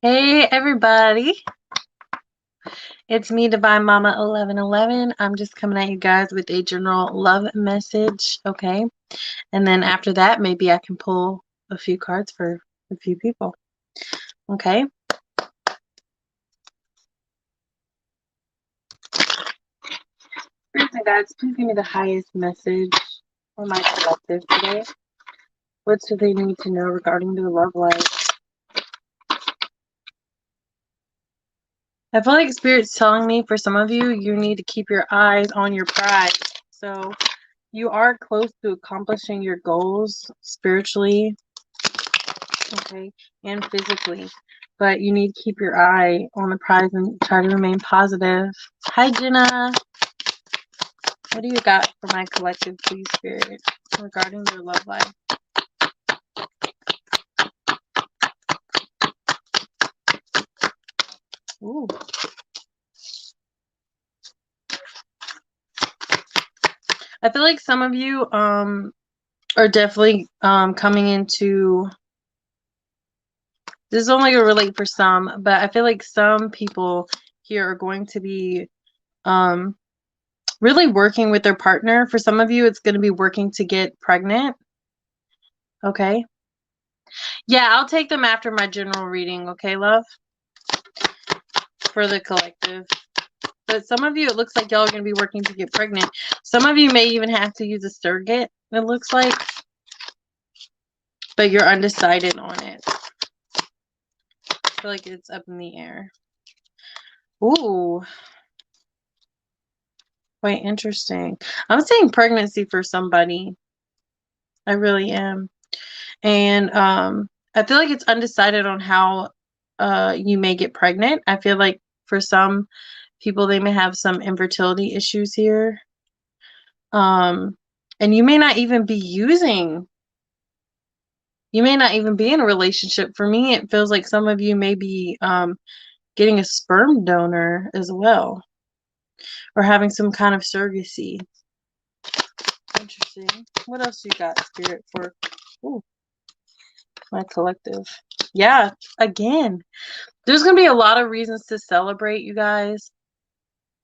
Hey everybody, it's me, Divine Mama 1111. I'm just coming at you guys with a general love message, okay? And then after that, maybe I can pull a few cards for a few people, okay? Guys, please give me the highest message for my collective today. What do they need to know regarding their love life? I feel like Spirit's telling me for some of you, you need to keep your eyes on your prize. So you are close to accomplishing your goals spiritually, okay, and physically, but you need to keep your eye on the prize and try to remain positive. Hi, Jenna. What do you got for my collective, please, Spirit, regarding their love life? Ooh. I feel like some of you are definitely coming into, this is only going to relate for some, but I feel like some people here are going to be really working with their partner. For some of you, it's going to be working to get pregnant. Okay. Yeah, I'll take them after my general reading. Okay, love? For the collective. But some of you, it looks like y'all are going to be working to get pregnant. Some of you may even have to use a surrogate, it looks like. But you're undecided on it. I feel like it's up in the air. Ooh. Quite interesting. I'm saying pregnancy for somebody. I really am. And I feel like it's undecided on how you may get pregnant. I feel like for some people, they may have some infertility issues here. And you may not even be in a relationship. For me, it feels like some of you may be getting a sperm donor as well, or having some kind of surrogacy. Interesting. What else you got, Spirit, for my collective? Yeah, again, there's going to be a lot of reasons to celebrate, you guys.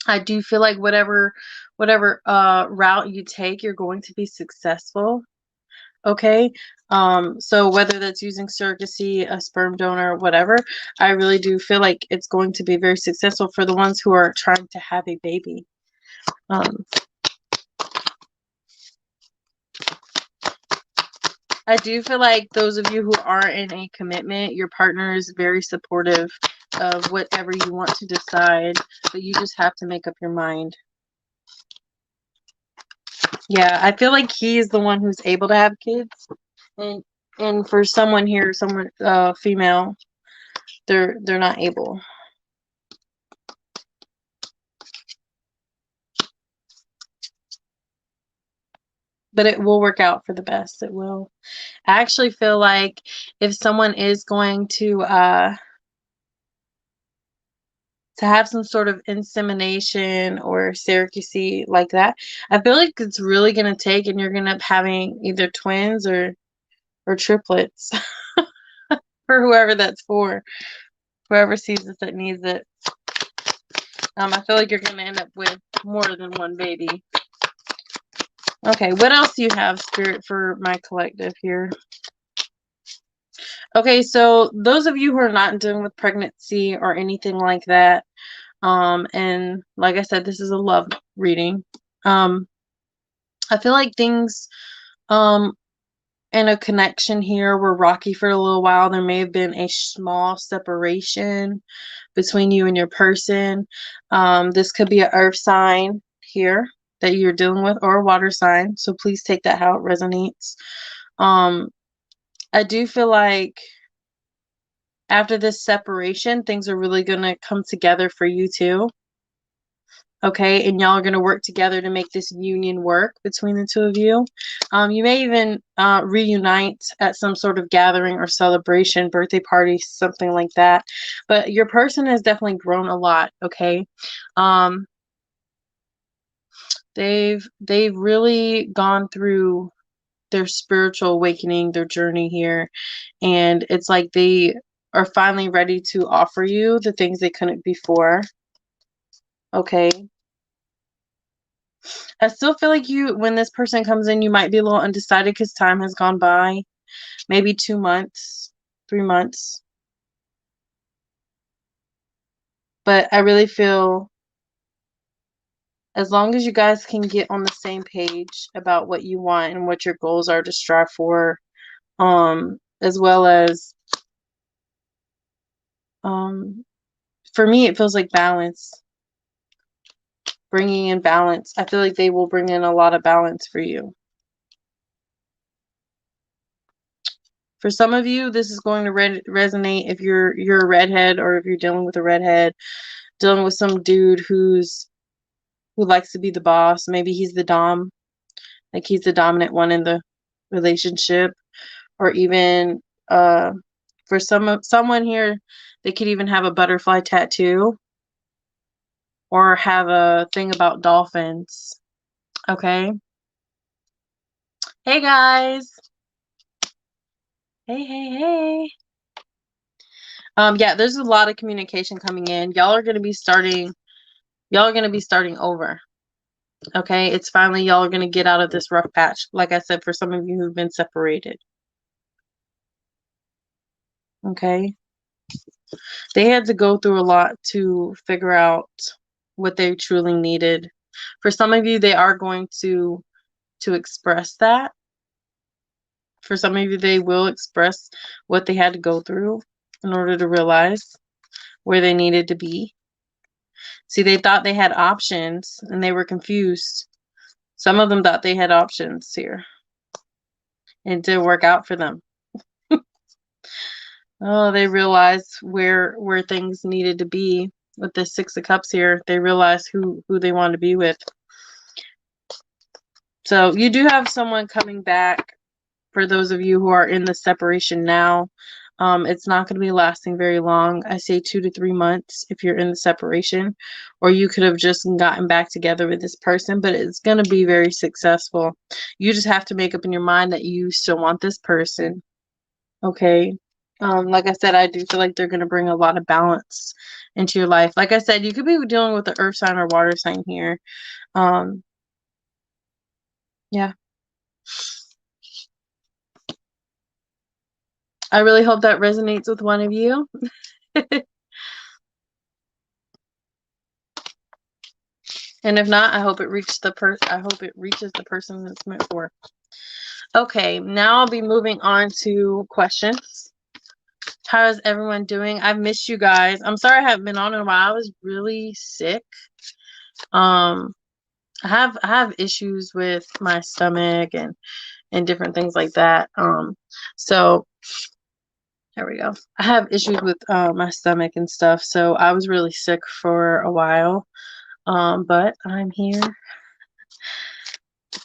I do feel like whatever route you take, you're going to be successful. Okay. So whether that's using surrogacy, a sperm donor, whatever, I really do feel like it's going to be very successful for the ones who are trying to have a baby. I do feel like those of you who are in a commitment, your partner is very supportive of whatever you want to decide, but you just have to make up your mind. Yeah, I feel like he is the one who's able to have kids, and for someone here, someone female, they're not able. But it will work out for the best. It will. I actually feel like if someone is going to have some sort of insemination or surrogacy like that, I feel like it's really going to take, and you're going to end up having either twins or triplets for whoever that's for, whoever sees it that needs it. I feel like you're going to end up with more than one baby. Okay, what else do you have, Spirit, for my collective here? Okay, so those of you who are not dealing with pregnancy or anything like that, and like I said, this is a love reading. I feel like things in a connection here were rocky for a little while. There may have been a small separation between you and your person. This could be an earth sign here that you're dealing with, or a water sign. So please take that how it resonates. I do feel like after this separation, things are really going to come together for you too. Okay, and y'all are going to work together to make this union work between the two of you. You may even reunite at some sort of gathering or celebration, birthday party, something like that. But your person has definitely grown a lot, okay? They've really gone through their spiritual awakening, their journey here, and it's like they are finally ready to offer you the things they couldn't before. Okay. I still feel like when this person comes in, you might be a little undecided because time has gone by. Maybe 2 months, 3 months. But I really feel as long as you guys can get on the same page about what you want and what your goals are to strive for, as well as, for me, it feels like balance, bringing in balance. I feel like they will bring in a lot of balance for you. For some of you, this is going to resonate if you're a redhead, or if you're dealing with a redhead, dealing with some dude who likes to be the boss. Maybe he's the dom, like he's the dominant one in the relationship, or even for someone here, they could even have a butterfly tattoo or have a thing about dolphins. Okay. Hey guys. Hey. Yeah, there's a lot of communication coming in. Y'all are going to be starting over. Okay, it's finally y'all are going to get out of this rough patch. Like I said, for some of you who've been separated. Okay. They had to go through a lot to figure out what they truly needed. For some of you, they are going to express that. For some of you, they will express what they had to go through in order to realize where they needed to be. See, they thought they had options and they were confused. Some of them thought they had options here. It didn't work out for them. Oh, they realized where things needed to be with the Six of Cups here. They realized who they wanted to be with. So you do have someone coming back for those of you who are in the separation now. It's not going to be lasting very long. I say 2 to 3 months if you're in the separation, or you could have just gotten back together with this person, but it's going to be very successful. You just have to make up in your mind that you still want this person. Okay. Like I said, I do feel like they're going to bring a lot of balance into your life. Like I said, you could be dealing with the earth sign or water sign here. Yeah. I really hope that resonates with one of you. And if not, I hope it reaches the person that's meant for. Okay, now I'll be moving on to questions. How is everyone doing? I've missed you guys. I'm sorry I haven't been on in a while. I was really sick. I have issues with my stomach and different things like that. So there we go. I have issues with my stomach and stuff. So I was really sick for a while. But I'm here.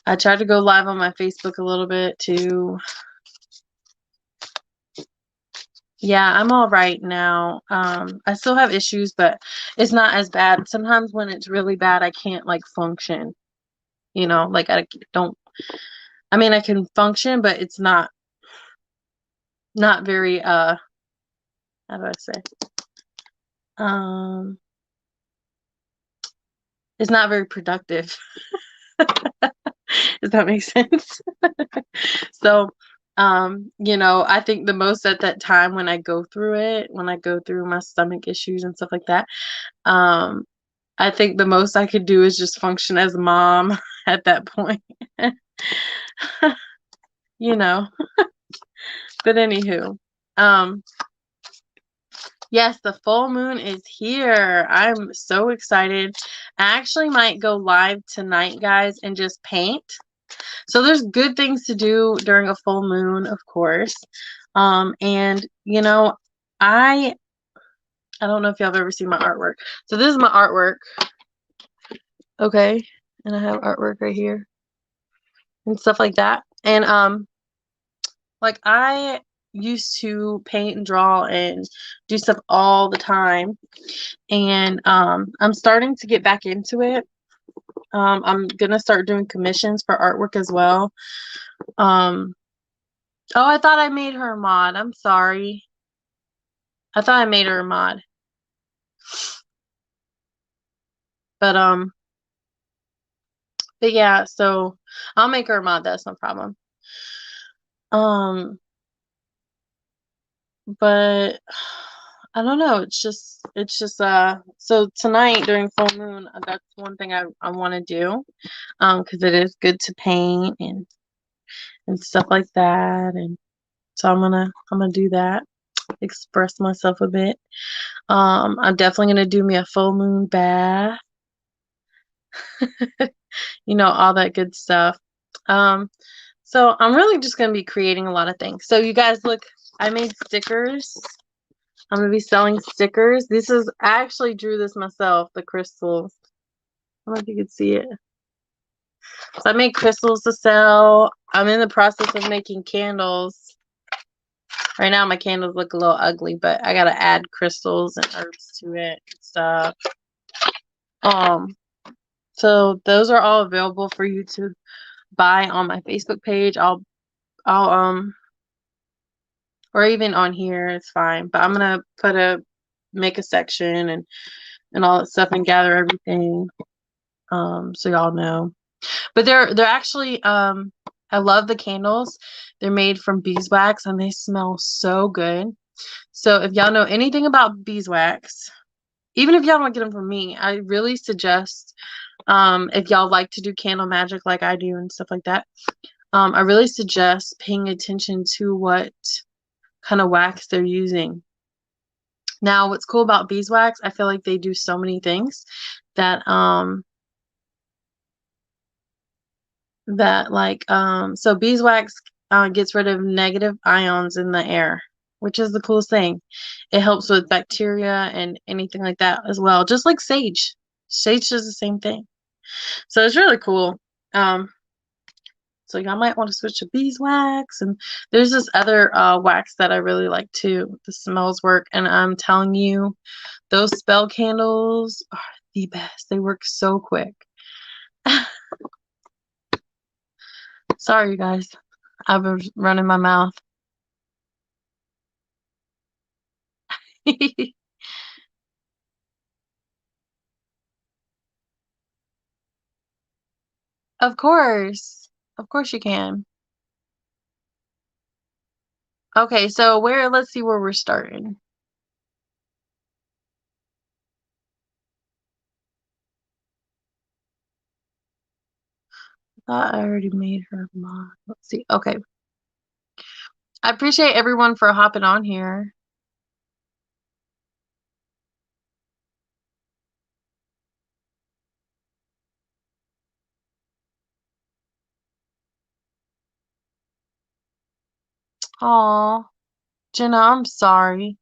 I tried to go live on my Facebook a little bit too. Yeah, I'm all right now. I still have issues, but it's not as bad. Sometimes when it's really bad, I can't like function. You know, like I can function, but it's not very how do I say? It's not very productive. Does that make sense? So, I think the most at that time when I go through my stomach issues and stuff like that, I think the most I could do is just function as a mom at that point. But anywho, yes, the full moon is here. I'm so excited. I actually might go live tonight, guys, and just paint. So there's good things to do during a full moon, of course. And I don't know if y'all have ever seen my artwork. So this is my artwork. Okay. And I have artwork right here and stuff like that. And like I used to paint and draw and do stuff all the time. And I'm starting to get back into it. I'm gonna start doing commissions for artwork as well. Oh, I thought I made her a mod. I'm sorry. I thought I made her a mod. But yeah, so I'll make her a mod, that's no problem. But I don't know, it's just so tonight during full moon, that's one thing I want to do, because it is good to paint and stuff like that, and so I'm gonna do that, express myself a bit. I'm definitely gonna do me a full moon bath, all that good stuff. Um, so I'm really just gonna be creating a lot of things. So you guys look, I made stickers. I'm gonna be selling stickers. I actually drew this myself, the crystals. I don't know if you can see it. So I made crystals to sell. I'm in the process of making candles. Right now my candles look a little ugly, but I gotta add crystals and herbs to it and stuff. So those are all available for you to buy on my Facebook page. I'll or even on here, it's fine. But I'm gonna make a section and all that stuff and gather everything. So y'all know. But they're actually I love the candles. They're made from beeswax and they smell so good. So if y'all know anything about beeswax, even if y'all don't get them from me, I really suggest, if y'all like to do candle magic like I do and stuff like that, I really suggest paying attention to what kind of wax they're using. Now, what's cool about beeswax, I feel like they do so many things that so beeswax gets rid of negative ions in the air, which is the coolest thing. It helps with bacteria and anything like that as well, just like sage. Sage does the same thing. So it's really cool. So y'all might want to switch to beeswax. And there's this other wax that I really like too. The smells work, and I'm telling you, those spell candles are the best. They work so quick. Sorry, you guys. I've been running my mouth. Of course. Of course you can. Okay, so let's see where we're starting. I thought I already made her mod. Let's see. Okay. I appreciate everyone for hopping on here. Aw. Jenna, I'm sorry.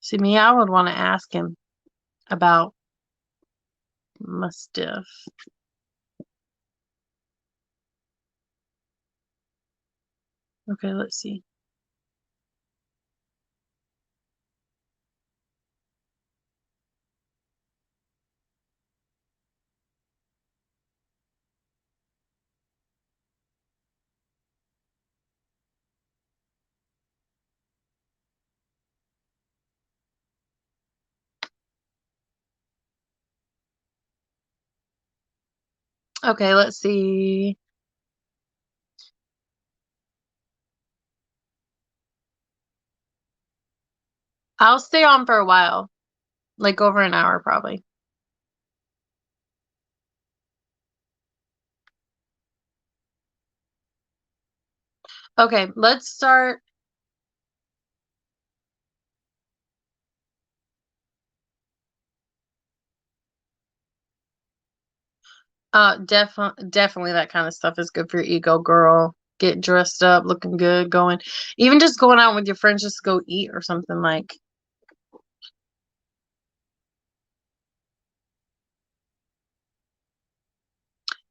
See, me, I would want to ask him about my stuff. Okay, let's see. Okay, let's see. I'll stay on for a while, like over an hour probably. Okay, let's start. Definitely that kind of stuff is good for your ego, girl. Get dressed up, looking good, even just going out with your friends just to go eat or something like.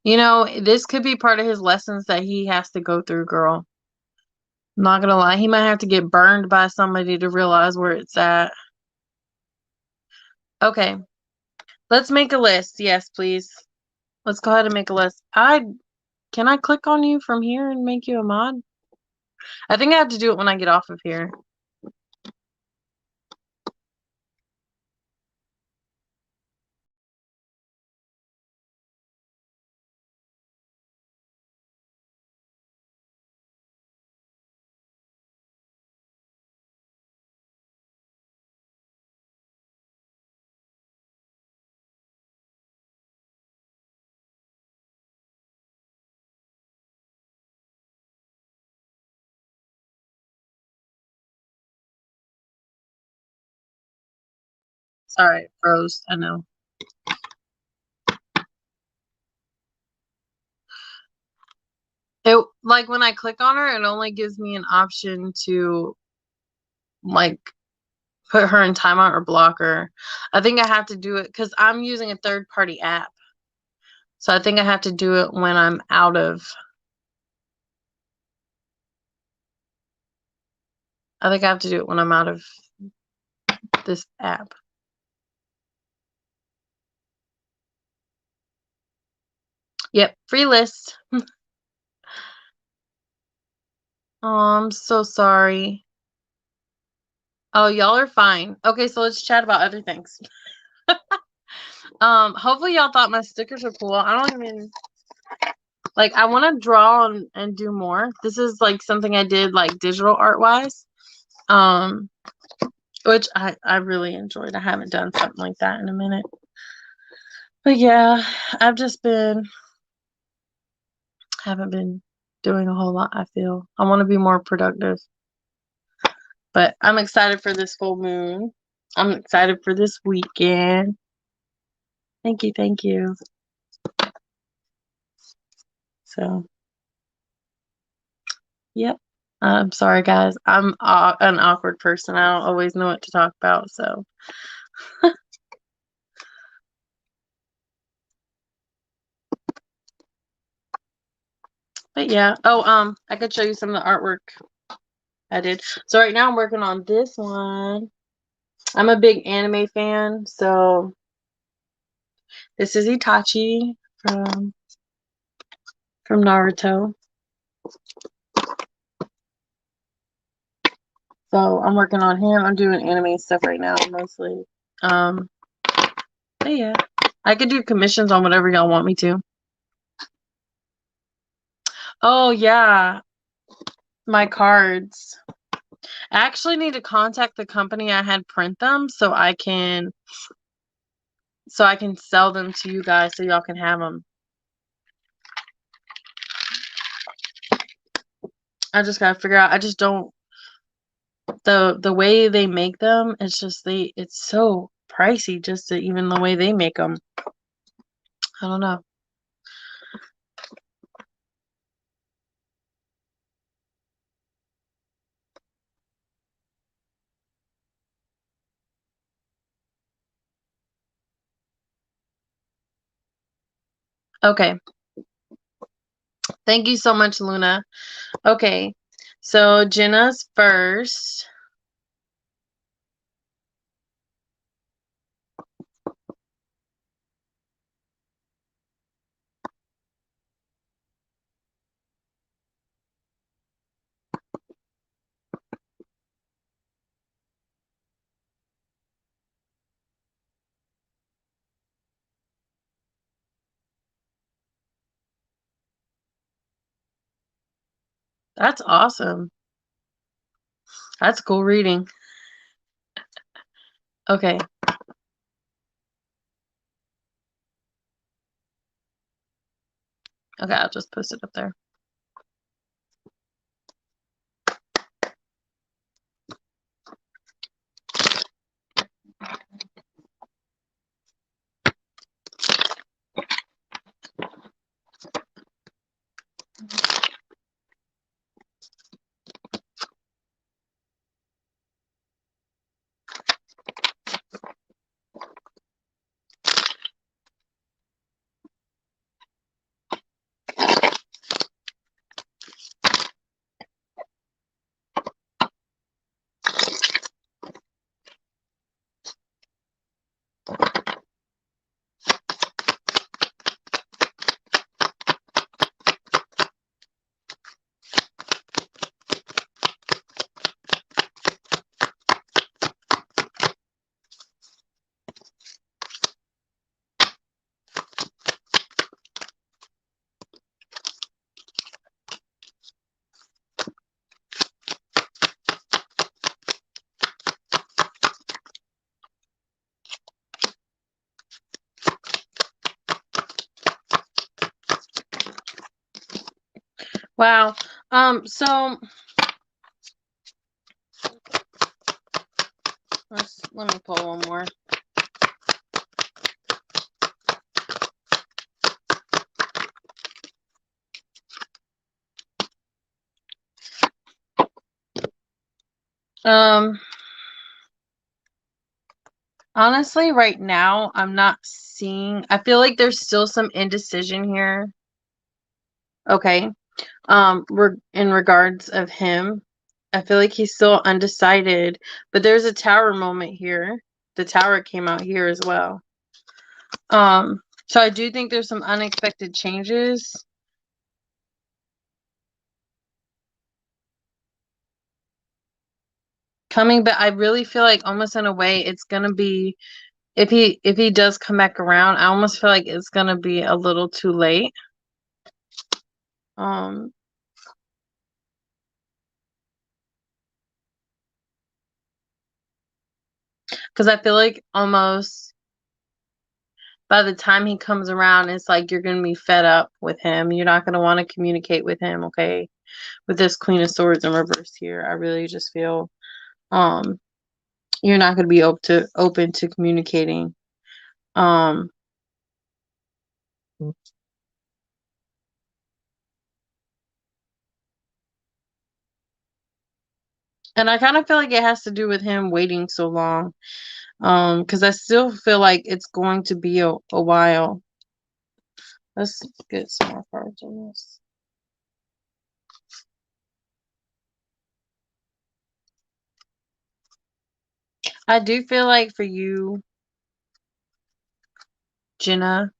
This could be part of his lessons that he has to go through, girl. I'm not gonna lie, he might have to get burned by somebody to realize where it's at. Okay, let's make a list. Yes, please. Let's go ahead and make a list. Can I click on you from here and make you a mod? I think I have to do it when I get off of here. Sorry, it froze. I know. It, like, when I click on her, it only gives me an option to, like, put her in timeout or block her. I think I have to do it because I'm using a third-party app. So I think I have to do it when I'm out of. I think I have to do it when I'm out of this app. Yep, free list. Oh, I'm so sorry. Oh, y'all are fine. Okay, so let's chat about other things. Hopefully y'all thought my stickers are cool. I don't even, like, I want to draw and do more. This is like something I did like digital art wise. Which I really enjoyed. I haven't done something like that in a minute. But yeah, I've just haven't been doing a whole lot, I feel. I want to be more productive. But I'm excited for this full moon. I'm excited for this weekend. Thank you, thank you. So, yep. I'm sorry, guys. I'm an awkward person. I don't always know what to talk about, so. But yeah. Oh, I could show you some of the artwork I did. So right now I'm working on this one. I'm a big anime fan, so this is Itachi from Naruto. So I'm working on him. I'm doing anime stuff right now mostly. But yeah, I could do commissions on whatever y'all want me to. Oh yeah, my cards. I actually need to contact the company I had print them so I can sell them to you guys so y'all can have them. I just gotta figure out. I just don't, the way they make them. It's just it's so pricey just to even the way they make them. I don't know. Okay. Thank you so much, Luna. Okay. So Jenna's first. That's awesome. That's cool reading. Okay. Okay, I'll just post it up there. Wow. So let me pull one more. Honestly, right now, I'm not seeing. I feel like there's still some indecision here. Okay. In regards of him, I feel like he's still undecided, but there's a tower moment here. The tower came out here as well. So I do think there's some unexpected changes coming, but I really feel like almost in a way it's gonna be if he does come back around, I almost feel like it's gonna be a little too late. Um, because I feel like almost by the time he comes around, it's like you're gonna be fed up with him. You're not gonna want to communicate with him, okay? With this Queen of Swords in reverse here, I really just feel um you're not gonna be open to communicating. Um and I kind of feel like it has to do with him waiting so long. Because I still feel like it's going to be a while. Let's get some more cards on this. I do feel like for you, Jenna,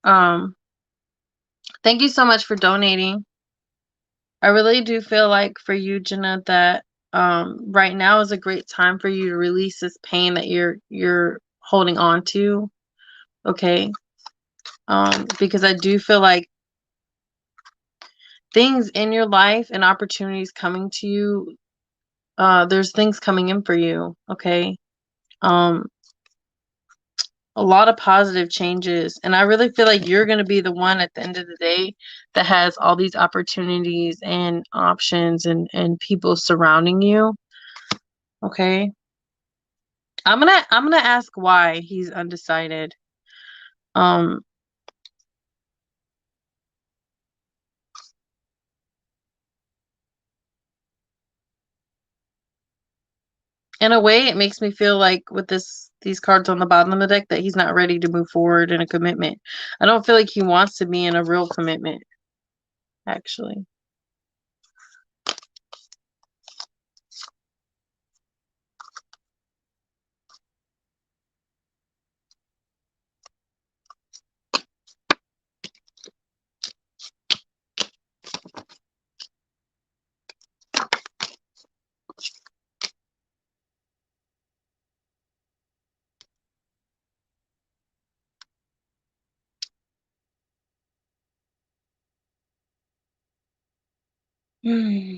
thank you so much for donating. I really do feel like for you, Jenna, that right now is a great time for you to release this pain that you're holding on to. Okay. Because I do feel like things in your life and opportunities coming to you, there's things coming in for you. Okay. Um, a lot of positive changes, and I really feel like you're going to be the one at the end of the day that has all these opportunities and options and people surrounding you. Okay. I'm gonna ask why he's undecided. Um, in a way, it makes me feel like with these cards on the bottom of the deck that he's not ready to move forward in a commitment. I don't feel like he wants to be in a real commitment, actually. Hmm.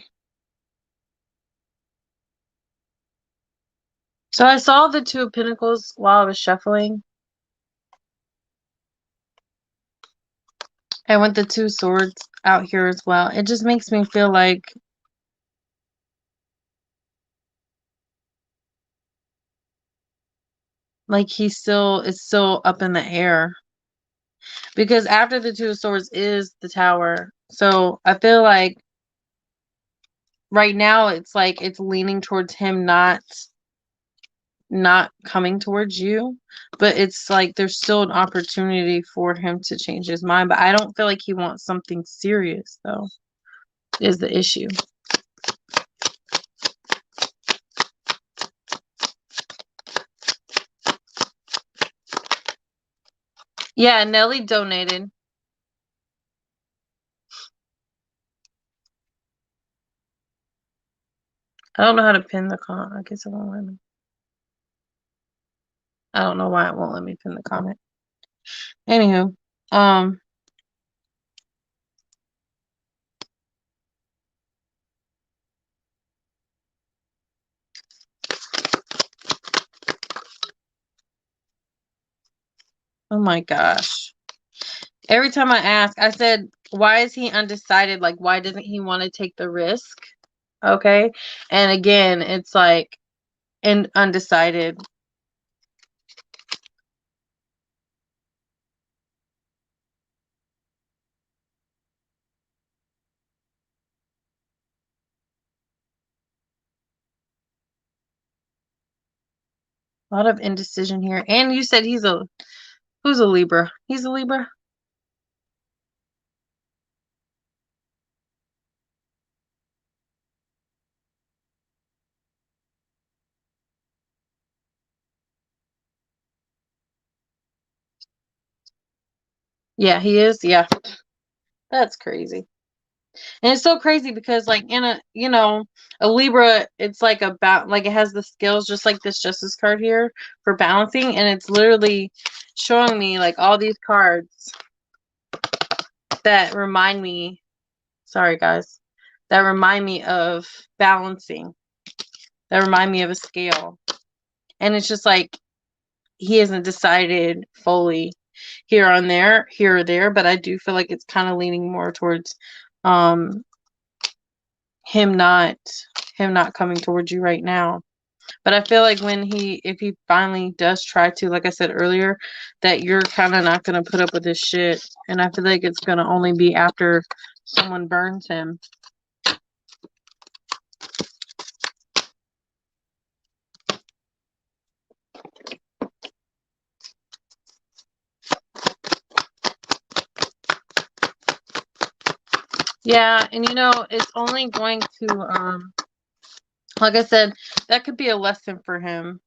So I saw the Two of Pentacles while I was shuffling. I went the Two Swords out here as well. It just makes me feel like it's still up in the air. Because after the Two of Swords is the Tower. So I feel like right now it's like it's leaning towards him not coming towards you, but it's like there's still an opportunity for him to change his mind, but I don't feel like he wants something serious though, is the issue. Yeah, Nelly donated. I don't know how to pin the comment. I guess it won't let me. I don't know why it won't let me pin the comment. Anywho, oh my gosh. Every time I ask, I said Why is he undecided? Like, why doesn't he want to take the risk? Okay. And again, it's like, and undecided. A lot of indecision here. And you said who's a Libra? He's a Libra? Yeah, he is. Yeah. That's crazy. And it's so crazy because like in a Libra, it's like about like it has the skills just like this Justice card here for balancing, and it's literally showing me like all these cards that remind me, sorry guys, that remind me of balancing, that remind me of a scale. And it's just like he hasn't decided fully here or there, but I do feel like it's kind of leaning more towards um him not coming towards you right now. But I feel like if he finally does try to, like I said earlier, that you're kind of not going to put up with this shit. And I feel like it's going to only be after someone burns him. Yeah, and it's only going to like I said, that could be a lesson for him.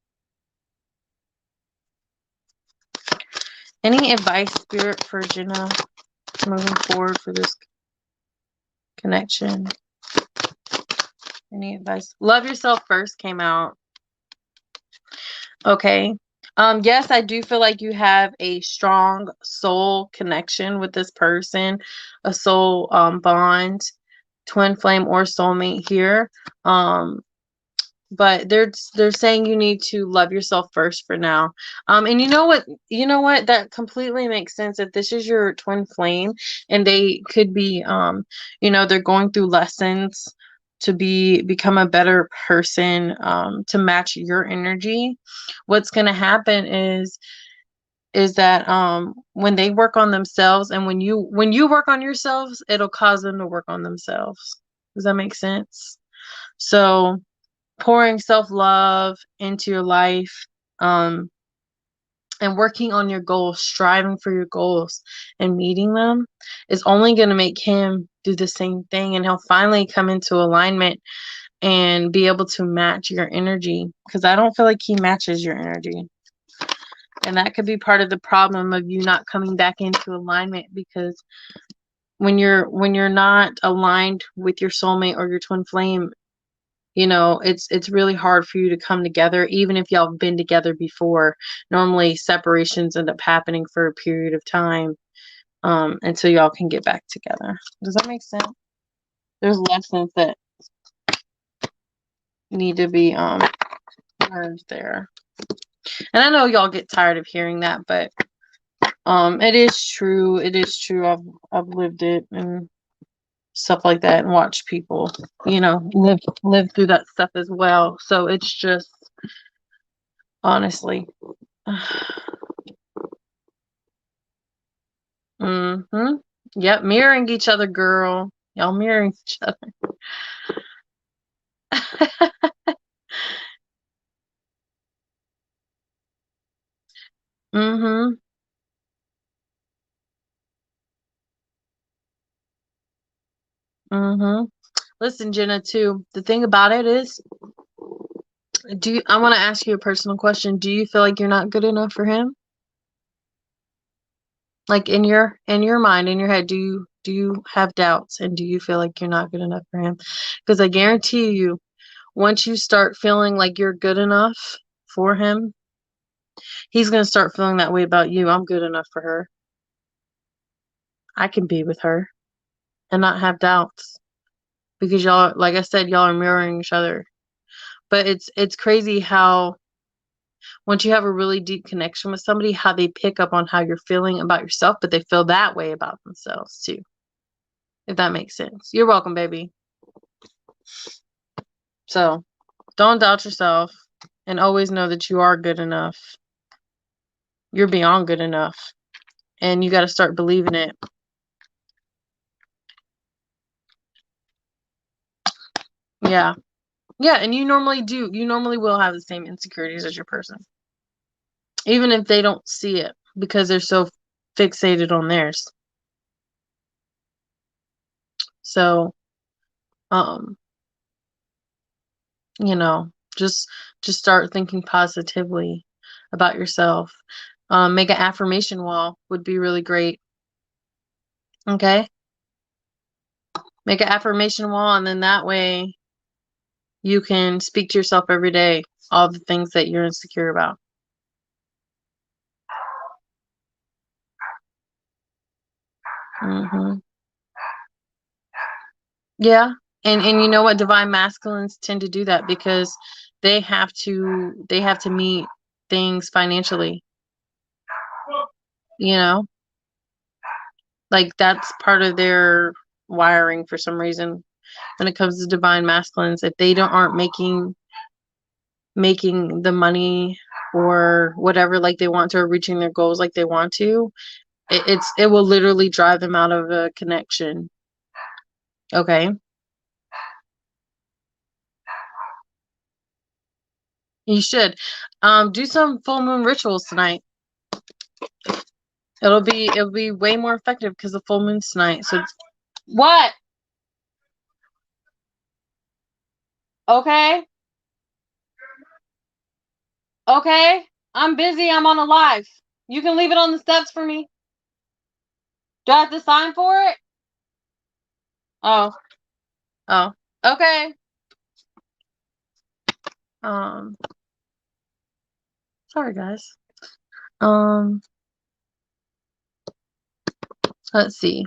Any advice, Spirit, for Jenna moving forward for this connection? Any advice? Love yourself first came out. Okay. Yes, I do feel like you have a strong soul connection with this person, a soul bond, twin flame or soulmate here. But they're saying you need to love yourself first for now. And you know what, that completely makes sense. If this is your twin flame and they could be they're going through lessons to become a better person, to match your energy. What's going to happen is that when they work on themselves, and when you work on yourselves, it'll cause them to work on themselves. Does that make sense? So pouring self-love into your life, um, and working on your goals, striving for your goals and meeting them is only going to make him do the same thing, and he'll finally come into alignment and be able to match your energy, because I don't feel like he matches your energy. And that could be part of the problem of you not coming back into alignment, because when you're not aligned with your soulmate or your twin flame, it's really hard for you to come together, even if y'all have been together before. Normally separations end up happening for a period of time, until y'all can get back together. Does that make sense? There's lessons that need to be learned there. And I know y'all get tired of hearing that, but it is true. It is true. I've lived it and stuff like that, and watched people, live through that stuff as well. So it's just honestly. Mm-hmm. Yep, mirroring each other, girl. Y'all mirroring each other. Mm-hmm. Mm-hmm. Listen, Jenna, too. The thing about it is, I want to ask you a personal question. Do you feel like you're not good enough for him? Like in your mind, in your head, do you have doubts, and do you feel like you're not good enough for him? Because I guarantee you, once you start feeling like you're good enough for him, he's gonna start feeling that way about you. I'm good enough for her. I can be with her and not have doubts, because y'all, like I said, y'all are mirroring each other. But it's crazy how once you have a really deep connection with somebody, how they pick up on how you're feeling about yourself, but they feel that way about themselves too. if that makes sense. You're welcome, baby. So don't doubt yourself, and always know that you are good enough. You're beyond good enough, and you got to start believing it. Yeah. Yeah, and you normally do. You normally will have the same insecurities as your person, even if they don't see it, because they're so fixated on theirs. So, um, you know, just start thinking positively about yourself. Make an affirmation wall would be really great. Okay? Make an affirmation wall, and then that way you can speak to yourself every day all the things that you're insecure about. Hmm. Yeah. And you know what? Divine masculines tend to do that because they have to meet things financially, you know? Like that's part of their wiring for some reason when it comes to divine masculines. If they don't aren't making the money or whatever like they want to, or reaching their goals like they want to, it will literally drive them out of a connection. Okay? You should. Do some full moon rituals tonight. It'll be way more effective because the full moon's tonight. So what? Okay. Okay. I'm busy. I'm on a live. You can leave it on the steps for me. Do I have to sign for it? Oh. Oh. Okay. Um sorry guys. Um let's see.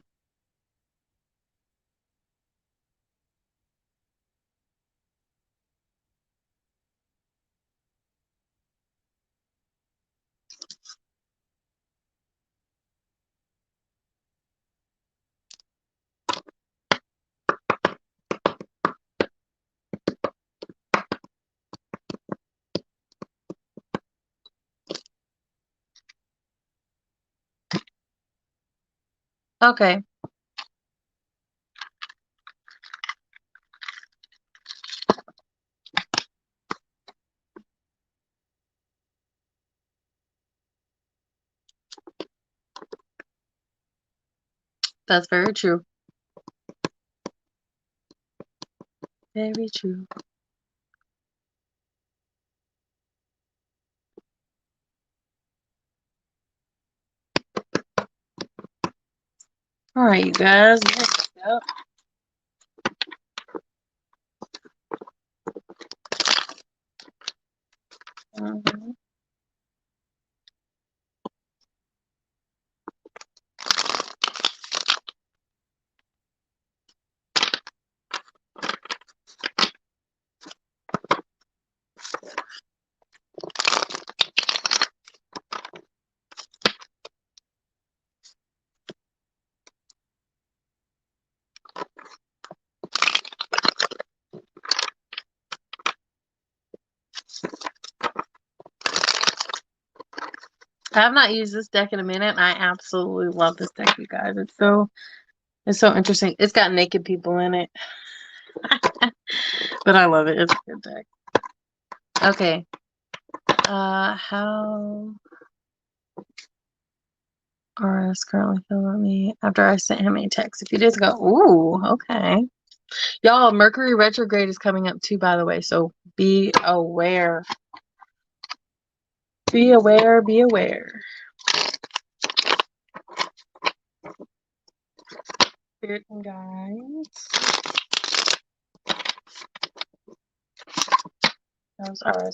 Okay. That's very true. Very true. All right, you guys. Next up. Mhm. I have not used this deck in a minute, and I absolutely love this deck, you guys. It's so interesting. It's got naked people in it. But I love it. It's a good deck. Okay. How RS currently feel about me after I sent him a text a few days ago. Ooh, okay. Y'all, Mercury retrograde is coming up too, by the way, so be aware. Be aware, be aware. Spirit and guides. Those are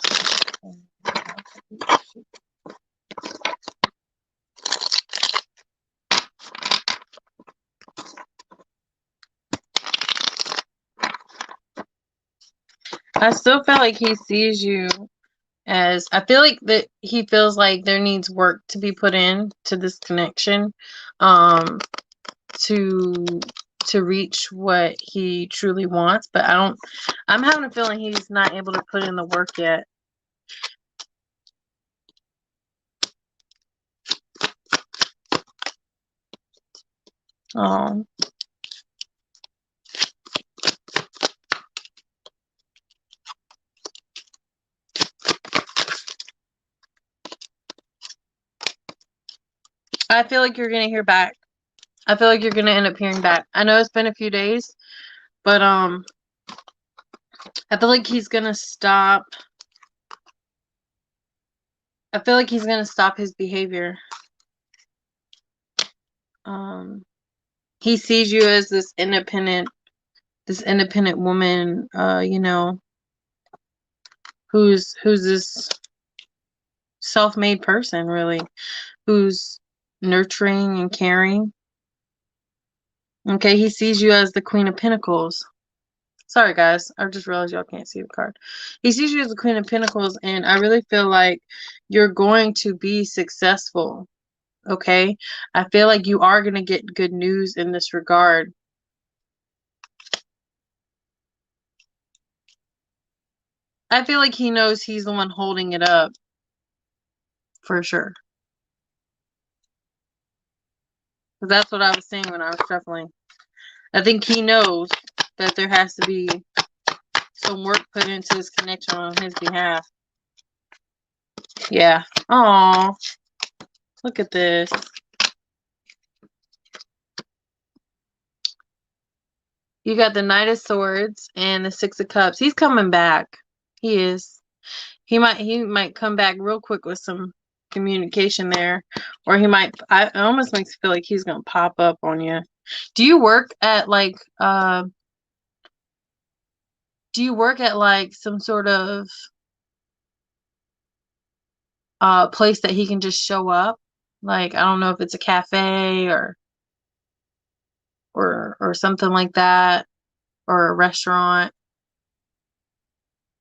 I still feel like he sees you as I feel like that he feels like there needs work to be put in to this connection. To to reach what he truly wants, but I'm having a feeling he's not able to put in the work yet. Oh. I feel like you're going to hear back. I feel like you're going to end up hearing back. I know it's been a few days, but I feel like he's going to stop. I feel like he's going to stop his behavior. He sees you as this independent woman, you know, who's this self-made person, really, who's nurturing and caring. Okay, he sees you as the Queen of Pentacles. Sorry, guys. I just realized y'all can't see the card. He sees you as the Queen of Pentacles, and I really feel like you're going to be successful. Okay? I feel like you are going to get good news in this regard. I feel like he knows he's the one holding it up. For sure. That's what I was saying when I was shuffling. I think he knows that there has to be some work put into this connection on his behalf. Yeah. Oh, look at this. You got the Knight of Swords and the Six of Cups. He's coming back. He is. He might come back real quick with some communication there, or he might. It almost makes me feel like he's gonna pop up on you. Do you work at like some sort of place that he can just show up? Like, I don't know if it's a cafe or something like that, or a restaurant.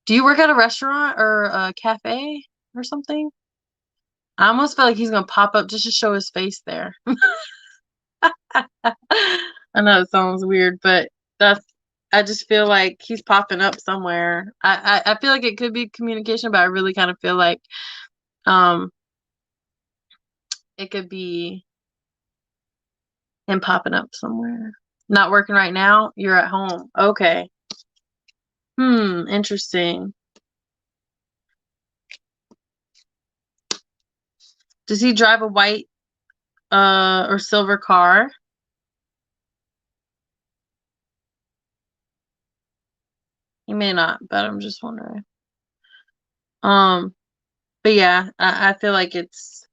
Do you work at a restaurant or a cafe or something? I almost feel like he's gonna pop up just to show his face there. I know it sounds weird, but I just feel like he's popping up somewhere. I feel like it could be communication, but I really kind of feel like it could be him popping up somewhere. Not working right now? You're at home. Okay. Interesting. Does he drive a white or silver car? He may not, but I'm just wondering. But yeah, I feel like it's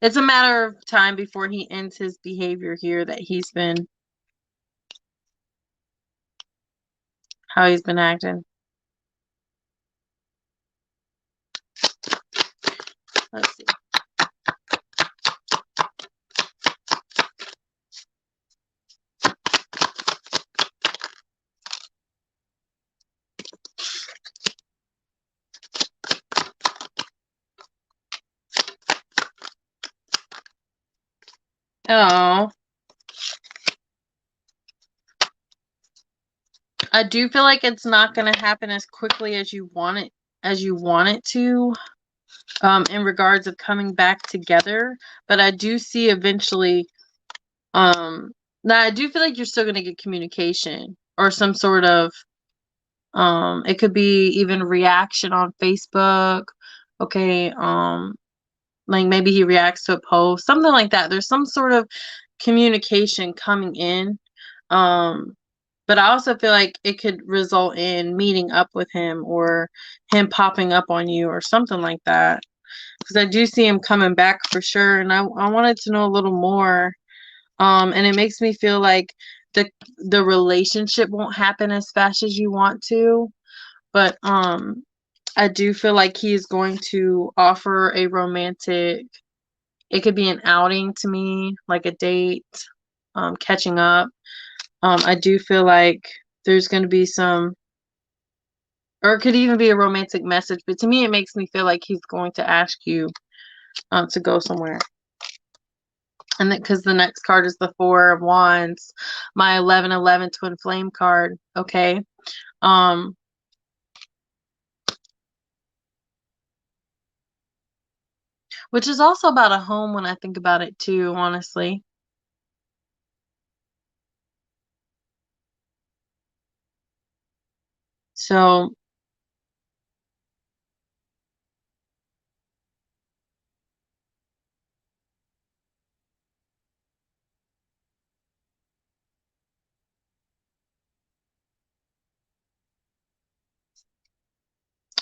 a matter of time before he ends his behavior here that how he's been acting. Let's see. Oh. I do feel like it's not going to happen as quickly as you want it to, in regards of coming back together. But I do see eventually, now I do feel like you're still going to get communication or some sort of, it could be even reaction on Facebook. Okay. Like maybe he reacts to a post, something like that. There's some sort of communication coming in. But I also feel like it could result in meeting up with him or him popping up on you or something like that. Because I do see him coming back for sure. And I wanted to know a little more. And it makes me feel like the relationship won't happen as fast as you want to. But I do feel like he's going to offer a romantic, it could be an outing to me, like a date, catching up. I do feel like there's going to be some, or it could even be a romantic message, but to me it makes me feel like he's going to ask you to go somewhere. And because the next card is the Four of Wands, my 1111 twin flame card. Okay. Um, which is also about a home when I think about it too, honestly. So,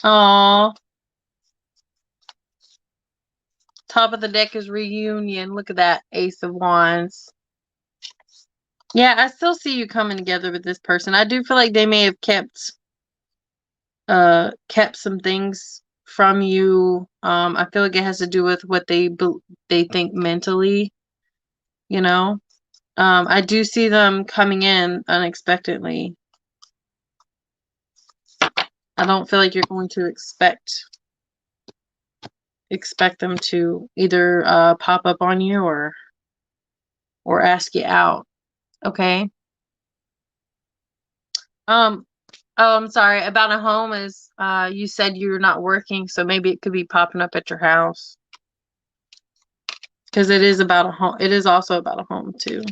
oh, top of the deck is reunion. Look at that, Ace of Wands. Yeah, I still see you coming together with this person. I do feel like they may have kept some things from you. I feel like it has to do with what they think mentally, you know. I do see them coming in unexpectedly. I don't feel like you're going to expect them to either pop up on you or ask you out. Okay. Um, oh, I'm sorry. About a home is you said you're not working, so maybe it could be popping up at your house. Because it is about a home. It is also about a home too.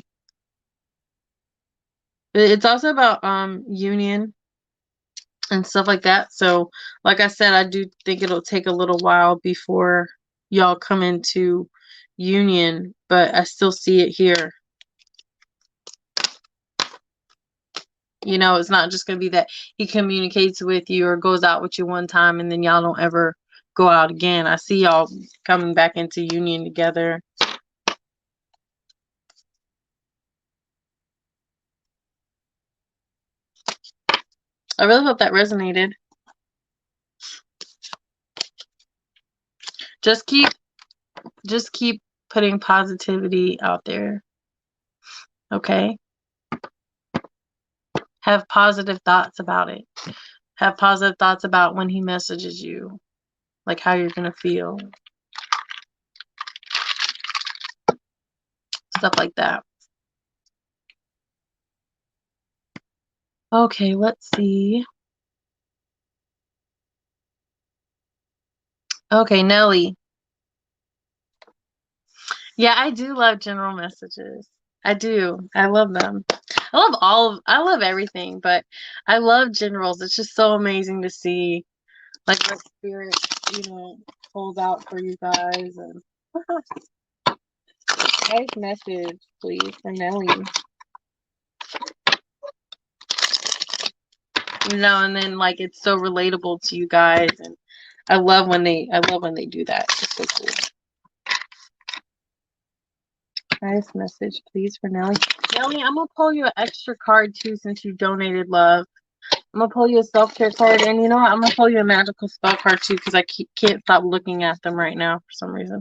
It's also about union and stuff like that. So, like I said, I do think it'll take a little while before y'all come into union, but I still see it here. You know, it's not just going to be that he communicates with you or goes out with you one time and then y'all don't ever go out again. I see y'all coming back into union together. I really hope that resonated. Just keep putting positivity out there. Okay? Have positive thoughts about it. Have positive thoughts about when he messages you, like how you're going to feel. Stuff like that. Okay, let's see. Okay, Nelly. Yeah, I do love general messages. I do. I love them. I love everything, but I love generals. It's just so amazing to see like what spirit, holds out for you guys and nice message, please, for Nelly. And then like it's so relatable to you guys and I love when they do that. It's so cool. Nice message, please, for Nelly. Nelly, I'm gonna pull you an extra card too since you donated love. I'm gonna pull you a self-care card, and you know what? I'm gonna pull you a magical spell card too because I can't stop looking at them right now for some reason.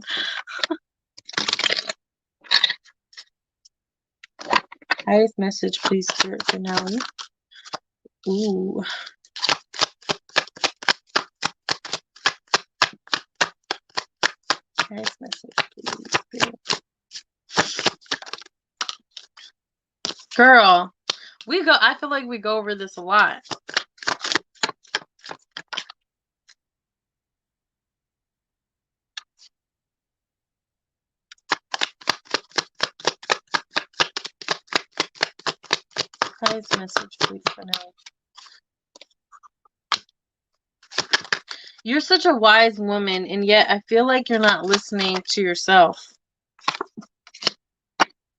Highest message, please, Spirit, for Nelly. Ooh. Highest message, please, Spirit. Girl, I feel like we go over this a lot. Highest message, please, for Nelly. You're such a wise woman, and yet I feel like you're not listening to yourself.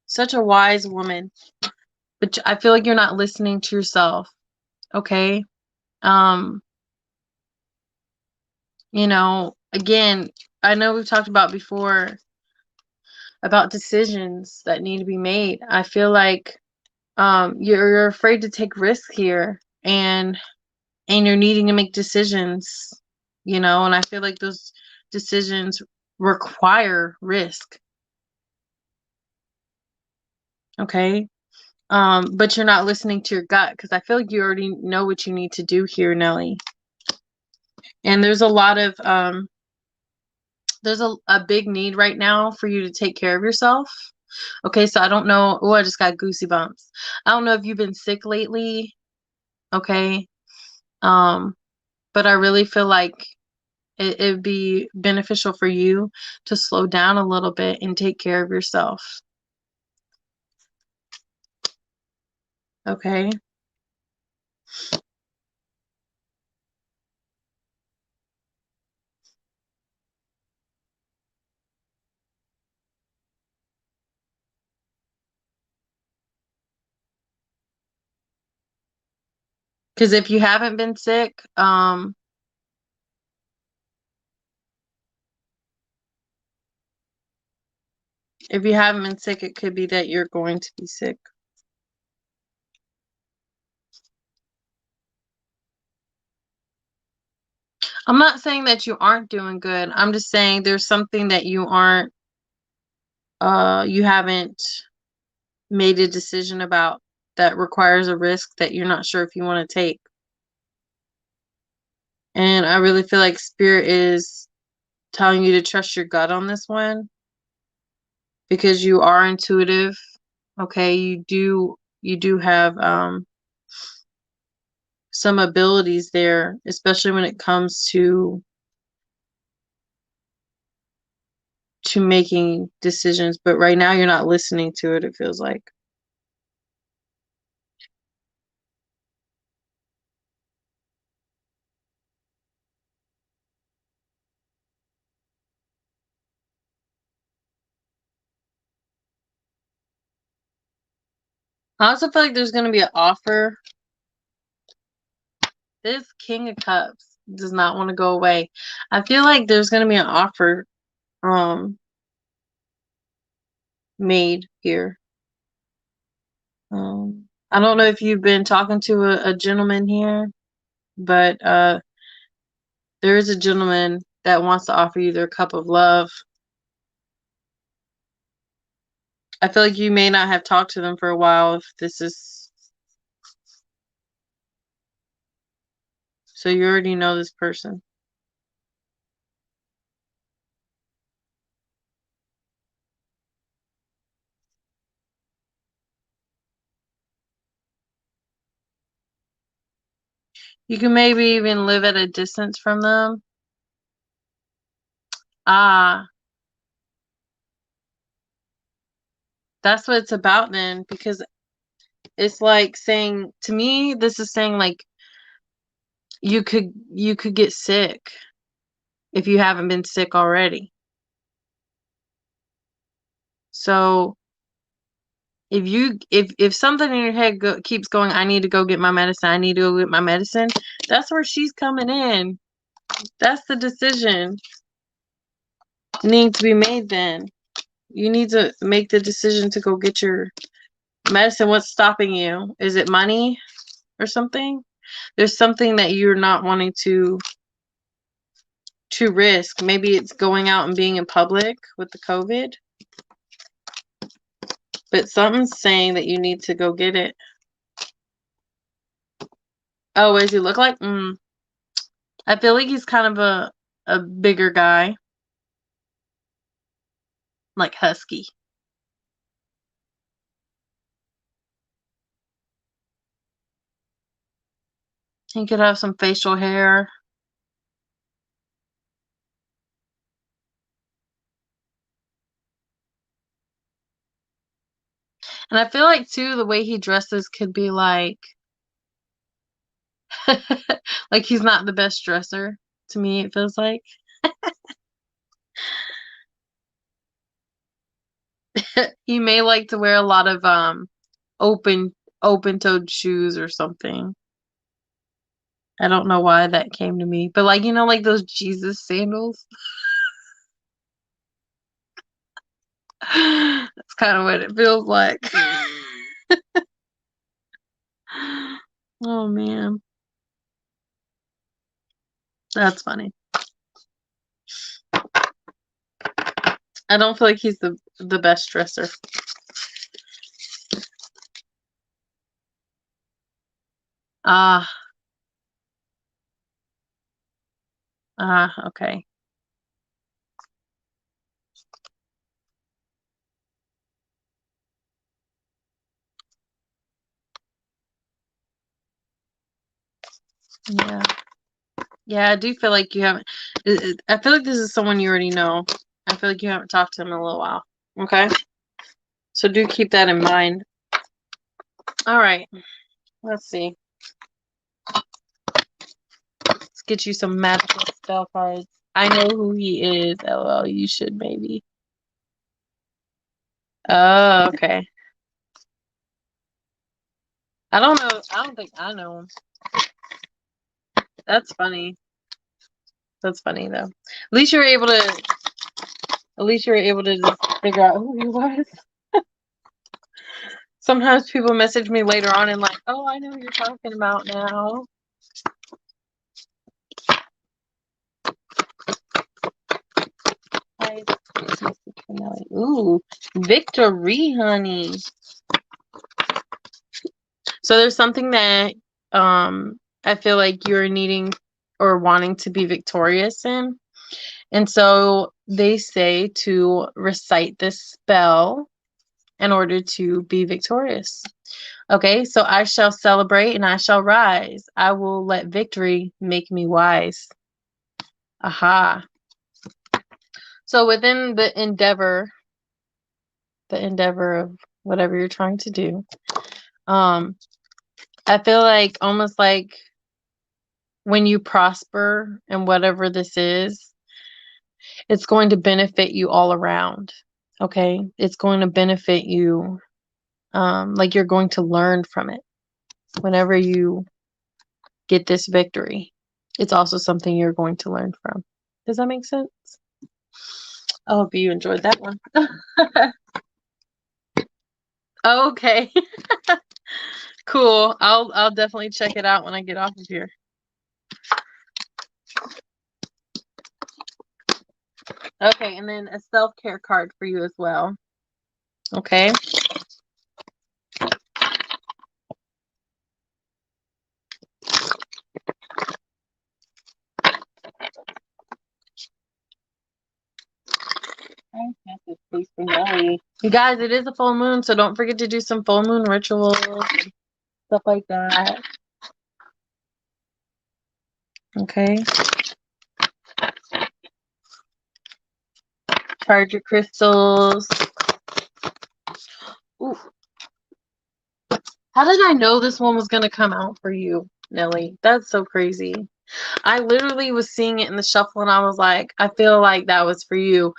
Such a wise woman, but I feel like you're not listening to yourself. Okay? Again, I know we've talked about before about decisions that need to be made. I feel like you're afraid to take risks here and you're needing to make decisions, and I feel like those decisions require risk. Okay? But you're not listening to your gut because I feel like you already know what you need to do here, Nelly. And there's a lot of there's a big need right now for you to take care of yourself. Okay, so I don't know. Oh, I just got goosey bumps. I don't know if you've been sick lately. Okay. Um, but I really feel like it'd be beneficial for you to slow down a little bit and take care of yourself. Okay. Because if you haven't been sick, if you haven't been sick, it could be that you're going to be sick. I'm not saying that you aren't doing good. I'm just saying there's something that you haven't made a decision about that requires a risk that you're not sure if you want to take. And I really feel like spirit is telling you to trust your gut on this one because you are intuitive. Okay, you do have some abilities there, especially when it comes to making decisions, but right now you're not listening to it, it feels like. I also feel like there's going to be an offer. This King of Cups does not want to go away. I feel like there's going to be an offer um made here. I don't know if you've been talking to a gentleman here, but there is a gentleman that wants to offer you their cup of love. I feel like you may not have talked to them for a while if this is so you already know this person. You can maybe even live at a distance from them. Ah, that's what it's about then, because it's like saying to me, this is saying like you could get sick if you haven't been sick already. So if something in your head keeps going, I need to go get my medicine, I need to go get my medicine, that's where she's coming in. That's the decision needs to be made then. You need to make the decision to go get your medicine. What's stopping you? Is it money or something? There's something that you're not wanting to risk. Maybe it's going out and being in public with the COVID, but something's saying that you need to go get it. Oh, what does he look like? I feel like he's kind of a bigger guy, like husky. He could have some facial hair. And I feel like too the way he dresses could be like like he's not the best dresser. To me it feels like. He may like to wear a lot of open open-toed shoes or something. I don't know why that came to me. But like like those Jesus sandals. That's kind of what it feels like. Oh man. That's funny. I don't feel like he's the best dresser. Ah, okay. Yeah. Yeah, I do feel like you haven't. I feel like this is someone you already know. I feel like you haven't talked to him in a little while. Okay? So do keep that in mind. All right. Let's see. Let's get you some magical spell cards. I know who he is. LOL, you should maybe. Oh, okay. I don't know. I don't think I know him. That's funny. That's funny though. At least you were able to. At least you were able to just figure out who he was. Sometimes people message me later on and like, oh, I know who you're talking about now. Ooh, victory, honey. So there's something that I feel like you're needing or wanting to be victorious in. And so they say to recite this spell in order to be victorious. Okay, so I shall celebrate and I shall rise. I will let victory make me wise. Aha. So within the endeavor of whatever you're trying to do, um, I feel like almost like when you prosper in whatever this is, it's going to benefit you all around. Okay, it's going to benefit you. Like you're going to learn from it whenever you get this victory. It's also something you're going to learn from. Does that make sense? I hope you enjoyed that one. Okay. Cool. I'll definitely check it out when I get off of here. Okay, and then a self-care card for you as well. Okay. You guys, it is a full moon, so don't forget to do some full moon rituals and stuff like that. Okay. Charge your crystals. Ooh. How did I know this one was going to come out for you, Nelly? That's so crazy. I literally was seeing it in the shuffle and I was like, I feel like that was for you.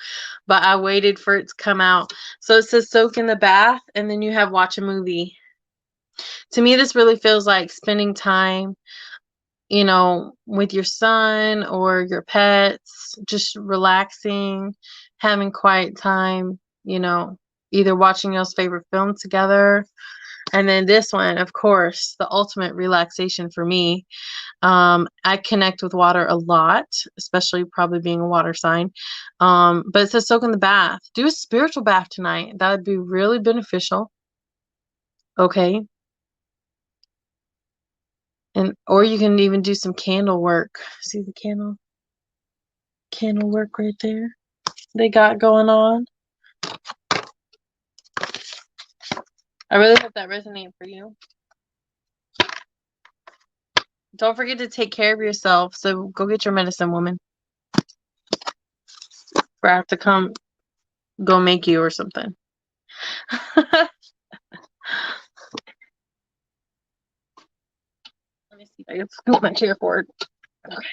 But I waited for it to come out. So it says soak in the bath and then you have watch a movie. To me, this really feels like spending time, you know, with your son or your pets, just relaxing, having quiet time, you know, either watching y'all's favorite film together. And then this one, of course, the ultimate relaxation for me. I connect with water a lot, especially probably being a water sign. But it says soak in the bath. Do a spiritual bath tonight. That would be really beneficial. Okay. And or you can even do some candle work. See the candle work right there they got going on. I really hope that resonates for you. Don't forget to take care of yourself. So go get your medicine, woman. Or I have to come go make you or something. Let me see if I can scoot my chair forward. Okay.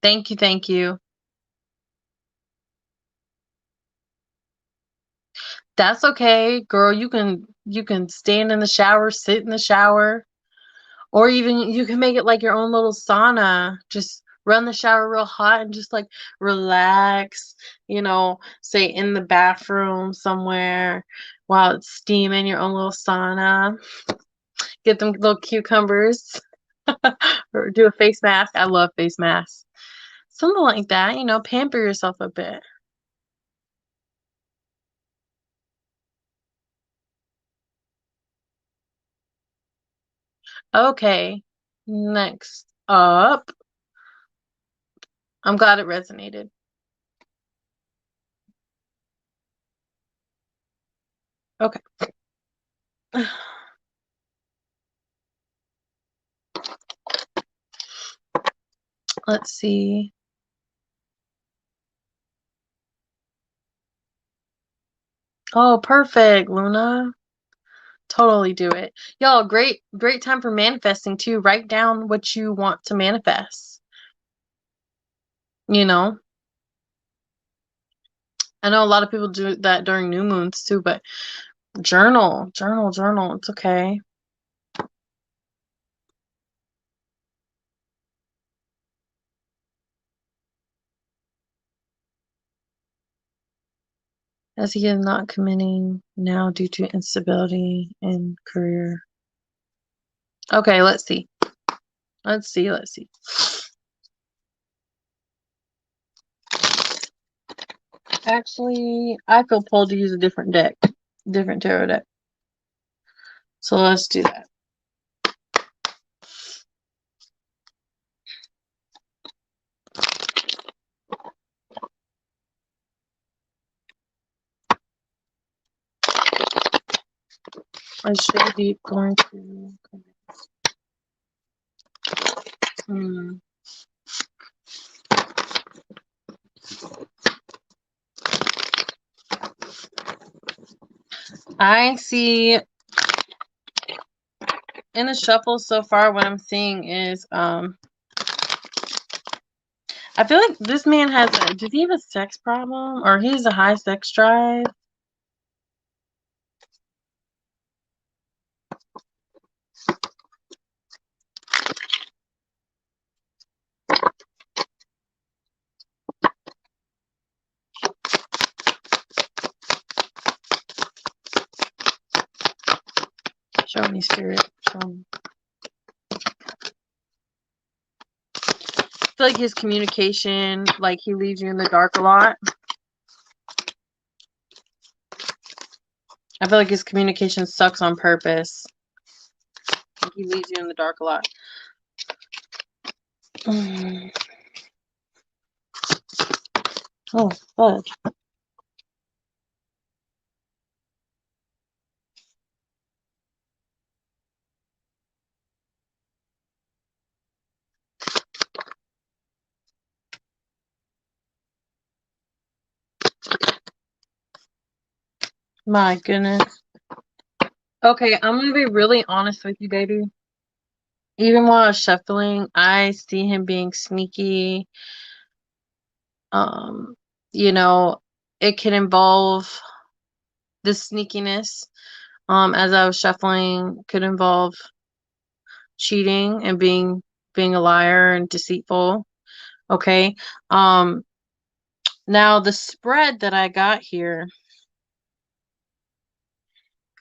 Thank you, thank you. That's okay, girl. You can stand in the shower, sit in the shower, or even you can make it like your own little sauna. Just run the shower real hot and just like relax, say in the bathroom somewhere while it's steaming, your own little sauna. Get them little cucumbers or do a face mask. I love face masks. Something like that, pamper yourself a bit. Okay, next up, I'm glad it resonated. Okay. Let's see. Oh, perfect, Luna. Totally do it. Y'all, great time for manifesting too. Write down what you want to manifest. You know? I know a lot of people do that during new moons too, but journal. It's okay. As he is not committing now due to instability in career. Okay, let's see. Let's see. Actually, I feel pulled to use a different deck. Different tarot deck. So let's do that. I should be going to. I see in the shuffle so far, what I'm seeing is I feel like this man has does he have a sex problem or he has a high sex drive? Show me, spirit. Show me. I feel like his communication, like he leaves you in the dark a lot. I feel like his communication sucks on purpose. Like he leaves you in the dark a lot. Oh, fudge. My goodness. Okay, I'm gonna be really honest with you, baby. Even while I was shuffling, I see him being sneaky. Um, you know, it can involve this sneakiness. As I was shuffling, could involve cheating and being a liar and deceitful. Okay. Um, now the spread that I got here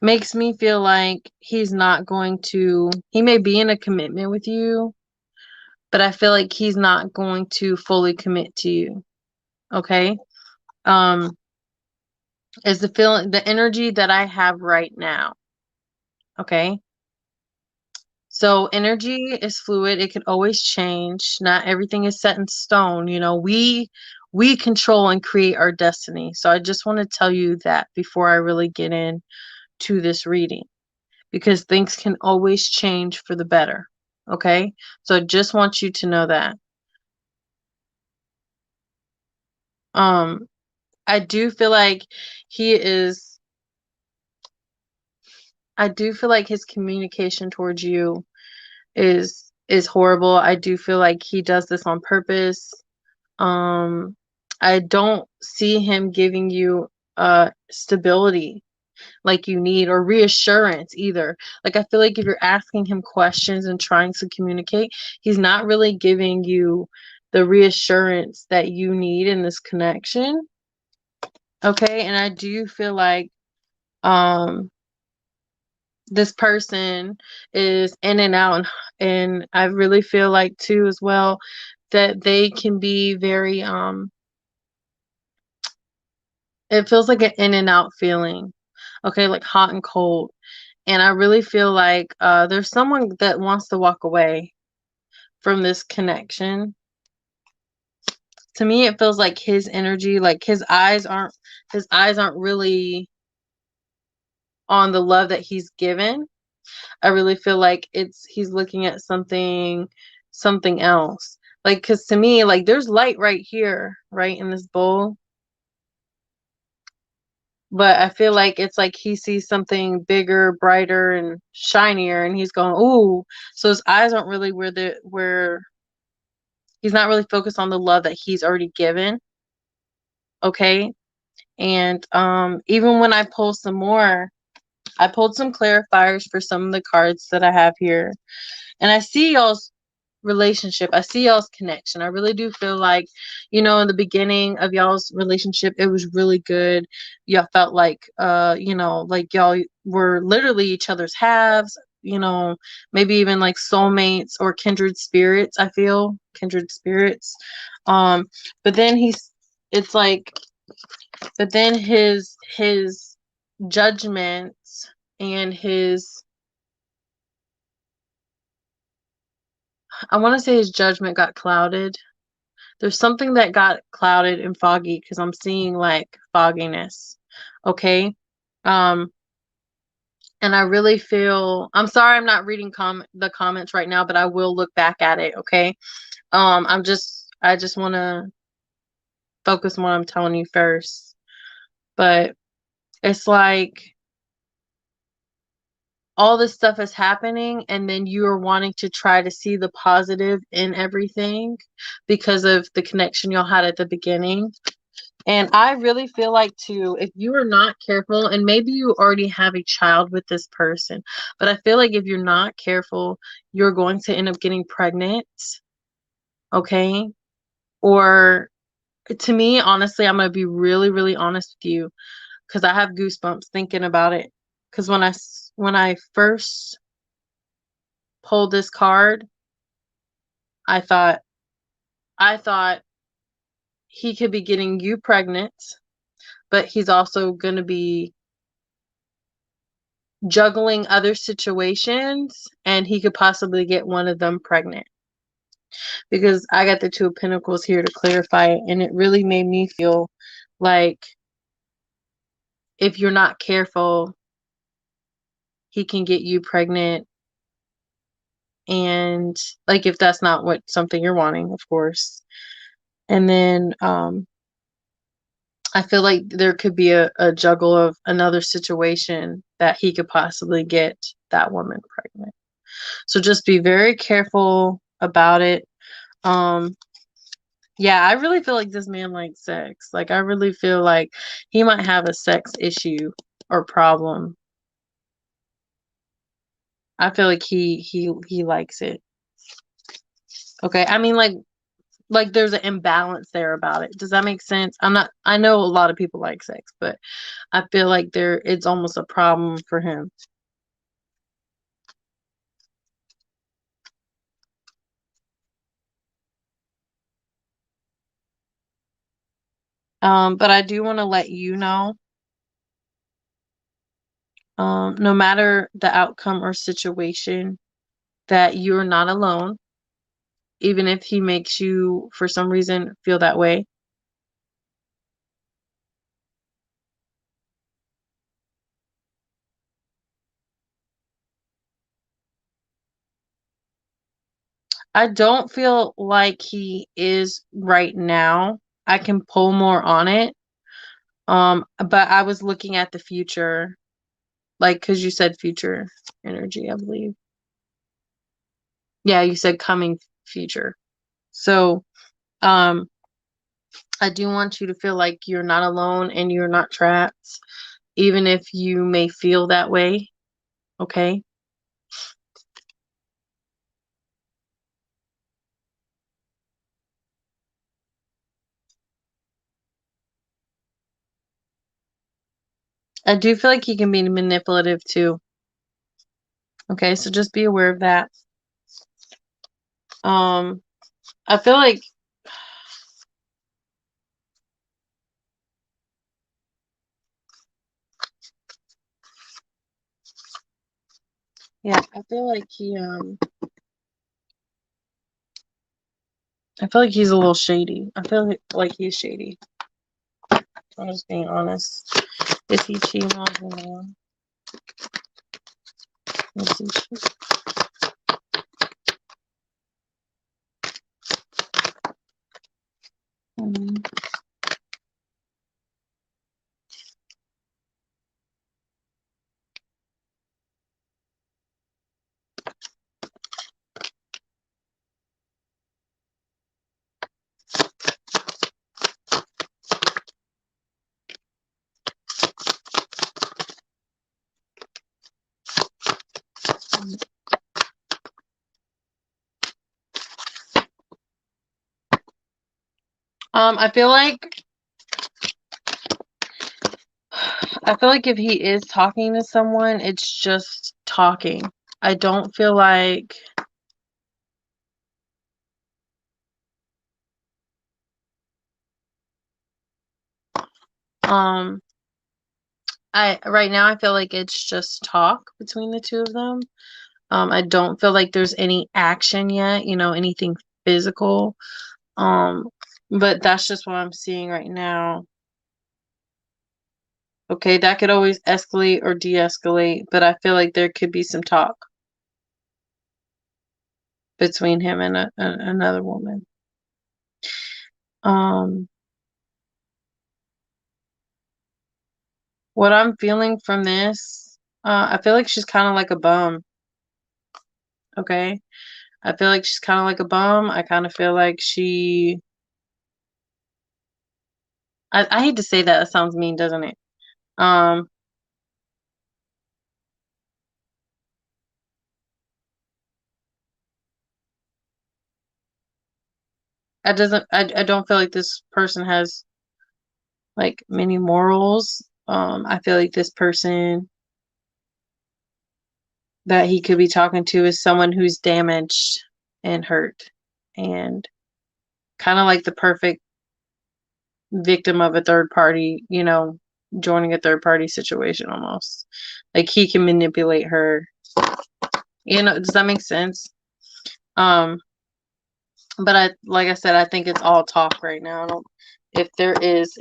makes me feel like he's not going to, he may be in a commitment with you, but I feel like he's not going to fully commit to you. Okay. Um, is the feeling, the energy that I have right now. Okay. So energy is fluid. It can always change. Not everything is set in stone. You know, we control and create our destiny. So I just want to tell you that before I really get into this reading, because things can always change for the better. Okay? So I just want you to know that. Um, I do feel like he is I do feel like his communication towards you is horrible. I do feel like he does this on purpose. Um, I don't see him giving you stability like you need or reassurance either. Like I feel like if you're asking him questions and trying to communicate, he's not really giving you the reassurance that you need in this connection. Okay? And I do feel like um this person is in and out, and I really feel like too as well that they can be very it feels like an in and out feeling. Okay, like hot and cold. And I really feel like there's someone that wants to walk away from this connection. to me it feels like his energy, like his eyes aren't really on the love that he's given. I really feel like he's looking at something else. Like, cuz to me, like, there's light right here, right in this bowl, but I feel like it's like he sees something bigger, brighter, and shinier, and he's going, "Ooh." So his eyes aren't really where he's not really focused on the love that he's already given, okay? And even when I pull some more, I pulled some clarifiers for some of the cards that I have here. And I see y'all's relationship. I see y'all's connection. I really do feel like, in the beginning of y'all's relationship, it was really good. Y'all felt like, like y'all were literally each other's halves, maybe even like soulmates or kindred spirits. I feel kindred spirits. Um, but then it's like, but then his judgments and I want to say his judgment got clouded. There's something that got clouded and foggy because I'm seeing like fogginess. Okay. Um, and I really feel, I'm sorry I'm not reading the comments right now, but I will look back at it, okay? I just want to focus on what I'm telling you first. But it's like all this stuff is happening and then you are wanting to try to see the positive in everything because of the connection y'all had at the beginning. And I really feel like too, if you are not careful, and maybe you already have a child with this person, but I feel like if you're not careful, you're going to end up getting pregnant, okay? Or to me, honestly, I'm going to be really, really honest with you because I have goosebumps thinking about it. Because when I first pulled this card, I thought I thought he could be getting you pregnant, but he's also going to be juggling other situations and he could possibly get one of them pregnant. Because I got the Two of Pentacles here to clarify it, and it really made me feel like if you're not careful, he can get you pregnant. And like if that's not what something you're wanting, of course. And then I feel like there could be a juggle of another situation that he could possibly get that woman pregnant. So just be very careful about it. Um, yeah, I really feel like this man likes sex. Like I really feel like he might have a sex issue or problem. I feel like he likes it. Okay. I mean like there's an imbalance there about it. Does that make sense? I know a lot of people like sex, but I feel like it's almost a problem for him. But I do want to let you know, no matter the outcome or situation, that you're not alone, even if he makes you, for some reason, feel that way. I don't feel like he is right now. I can pull more on it. But I was looking at the future, like, because you said future energy, I believe. Yeah, you said coming future. So, um, I do want you to feel like you're not alone and you're not trapped, even if you may feel that way. Okay. I do feel like he can be manipulative too. Okay, so just be aware of that. Um, I feel like, yeah, I feel like I feel like he's a little shady. I feel like he's shady. I'm just being honest. Is he cheating on her now? Let's see. I feel like if he is talking to someone, it's just talking. I don't feel like right now I feel like it's just talk between the two of them. I don't feel like there's any action yet, anything physical. But that's just what I'm seeing right now. Okay, that could always escalate or de-escalate, but I feel like there could be some talk between him and another woman. What I'm feeling from this, I feel like she's kind of like a bum. Okay, I feel like she's kind of like a bum. I kind of feel like I hate to say that. It sounds mean, doesn't it? Um, I don't feel like this person has like many morals. I feel like this person that he could be talking to is someone who's damaged and hurt and kind of like the perfect victim of a third party, joining a third party situation almost. Like he can manipulate her. Does that make sense? Um, but like I said, I think it's all talk right now. I don't, if there is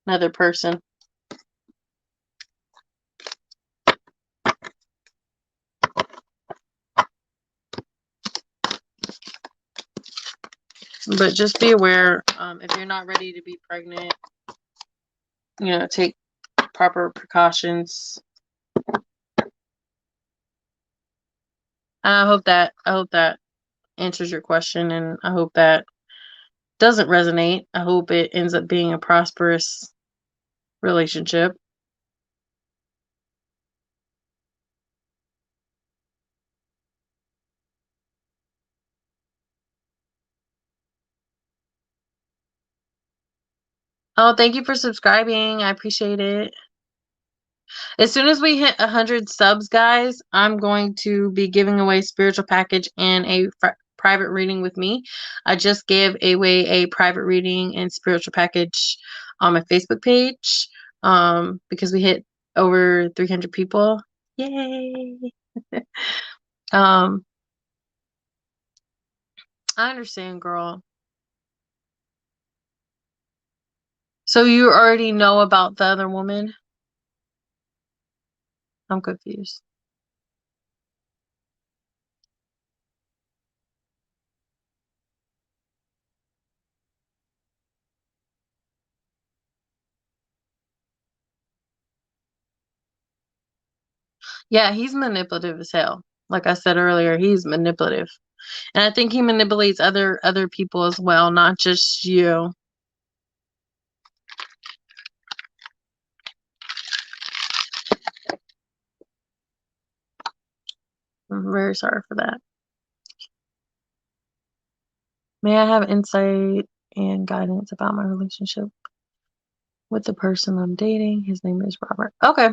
another person. But just be aware, if you're not ready to be pregnant, take proper precautions. I hope that answers your question, and I hope that doesn't resonate. I hope it ends up being a prosperous relationship. Oh, thank you for subscribing. I appreciate it. As soon as we hit 100 subs, guys, I'm going to be giving away spiritual package and a private reading with me. I just gave away a private reading and spiritual package on my Facebook page because we hit over 300 people. Yay! um, I understand, girl. So you already know about the other woman? I'm confused. Yeah, he's manipulative as hell. Like I said earlier, he's manipulative. And I think he manipulates other people as well, not just you. I'm very sorry for that. May I have insight and guidance about my relationship with the person I'm dating? His name is Robert. Okay.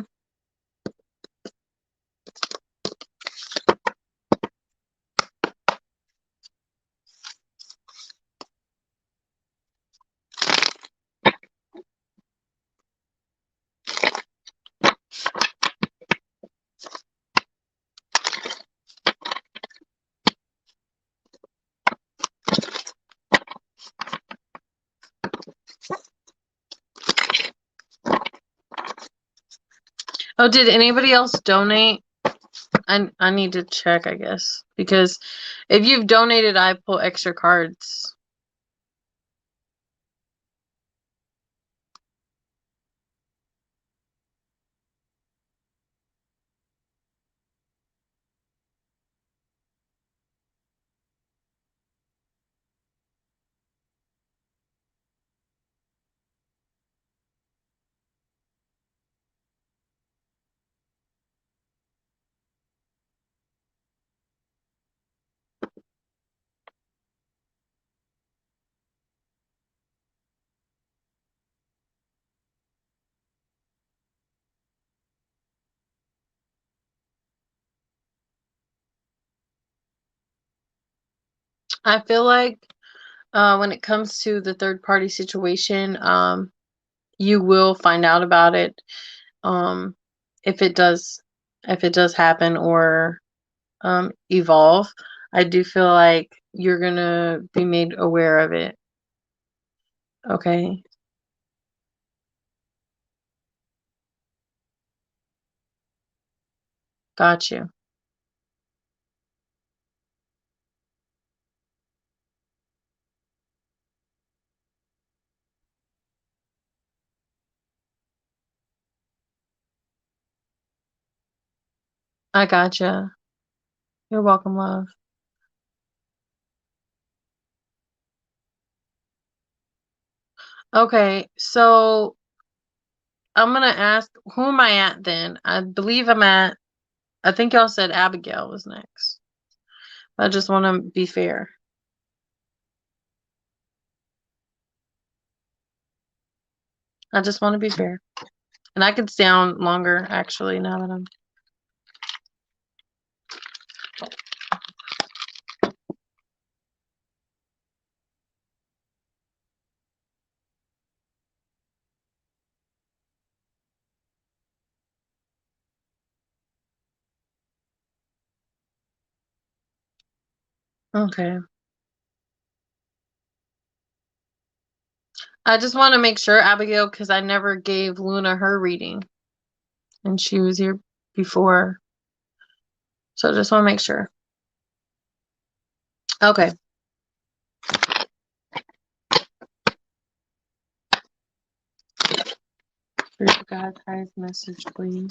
Oh, did anybody else donate? I need to check, I guess, because if you've donated, I pull extra cards. I feel like when it comes to the third party situation, you will find out about it um, if it does happen or evolve. I do feel like you're gonna be made aware of it. Okay, got you. I gotcha. You're welcome, love. Okay, so I'm gonna ask, who am I at then? I believe I'm at. I think y'all said Abigail was next. I just want to be fair. I just want to be fair. And I could stay on longer, actually, now that I'm. Okay. I just want to make sure, Abigail, because I never gave Luna her reading. And she was here before. So I just want to make sure. Okay. Here's God's highest message, please.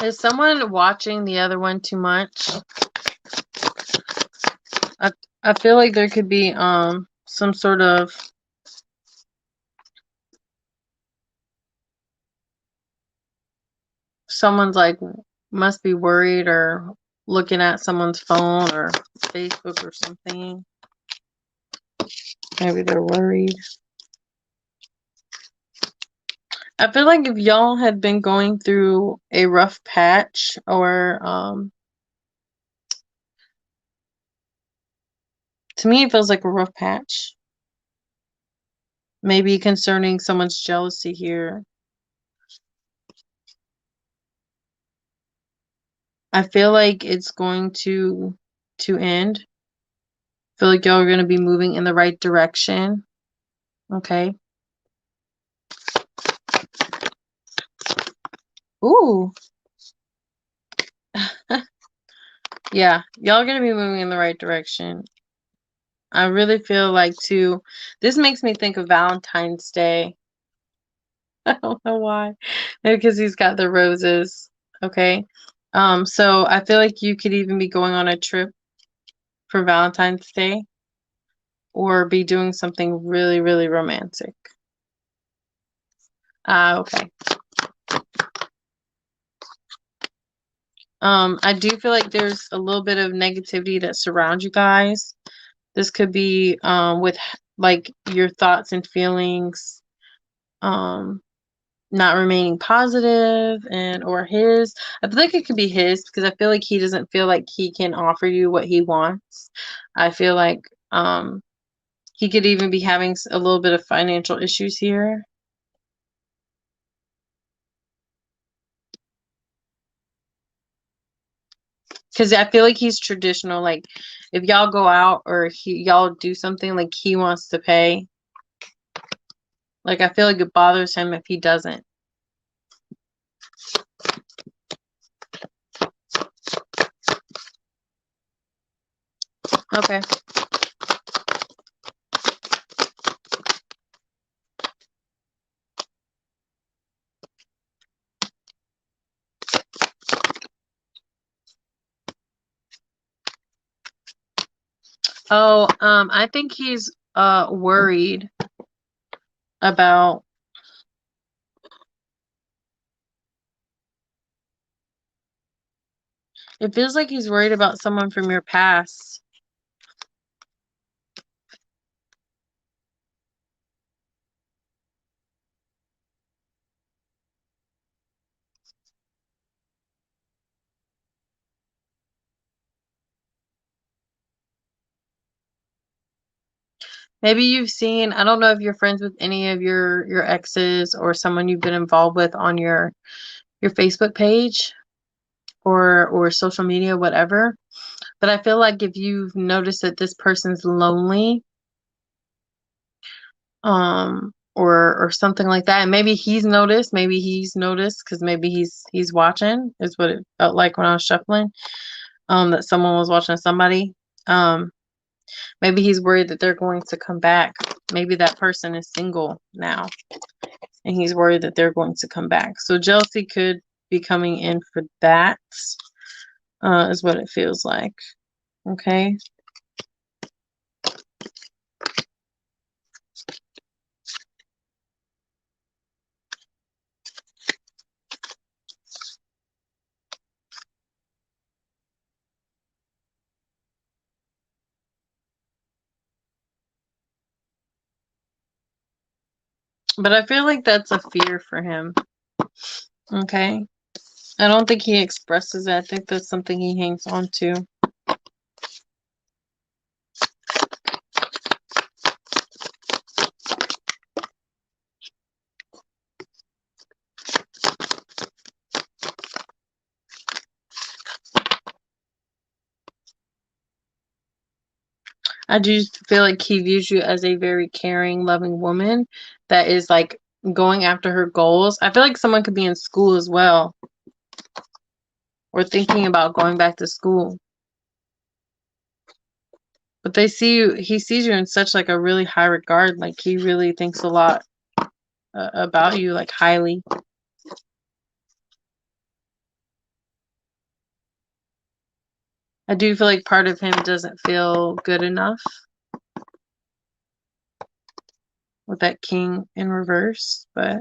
Is someone watching the other one too much? I feel like there could be some sort of someone's like must be worried or looking at someone's phone or Facebook or something. Maybe they're worried. I feel like if y'all had been going through a rough patch or to me it feels like a rough patch. Maybe concerning someone's jealousy here. I feel like it's going to end. I feel like y'all are going to be moving in the right direction. Okay. Ooh. Yeah, y'all are going to be moving in the right direction. I really feel like too, this makes me think of Valentine's Day. I don't know why. Maybe because he's got the roses. Okay. So I feel like you could even be going on a trip for Valentine's Day or be doing something really, really romantic. Okay. I do feel like there's a little bit of negativity that surrounds you guys. This could be with like your thoughts and feelings not remaining positive and or his. I feel like it could be his because I feel like he doesn't feel like he can offer you what he wants. I feel like he could even be having a little bit of financial issues here. Because I feel like he's traditional. Like, if y'all go out or y'all do something, like, he wants to pay. Like, I feel like it bothers him if he doesn't. Okay. Oh, I think he's worried about, it feels like he's worried about someone from your past. Maybe you've seen, I don't know if you're friends with any of your exes or someone you've been involved with on your Facebook page or social media, whatever. But I feel like if you've noticed that this person's lonely, or something like that, and maybe he's noticed because maybe he's watching, is what it felt like when I was shuffling, that someone was watching somebody. Um, Maybe he's worried that they're going to come back. Maybe that person is single now, and he's worried that they're going to come back. So jealousy could be coming in for that, is what it feels like. Okay. But I feel like that's a fear for him. Okay. I don't think he expresses it. I think that's something he hangs on to. I do feel like he views you as a very caring, loving woman that is like going after her goals. I feel like someone could be in school as well, or thinking about going back to school. But they see you, he sees you in such like a really high regard. Like, he really thinks a lot about you, like, highly. I do feel like part of him doesn't feel good enough with that king in reverse, but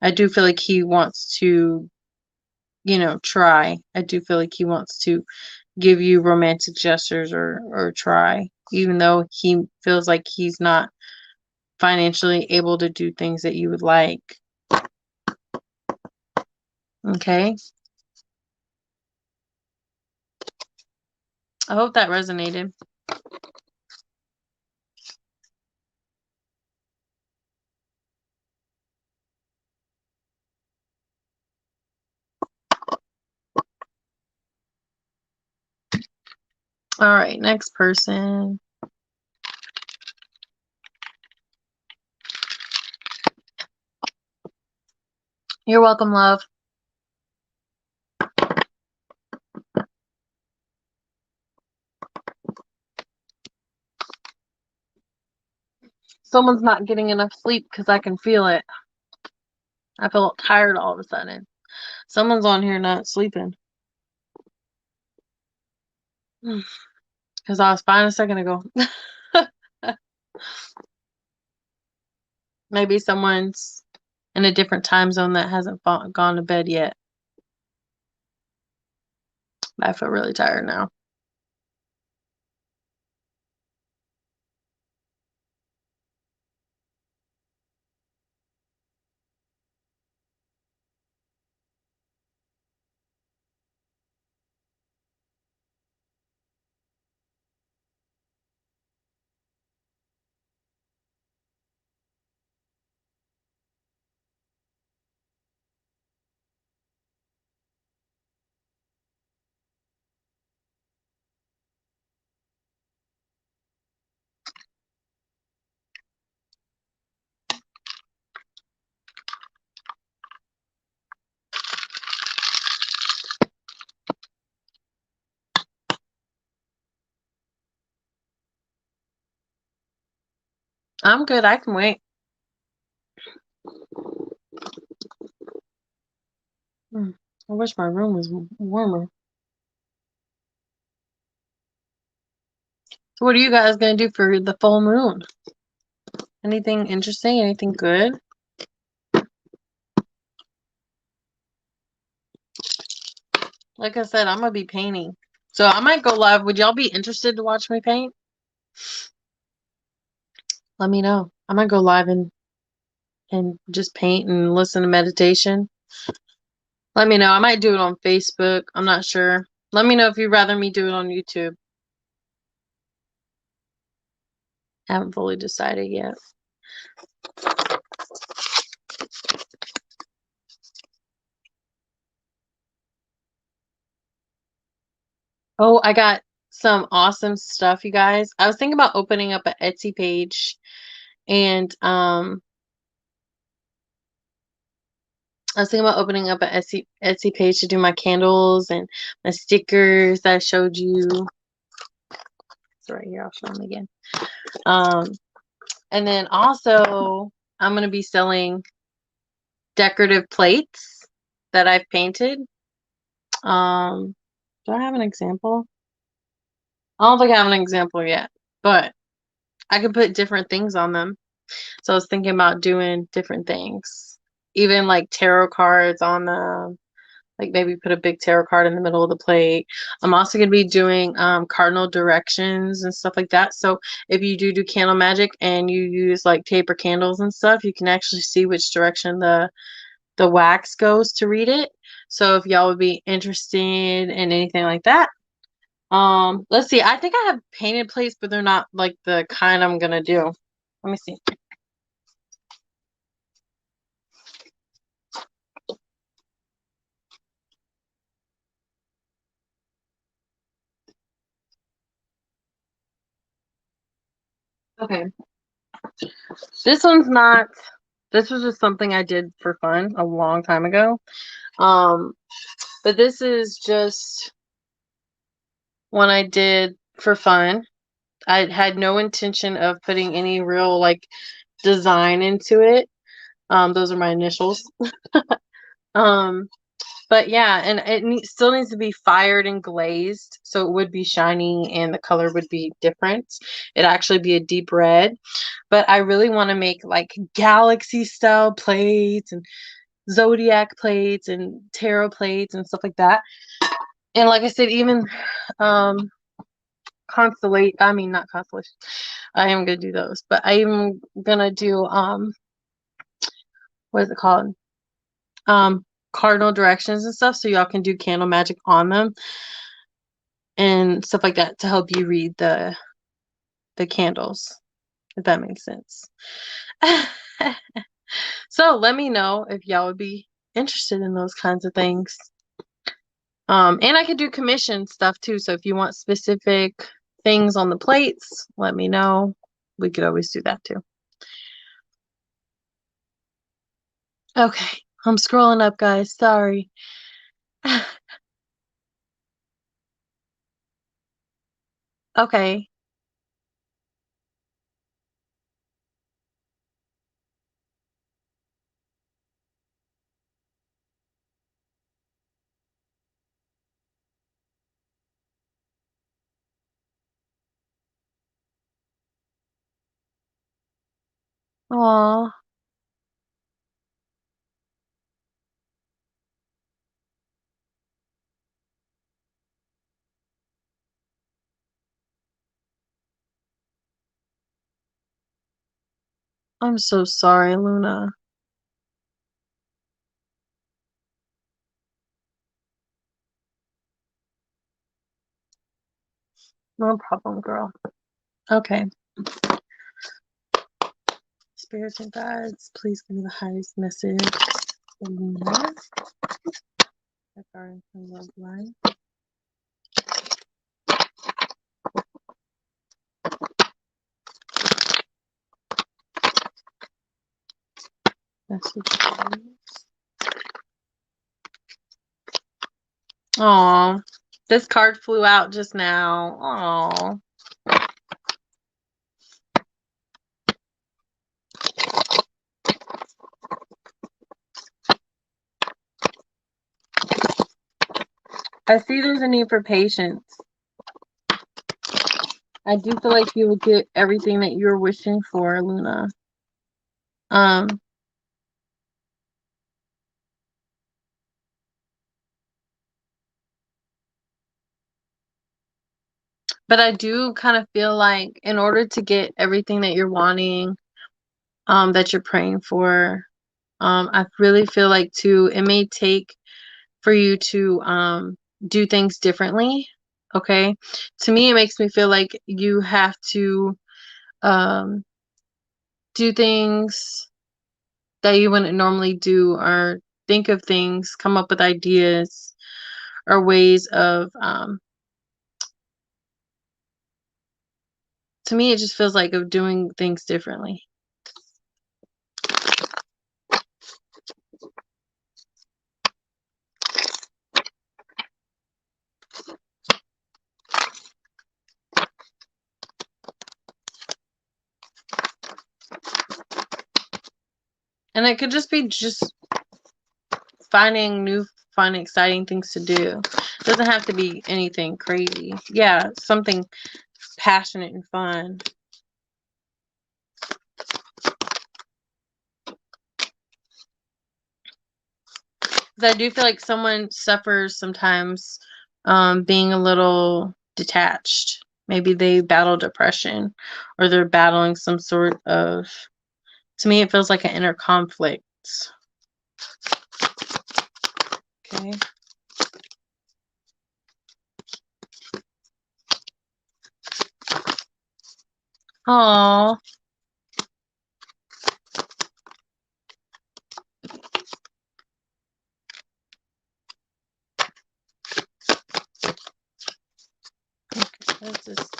I do feel like he wants to, try. I do feel like he wants to give you romantic gestures or try, even though he feels like he's not financially able to do things that you would like. Okay. I hope that resonated. All right, next person. You're welcome, love. Someone's not getting enough sleep because I can feel it. I feel tired all of a sudden. Someone's on here not sleeping. Because I was fine a second ago. Maybe someone's in a different time zone that hasn't gone to bed yet. I feel really tired now. I'm good. I can wait. I wish my room was warmer. So what are you guys gonna do for the full moon? Anything interesting? Anything good? Like I said, I'm gonna be painting. So I might go live. Would y'all be interested to watch me paint? Let me know. I might go live and just paint and listen to meditation. Let me know. I might do it on Facebook. I'm not sure. Let me know if you'd rather me do it on YouTube. I haven't fully decided yet. Oh, I got some awesome stuff, you guys. I was thinking about opening up an Etsy page and I was thinking about opening up an Etsy page to do my candles and my stickers that I showed you. It's right here. I'll show them again. And then also I'm going to be selling decorative plates that I've painted. Do I have an example? I don't think I have an example yet, but I could put different things on them. So I was thinking about doing different things, even like tarot cards on them. Like maybe put a big tarot card in the middle of the plate. I'm also going to be doing cardinal directions and stuff like that. So if you do candle magic and you use like tape or candles and stuff, you can actually see which direction the wax goes to read it. So if y'all would be interested in anything like that, let's see. I think I have painted plates, but they're not like the kind I'm gonna do. Let me see. Okay. This one's not, this was just something I did for fun a long time ago. Um, but this is just one I did for fun. I had no intention of putting any real like design into it. Those are my initials. Um, but yeah, and it still needs to be fired and glazed, so it would be shiny and the color would be different. It'd actually be a deep red. But I really want to make like galaxy style plates and zodiac plates and tarot plates and stuff like that. And like I said, even um constellate, I mean not constellation. I am gonna do those, but I'm gonna do what is it called? Cardinal directions and stuff, so y'all can do candle magic on them and stuff like that to help you read the candles, if that makes sense. So let me know if y'all would be interested in those kinds of things. And I could do commission stuff too. So if you want specific things on the plates, let me know. We could always do that too. Okay, I'm scrolling up, guys. Sorry. Okay. Aw. I'm so sorry, Luna. No problem, girl. Okay. Spirits and guides, please give me the highest message. Luna. Love line. Messages. Aw. This card flew out just now. Aw. I see there's a need for patience. I do feel like you will get everything that you're wishing for, Luna. Um, but I do kind of feel like in order to get everything that you're wanting, that you're praying for, I really feel like too, it may take for you to do things differently. Okay. To me, it makes me feel like you have to um, do things that you wouldn't normally do, or think of things, come up with ideas or ways of, to me, it just feels like of doing things differently. And it could just be just finding exciting things to do. It doesn't have to be anything crazy. Yeah, something passionate and fun. 'Cause I do feel like someone suffers sometimes being a little detached. Maybe they battle depression, or they're battling some sort of, to me, it feels like an inner conflict. Okay. Aww. Let's just,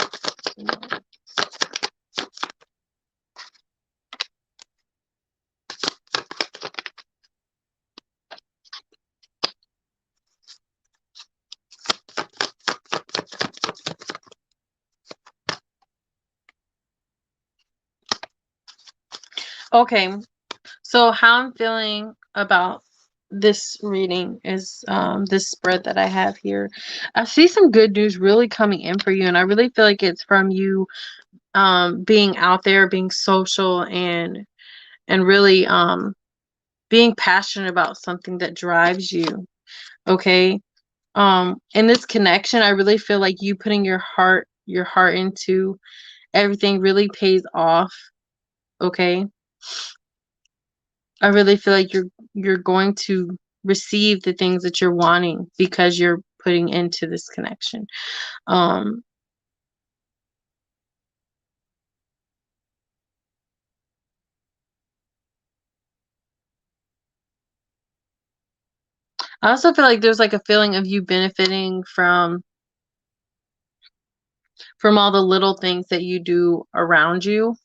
okay. So how I'm feeling about this reading is this spread that I have here. I see some good news really coming in for you, and I really feel like it's from you being out there, being social, and really being passionate about something that drives you. Okay. In this connection, I really feel like you putting your heart into everything really pays off. Okay. I really feel like you're going to receive the things that you're wanting because you're putting into this connection. Um, I also feel like there's like a feeling of you benefiting from all the little things that you do around you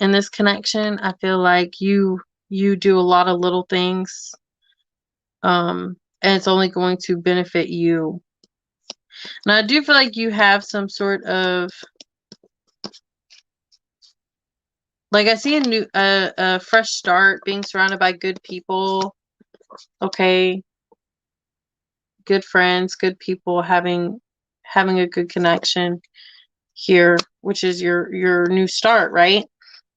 in this connection. I feel like you do a lot of little things, and it's only going to benefit you. And I do feel like you have some sort of, like, I see a fresh start, being surrounded by good people. Okay, good friends, good people, having a good connection here, which is your new start, right?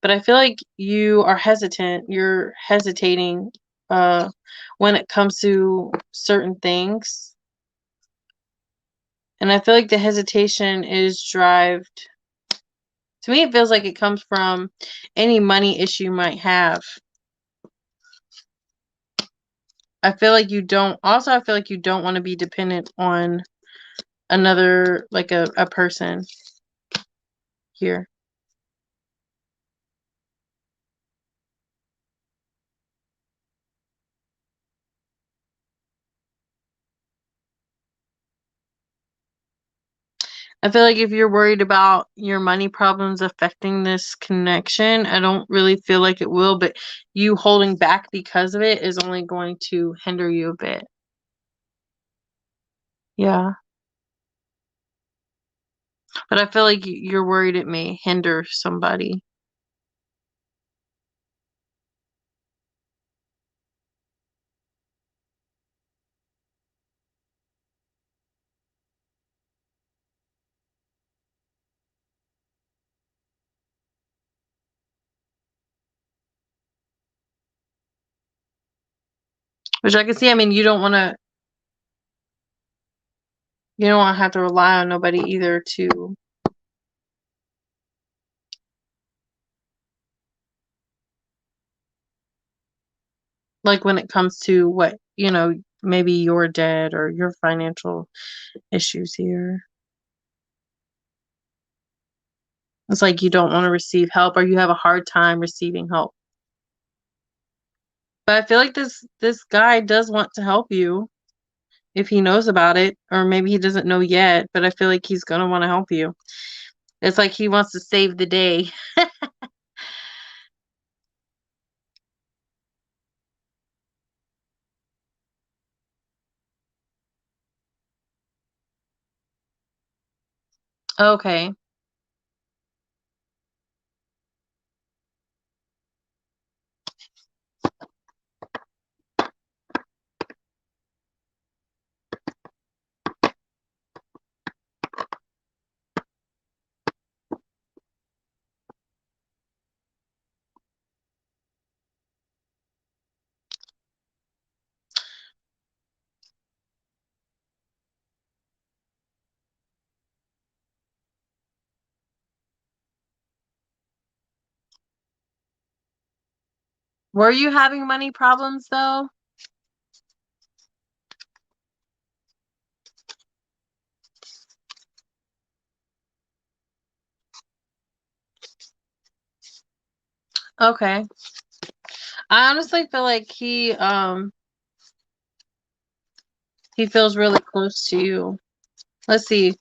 But I feel like you are hesitant. You're hesitating uh when it comes to certain things. And I feel like the hesitation is drived, to me it feels like it comes from any money issue you might have. I feel like you don't want to be dependent on another, like a person here. I feel like if you're worried about your money problems affecting this connection, I don't really feel like it will, but you holding back because of it is only going to hinder you a bit. Yeah. But I feel like you're worried it may hinder somebody. Which I can see. I mean, you don't want to have to rely on nobody either to, like, when it comes to what, maybe your debt or your financial issues here. It's like you don't want to receive help, or you have a hard time receiving help. But I feel like this guy does want to help you if he knows about it, or maybe he doesn't know yet, but I feel like he's gonna want to help you. It's like he wants to save the day. Okay. Were you having money problems though? Okay. I honestly feel like he feels really close to you. Let's see.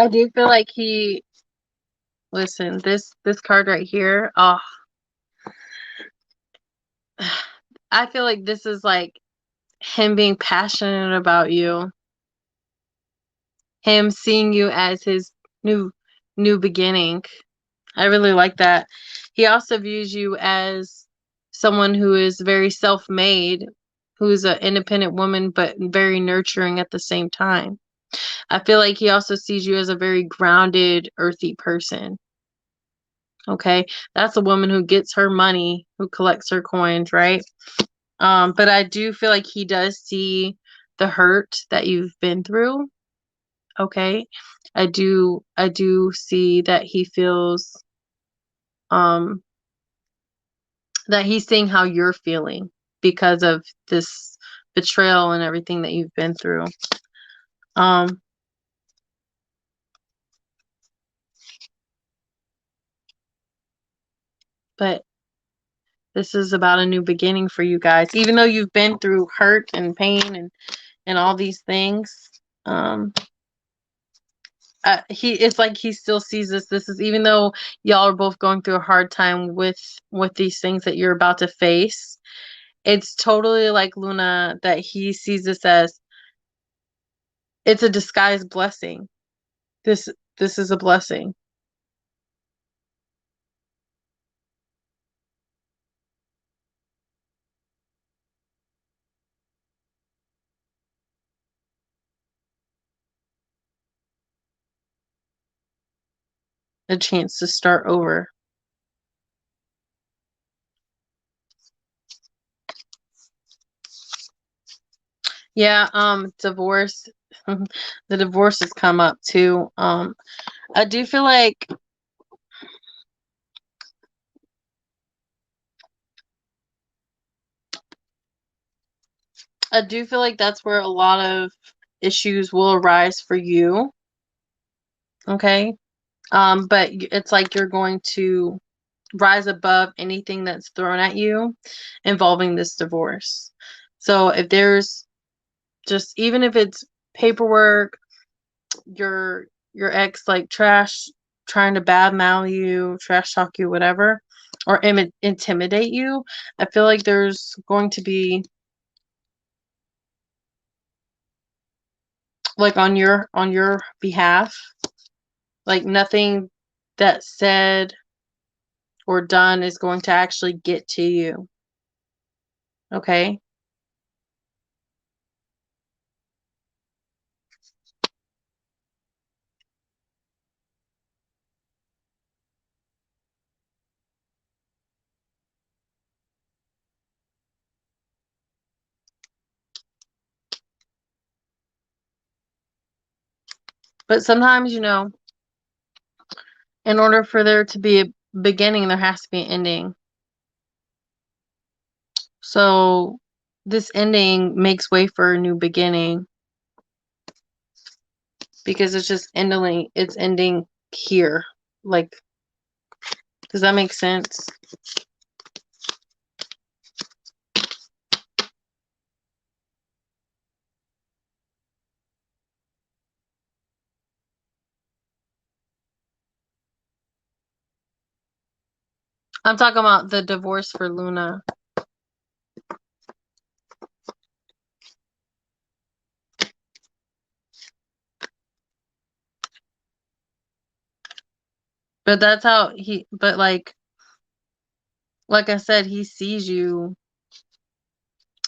I do feel like listen, this card right here, oh, I feel like this is like him being passionate about you, him seeing you as his new new beginning. I really like that. He also views you as someone who is very self-made, who's an independent woman, but very nurturing at the same time. I feel like he also sees you as a very grounded, earthy person. Okay. That's a woman who gets her money, who collects her coins, right? But I do feel like he does see the hurt that you've been through. Okay. I do see that he feels um that he's seeing how you're feeling because of this betrayal and everything that you've been through. Um, but this is about a new beginning for you guys. Even though you've been through hurt and pain and all these things, um, it's like he still sees this. This is, even though y'all are both going through a hard time with these things that you're about to face. It's totally like Luna that he sees this as it's a disguised blessing. This this is a blessing. A chance to start over. Yeah, divorce. The divorce has come up too. I do feel like that's where a lot of issues will arise for you. Okay. But it's like you're going to rise above anything that's thrown at you involving this divorce. So if there's just, even if it's paperwork, your ex like trying to badmouth you, trash talk you, whatever, or intimidate you, I feel like there's going to be like on your behalf. Like nothing that's said or done is going to actually get to you. Okay? But sometimes, in order for there to be a beginning, there has to be an ending. So this ending makes way for a new beginning because it's ending here. Like, does that make sense? I'm talking about the divorce for Luna. But that's how but like I said, he sees you.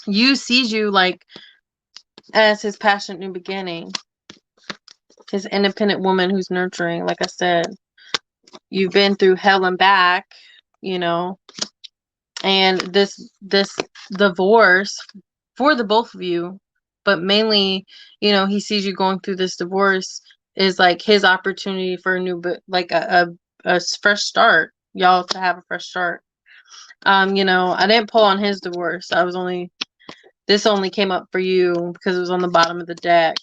You sees you like as his passionate new beginning, his independent woman who's nurturing. Like I said, you've been through hell and back, you know, and this divorce for the both of you, but mainly, he sees you going through this divorce is like his opportunity for a new, but like a fresh start, y'all to have a fresh start. I didn't pull on his divorce. This only came up for you because it was on the bottom of the deck.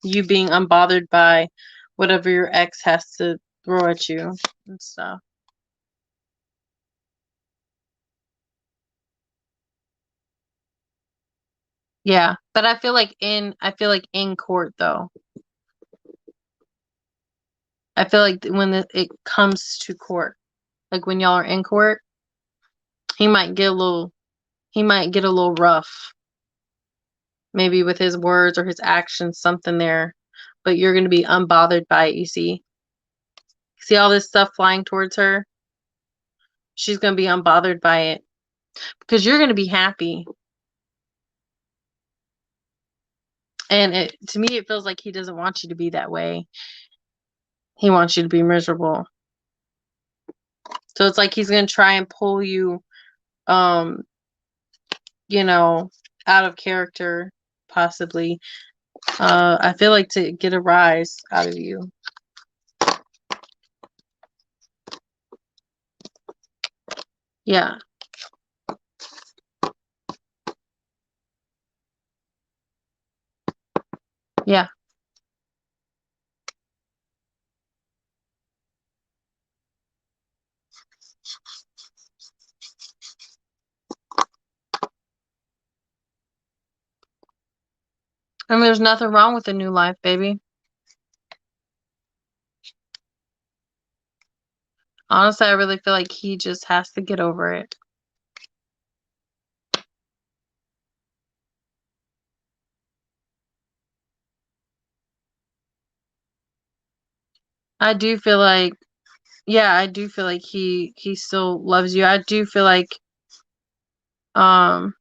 You being unbothered by whatever your ex has to throw at you and stuff. Yeah, but I feel like in court though. I feel like when it comes to court, like when y'all are in court, he might get a little he might get a little rough, maybe with his words or his actions, something there. But you're gonna be unbothered by it, you see. See all this stuff flying towards her? She's gonna be unbothered by it. Because you're gonna be happy. And to me it feels like he doesn't want you to be that way. He wants you to be miserable. So it's like he's gonna try and pull you um, out of character, possibly. I feel like to get a rise out of you. Yeah. Yeah. And there's nothing wrong with a new life, baby. Honestly, I really feel like he just has to get over it. I do feel like, yeah, I do feel like he still loves you. I do feel like um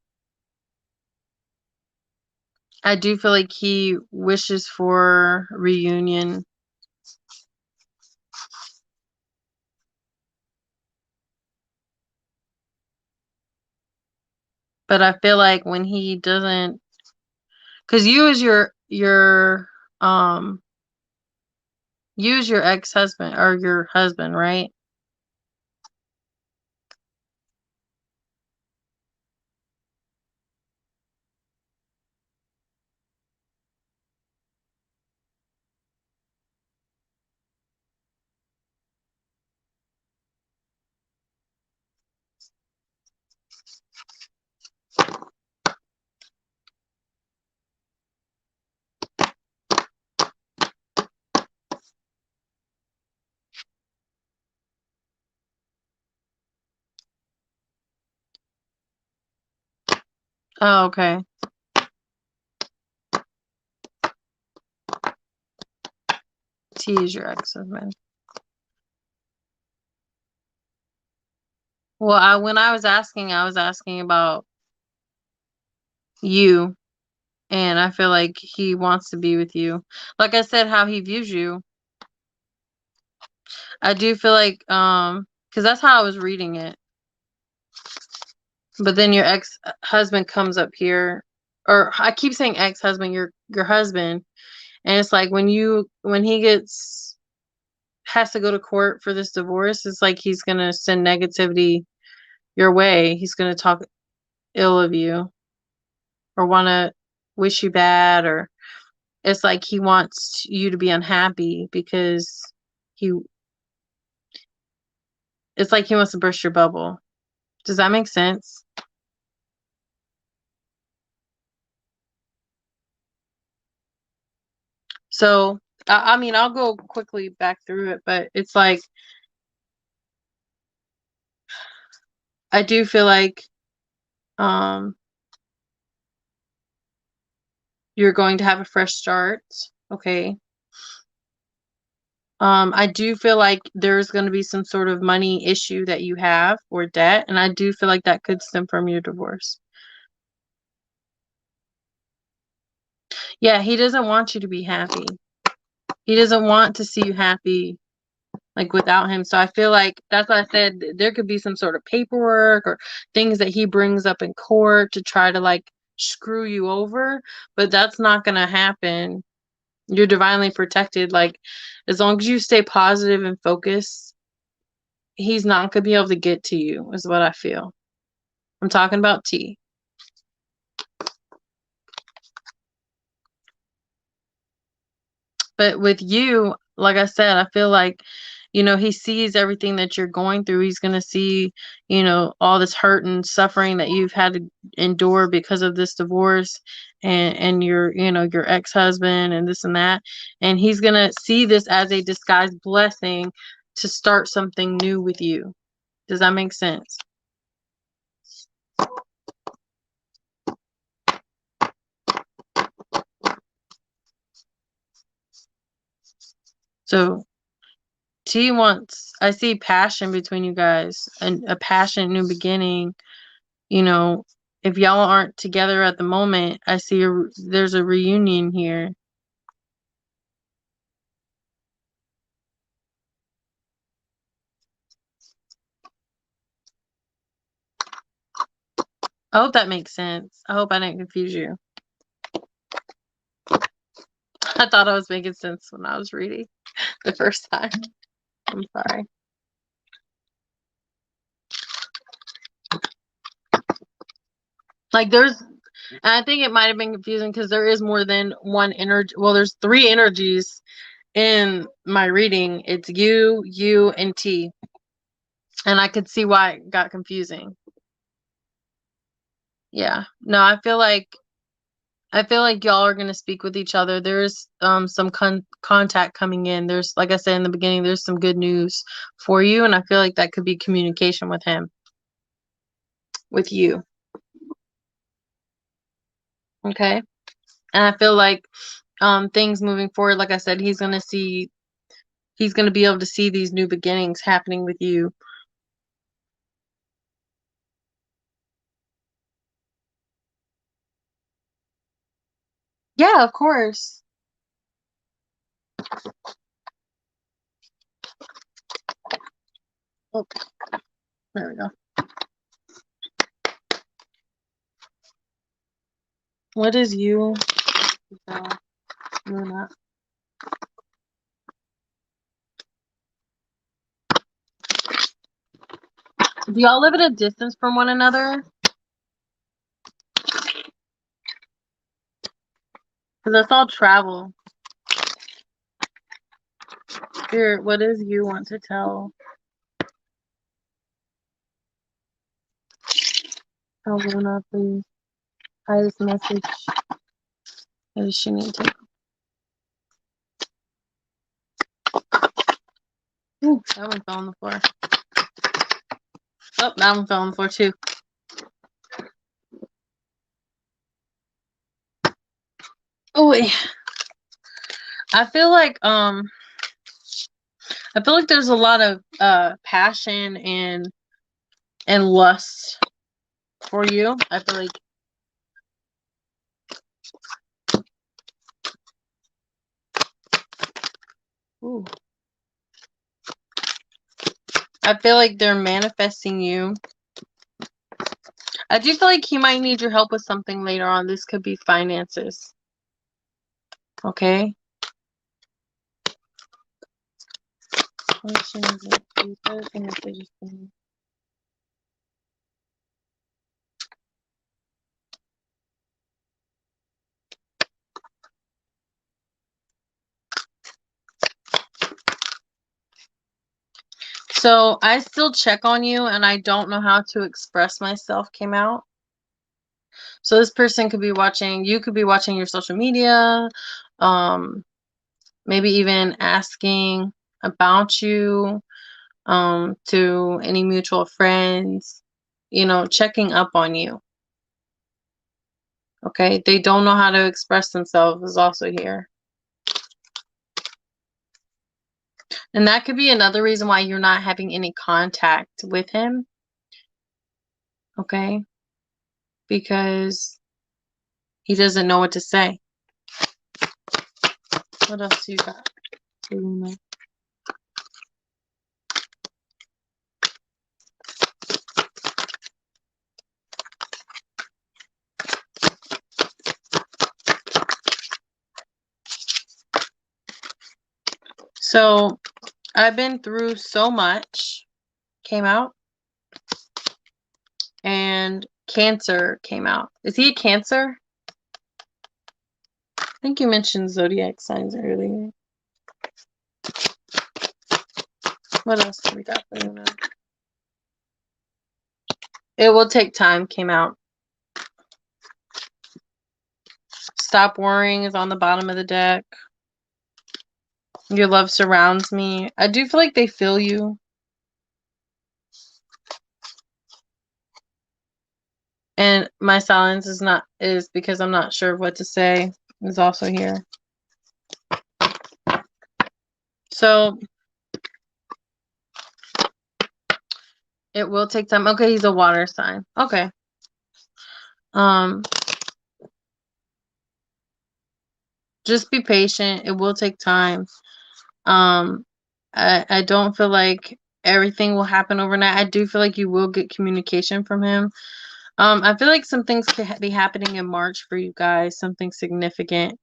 I do feel like he wishes for reunion. But I feel like when he doesn't, because um you as your ex-husband or your husband, right? Oh, okay. T is your ex-husband. Well, when I was asking about you, and I feel like he wants to be with you. Like I said, how he views you. I do feel like, because that's how I was reading it. But then your ex-husband comes up here, or I keep saying ex-husband, your husband, and it's like when he has to go to court for this divorce, it's like he's gonna send negativity your way. He's gonna talk ill of you, or wanna wish you bad, or it's like he wants you to be unhappy because he it's like he wants to burst your bubble. Does that make sense? So, I mean, I'll go quickly back through it, but it's like I do feel like um you're going to have a fresh start, okay? I do feel like there's going to be some sort of money issue that you have or debt, and I do feel like that could stem from your divorce. Yeah, he doesn't want you to be happy. He doesn't want to see you happy like without him. So I feel like that's why I said there could be some sort of paperwork or things that he brings up in court to try to like screw you over, but that's not going to happen. You're divinely protected. Like, as long as you stay positive and focused, he's not going to be able to get to you, is what I feel. I'm talking about T. But with you, like I said, I feel like, he sees everything that you're going through. He's going to see, all this hurt and suffering that you've had to endure because of this divorce and your ex-husband and this and that. And he's going to see this as a disguised blessing to start something new with you. Does that make sense? So I see passion between you guys and a passionate new beginning. You know, if y'all aren't together at the moment, I see there's a reunion here. I hope that makes sense. I hope I didn't confuse you. I thought I was making sense when I was reading the first time. I'm sorry. Like and I think it might have been confusing because there is more than one energy. Well, there's 3 energies in my reading. It's you, and T. And I could see why it got confusing. Yeah. No, I feel like y'all are gonna speak with each other. There's some contact coming in. There's, like I said in the beginning, there's some good news for you, and I feel like that could be communication with him, with you. Okay. And I feel like things moving forward, like I said, he's gonna be able to see these new beginnings happening with you. Yeah, of course. Oh, there we go. What is you? Luna. Do y'all live at a distance from one another? Because that's all travel. Spirit, what is you want to tell? Oh, Luna, please. Highest message. What does she need to? Ooh, that one fell on the floor. Oh, that one fell on the floor too. Oh wait. I feel like I feel like there's a lot of passion and lust for you. I feel like ooh. I feel like they're manifesting you. I do feel like he might need your help with something later on. This could be finances. Okay. So I still check on you and I don't know how to express myself came out. So this person could be watching, you could be watching your social media, maybe even asking about you, to any mutual friends, you know, checking up on you. Okay, they don't know how to express themselves is also here. And that could be another reason why you're not having any contact with him. Okay, because he doesn't know what to say. What else you got? So I've been through so much, came out, and Cancer came out. Is he a Cancer? I think you mentioned zodiac signs earlier. What else do we got for you now? It will take time came out. Stop worrying is on the bottom of the deck. Your love surrounds me. I do feel like they feel you. And my silence is because I'm not sure what to say is also here. So it will take time. Okay, he's a water sign. Okay. Just be patient. It will take time. I don't feel like everything will happen overnight. I do feel like you will get communication from him. I feel like some things could be happening in March for you guys, something significant.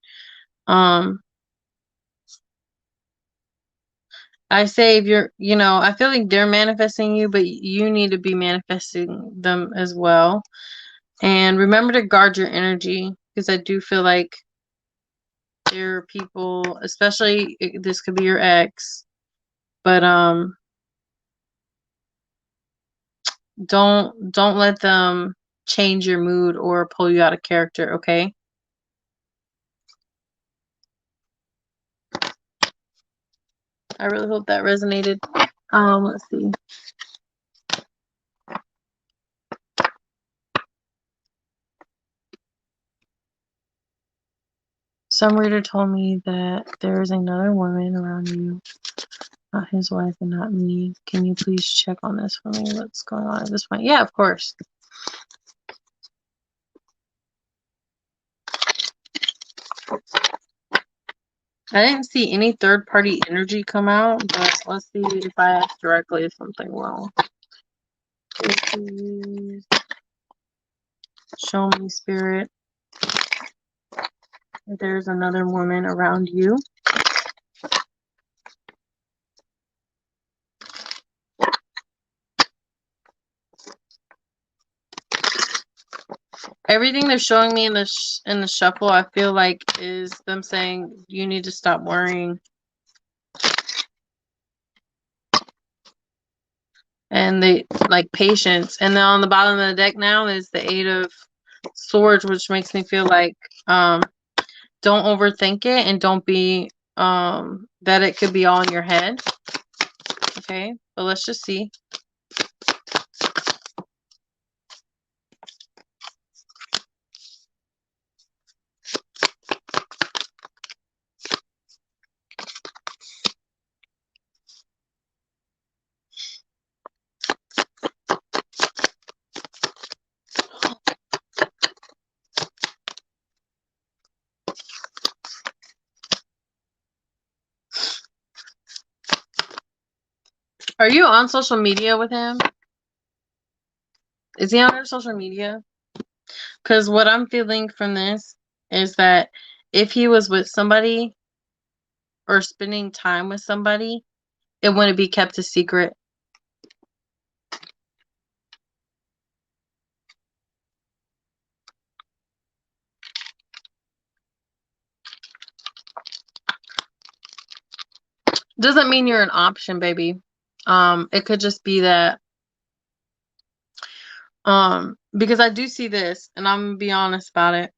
I say if you're, you know, I feel like they're manifesting you, but you need to be manifesting them as well. And remember to guard your energy because I do feel like there are people, especially this could be your ex, but don't let them change your mood or pull you out of character, okay? I really hope that resonated. Let's see. Some reader told me that there is another woman around you, not his wife and not me. Can you please check on this for me? What's going on at this point? Yeah, of course. I didn't see any third party energy come out, but let's see if I ask directly if something will. Please show me, spirit, that there's another woman around you. Everything they're showing me in the shuffle, I feel like is them saying you need to stop worrying. And they like patience. And then on the bottom of the deck now is the Eight of Swords, which makes me feel like don't overthink it and don't be that it could be all in your head. Okay, but let's just see. Are you on social media with him? Is he on your social media? Because what I'm feeling from this is that if he was with somebody or spending time with somebody, it wouldn't be kept a secret. Doesn't mean you're an option, baby. It could just be that because I do see this, and I'm gonna be honest about it.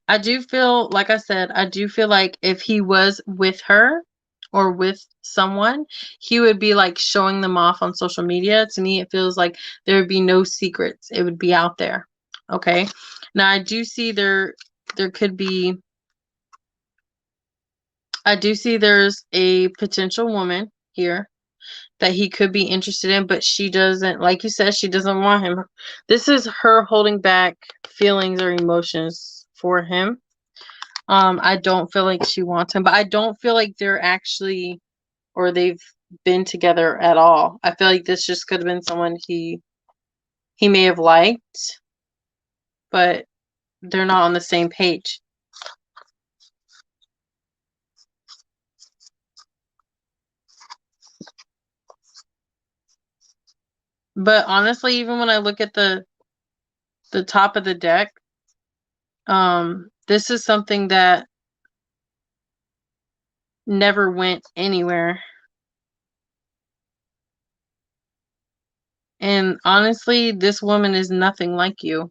I do feel, like I said, I do feel like if he was with her or with someone, he would be like showing them off on social media. To me, it feels like there would be no secrets. It would be out there. Okay. Now I do see there could be I do see there's a potential woman here that he could be interested in, but she doesn't, like you said, she doesn't want him. This is her holding back feelings or emotions for him. I don't feel like she wants him, but I don't feel like they're actually or they've been together at all. I feel like this just could have been someone he may have liked, but they're not on the same page. But honestly, even when I look at the top of the deck, this is something that never went anywhere. And honestly, this woman is nothing like you.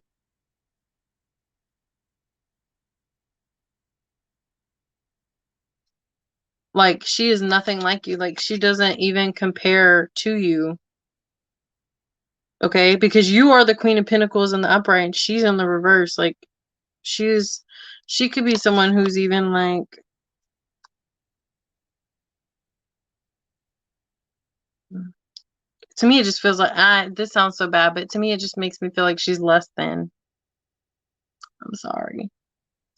Like, she is nothing like you. Like, she doesn't even compare to you. Okay? Because you are the Queen of Pentacles in the upright, and she's in the reverse. Like, she could be someone who's even like, to me, it just feels like, this sounds so bad, but to me, it just makes me feel like she's less than. I'm sorry.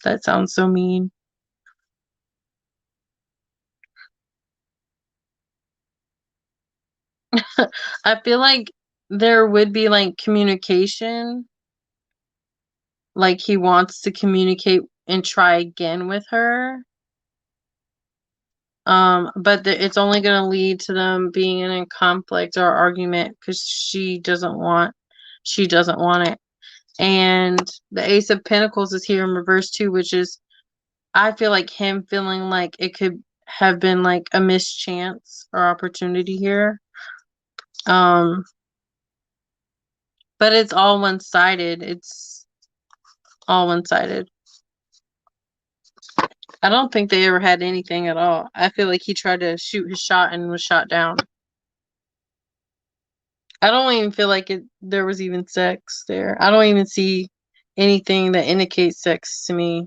That sounds so mean. I feel like there would be like communication, like he wants to communicate and try again with her. But it's only going to lead to them being in a conflict or argument because she doesn't want it. And the Ace of Pentacles is here in reverse too, which is, I feel like him feeling like it could have been like a mischance or opportunity here. Um, but it's all one-sided. It's all one-sided. I don't think they ever had anything at all. I feel like he tried to shoot his shot and was shot down. I don't even feel like there was even sex there. I don't even see anything that indicates sex to me.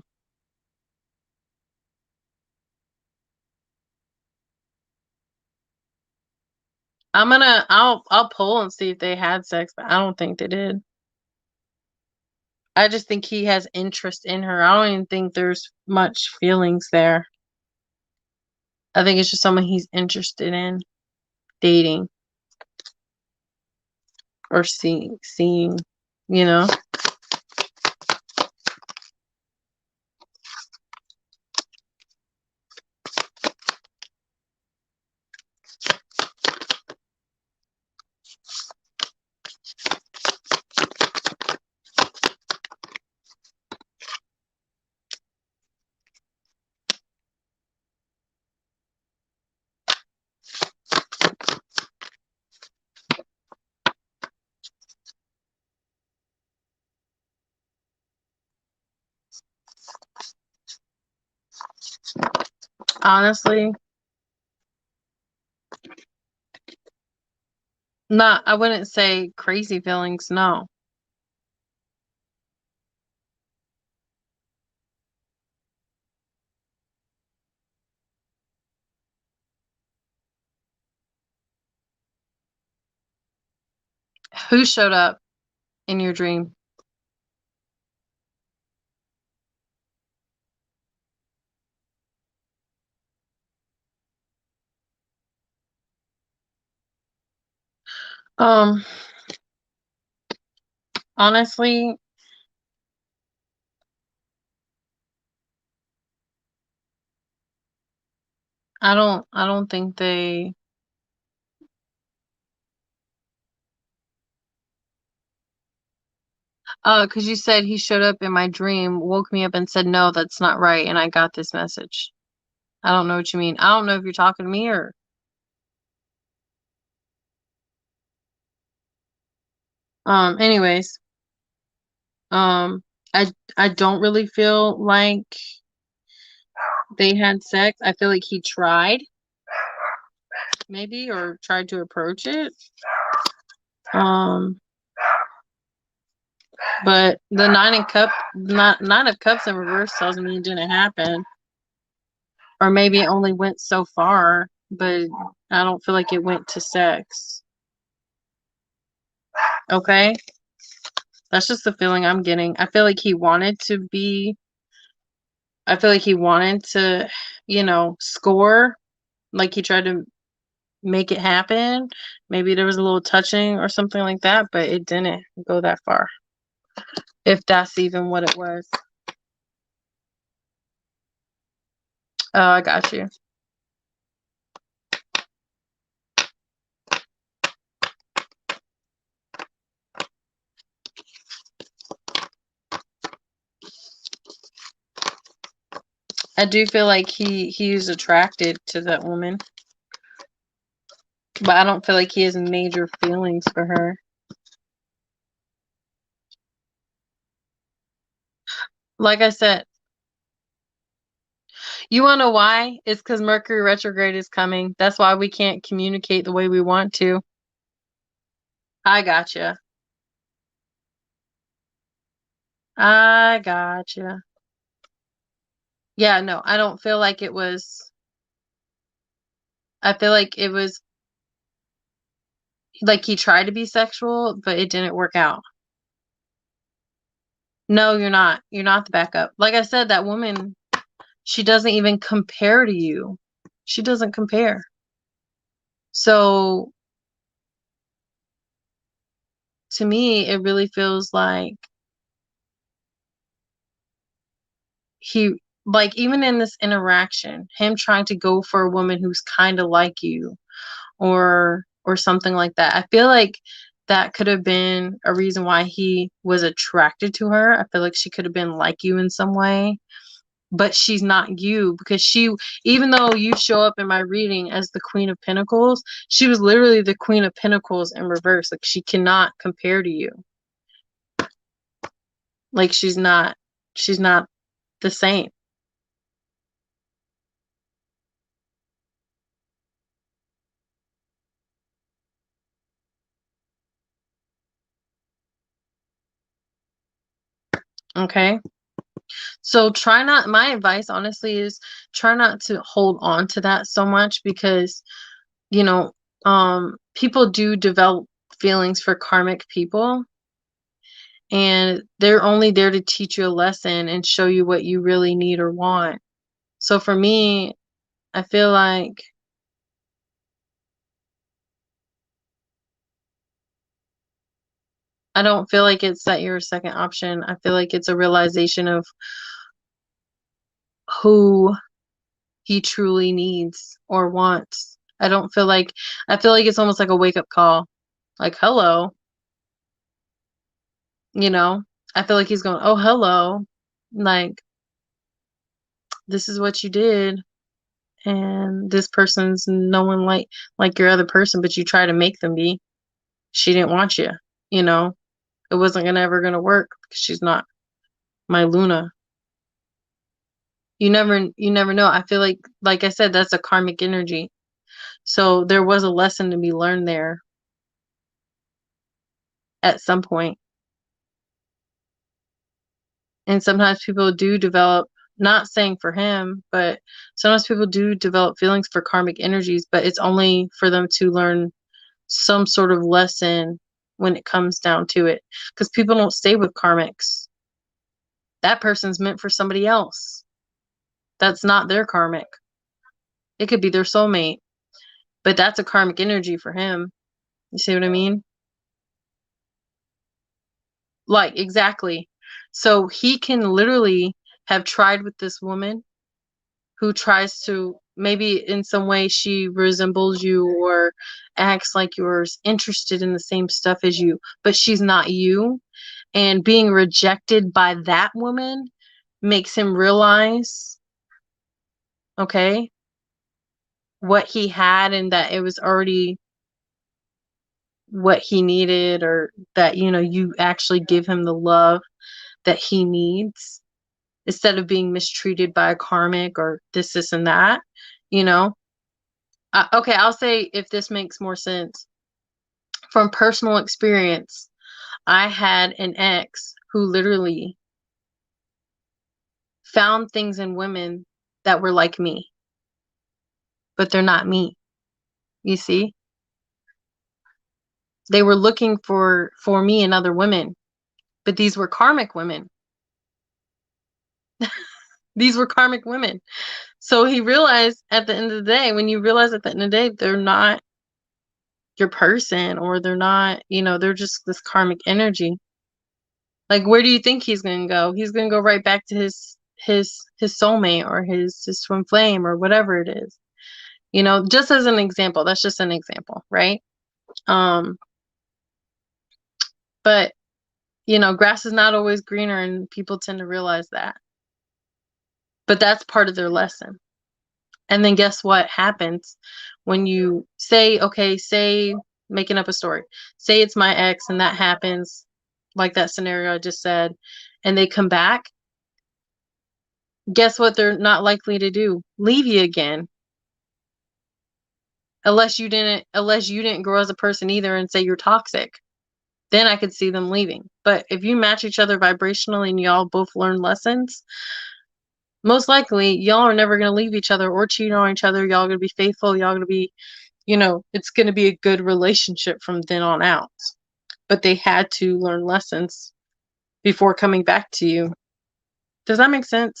I'll poll and see if they had sex, but I don't think they did. I just think he has interest in her. I don't even think there's much feelings there. I think it's just someone he's interested in dating or seeing, you know? Honestly, not, I wouldn't say crazy feelings, no. Who showed up in your dream? Um, honestly, I don't think they, 'cause you said he showed up in my dream, woke me up and said, "No, that's not right," and I got this message. I don't know what you mean. I don't know if you're talking to me or, anyways, um, I don't really feel like they had sex. I feel like he tried, maybe, or tried to approach it. Um, but the nine of cups in reverse tells me it didn't happen. Or maybe it only went so far, but I don't feel like it went to sex. Okay? That's just the feeling I'm getting. I feel like he wanted to, score. Like he tried to make it happen. Maybe there was a little touching or something like that, but it didn't go that far. If that's even what it was. Oh, I got you. I do feel like he's attracted to that woman, but I don't feel like he has major feelings for her. Like I said, you want to know why? It's because Mercury retrograde is coming. That's why we can't communicate the way we want to. I gotcha. I gotcha. Yeah, no, I don't feel like it was. I feel like it was like he tried to be sexual, but it didn't work out. No, you're not. You're not the backup. Like I said, that woman, she doesn't even compare to you. She doesn't compare. So to me, it really feels like he, like, even in this interaction, him trying to go for a woman who's kind of like you or something like that. I feel like that could have been a reason why he was attracted to her. I feel like she could have been like you in some way, but she's not you because she, even though you show up in my reading as the Queen of Pentacles, she was literally the Queen of Pentacles in reverse. Like she cannot compare to you. Like she's not the same. Okay. So my advice honestly is try not to hold on to that so much because, you know, people do develop feelings for karmic people and they're only there to teach you a lesson and show you what you really need or want. So for me, I feel like I don't feel like it's that you're a second option. I feel like it's a realization of who he truly needs or wants. I feel like it's almost like a wake up call. Like, hello, you know? I feel like he's going, "Oh, hello. Like, this is what you did and this person's no one like your other person, but you try to make them be. She didn't want you, you know? It wasn't gonna ever gonna work because she's not my Luna." You never know. I feel like I said, that's a karmic energy. So there was a lesson to be learned there at some point. And sometimes people do develop, not saying for him, but sometimes people do develop feelings for karmic energies, but it's only for them to learn some sort of lesson when it comes down to it. Because people don't stay with karmics. That person's meant for somebody else. That's not their karmic. It could be their soulmate, but that's a karmic energy for him. You see what I mean? Like, exactly. So he can literally have tried with this woman who tries to, maybe in some way she resembles you or acts like you're interested in the same stuff as you, but she's not you. And being rejected by that woman makes him realize, okay, what he had, and that it was already what he needed, or that, you actually give him the love that he needs, instead of being mistreated by a karmic or this and that, you know? Okay, I'll say, if this makes more sense. From personal experience, I had an ex who literally found things in women that were like me, but they're not me. You see? They were looking for me in other women, but these were karmic women. These were karmic women. So he realized at the end of the day, when you realize at the end of the day, they're not your person, or they're not, they're just this karmic energy. Like, where do you think he's gonna go? He's gonna go right back to his soulmate, or his twin flame, or whatever it is. Just as an example. That's just an example, right? Um, but grass is not always greener, and people tend to realize that. But that's part of their lesson. And then guess what happens when you say, okay, making up a story, say it's my ex, and that happens, like that scenario I just said, and they come back. Guess what they're not likely to do? Leave you again. Unless you didn't grow as a person either, and say you're toxic. Then I could see them leaving. But if you match each other vibrationally and y'all both learn lessons, most likely y'all are never going to leave each other or cheat on each other. Y'all going to be faithful. Y'all going to be, it's going to be a good relationship from then on out. But they had to learn lessons before coming back to you. Does that make sense?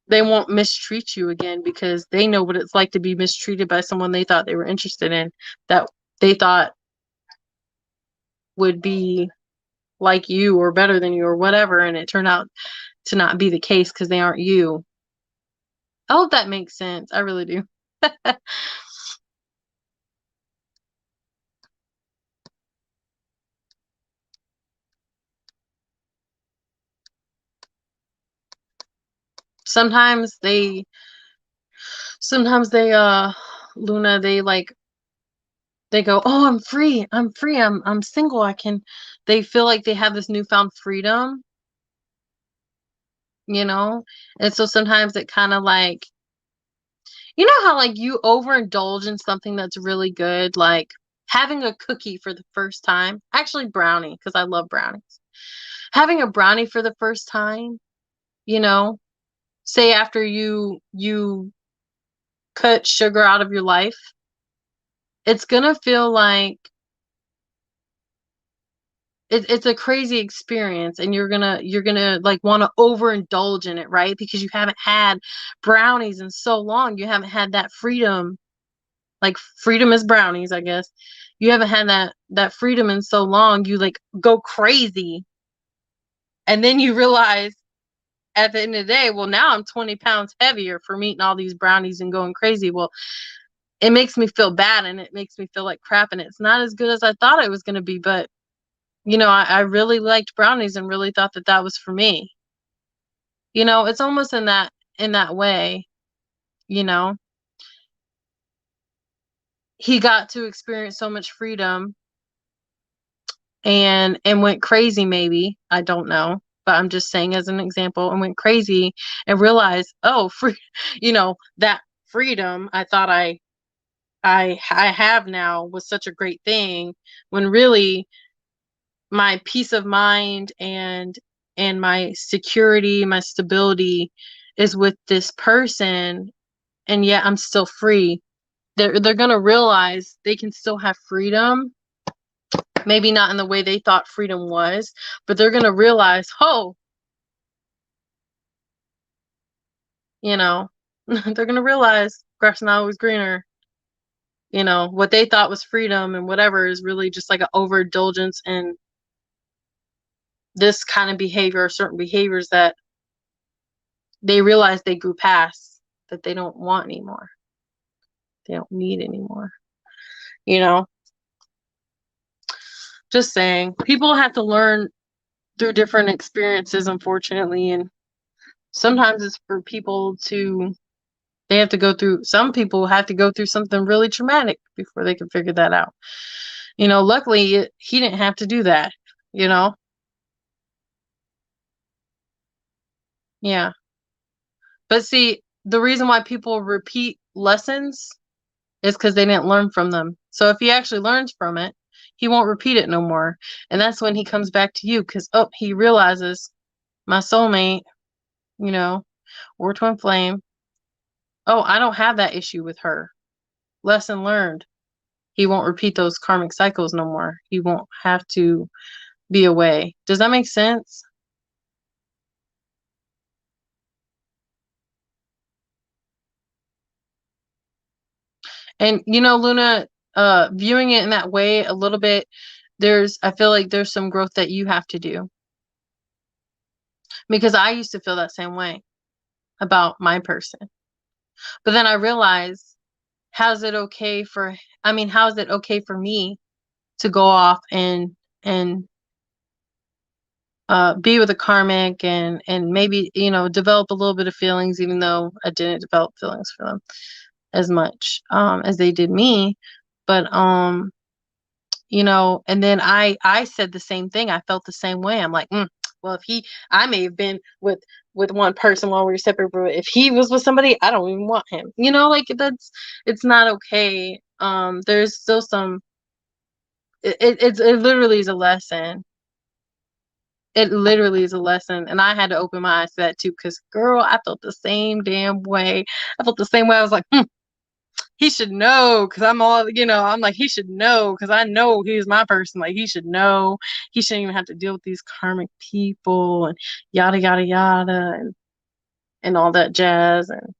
They won't mistreat you again, because they know what it's like to be mistreated by someone they thought they were interested in, that they thought would be like you or better than you or whatever, and it turned out to not be the case because they aren't you. I hope that makes sense. I really do. sometimes they sometimes they Luna, they go, oh, I'm free, I'm single, they feel like they have this newfound freedom, you know and so sometimes it kind of like, how like you overindulge in something that's really good, like having a cookie for the first time, actually brownie, because I love brownies. Having a brownie for the first time, you know say after you cut sugar out of your life, it's gonna feel like it's a crazy experience, and you're gonna like want to overindulge in it, right? Because you haven't had brownies in so long. You haven't had that freedom. Like, freedom is brownies, I guess. You haven't had that freedom in so long. You like go crazy, and then you realize at the end of the day, well, now I'm 20 pounds heavier from eating all these brownies and going crazy. Well, it makes me feel bad, and it makes me feel like crap, and it's not as good as I thought it was going to be. But I really liked brownies and really thought that that was for me. It's almost in that way. you know he got to experience so much freedom, and went crazy, maybe, I don't know, but I'm just saying as an example, and went crazy and realized, oh, free, that freedom I thought I have now was such a great thing, when really my peace of mind and my security, my stability is with this person, and yet I'm still free. They're going to realize they can still have freedom, maybe not in the way they thought freedom was, but they're going to realize, oh, you know, they're going to realize grass is not always greener. What they thought was freedom and whatever is really just like an overindulgence this kind of behavior or certain behaviors that they realize they grew past, that they don't want anymore. They don't need anymore. You know, just saying, people have to learn through different experiences, unfortunately. And sometimes it's for people to, they have to go through, some people have to go through something really traumatic before they can figure that out. You know, luckily he didn't have to do that, you know? Yeah. But see, the reason why people repeat lessons is because they didn't learn from them. So if he actually learns from it, he won't repeat it no more. And that's when he comes back to you because, oh, he realizes my soulmate, you know, or twin flame. Oh, I don't have that issue with her. Lesson learned. He won't repeat those karmic cycles no more. He won't have to be away. Does that make sense? And you know, Luna, viewing it in that way a little bit, I feel like there's some growth that you have to do. Because I used to feel that same way about my person. But then I realized, how's it okay for, I mean, how is it okay for me to go off and be with a karmic and maybe, you know, develop a little bit of feelings, even though I didn't develop feelings for them as much as they did me. But you know, and then I said the same thing. I felt the same way. I'm like, well, if I may have been with one person while we were separate, but if he was with somebody, I don't even want him. You know, like it's not okay. There's still some. It literally is a lesson. It literally is a lesson, and I had to open my eyes to that too. Because girl, I felt the same damn way. I felt the same way. I was like, he should know because I'm all, you know, I'm like, he should know because I know he's my person. Like, he should know. He shouldn't even have to deal with these karmic people and yada, yada, yada, and all that jazz. And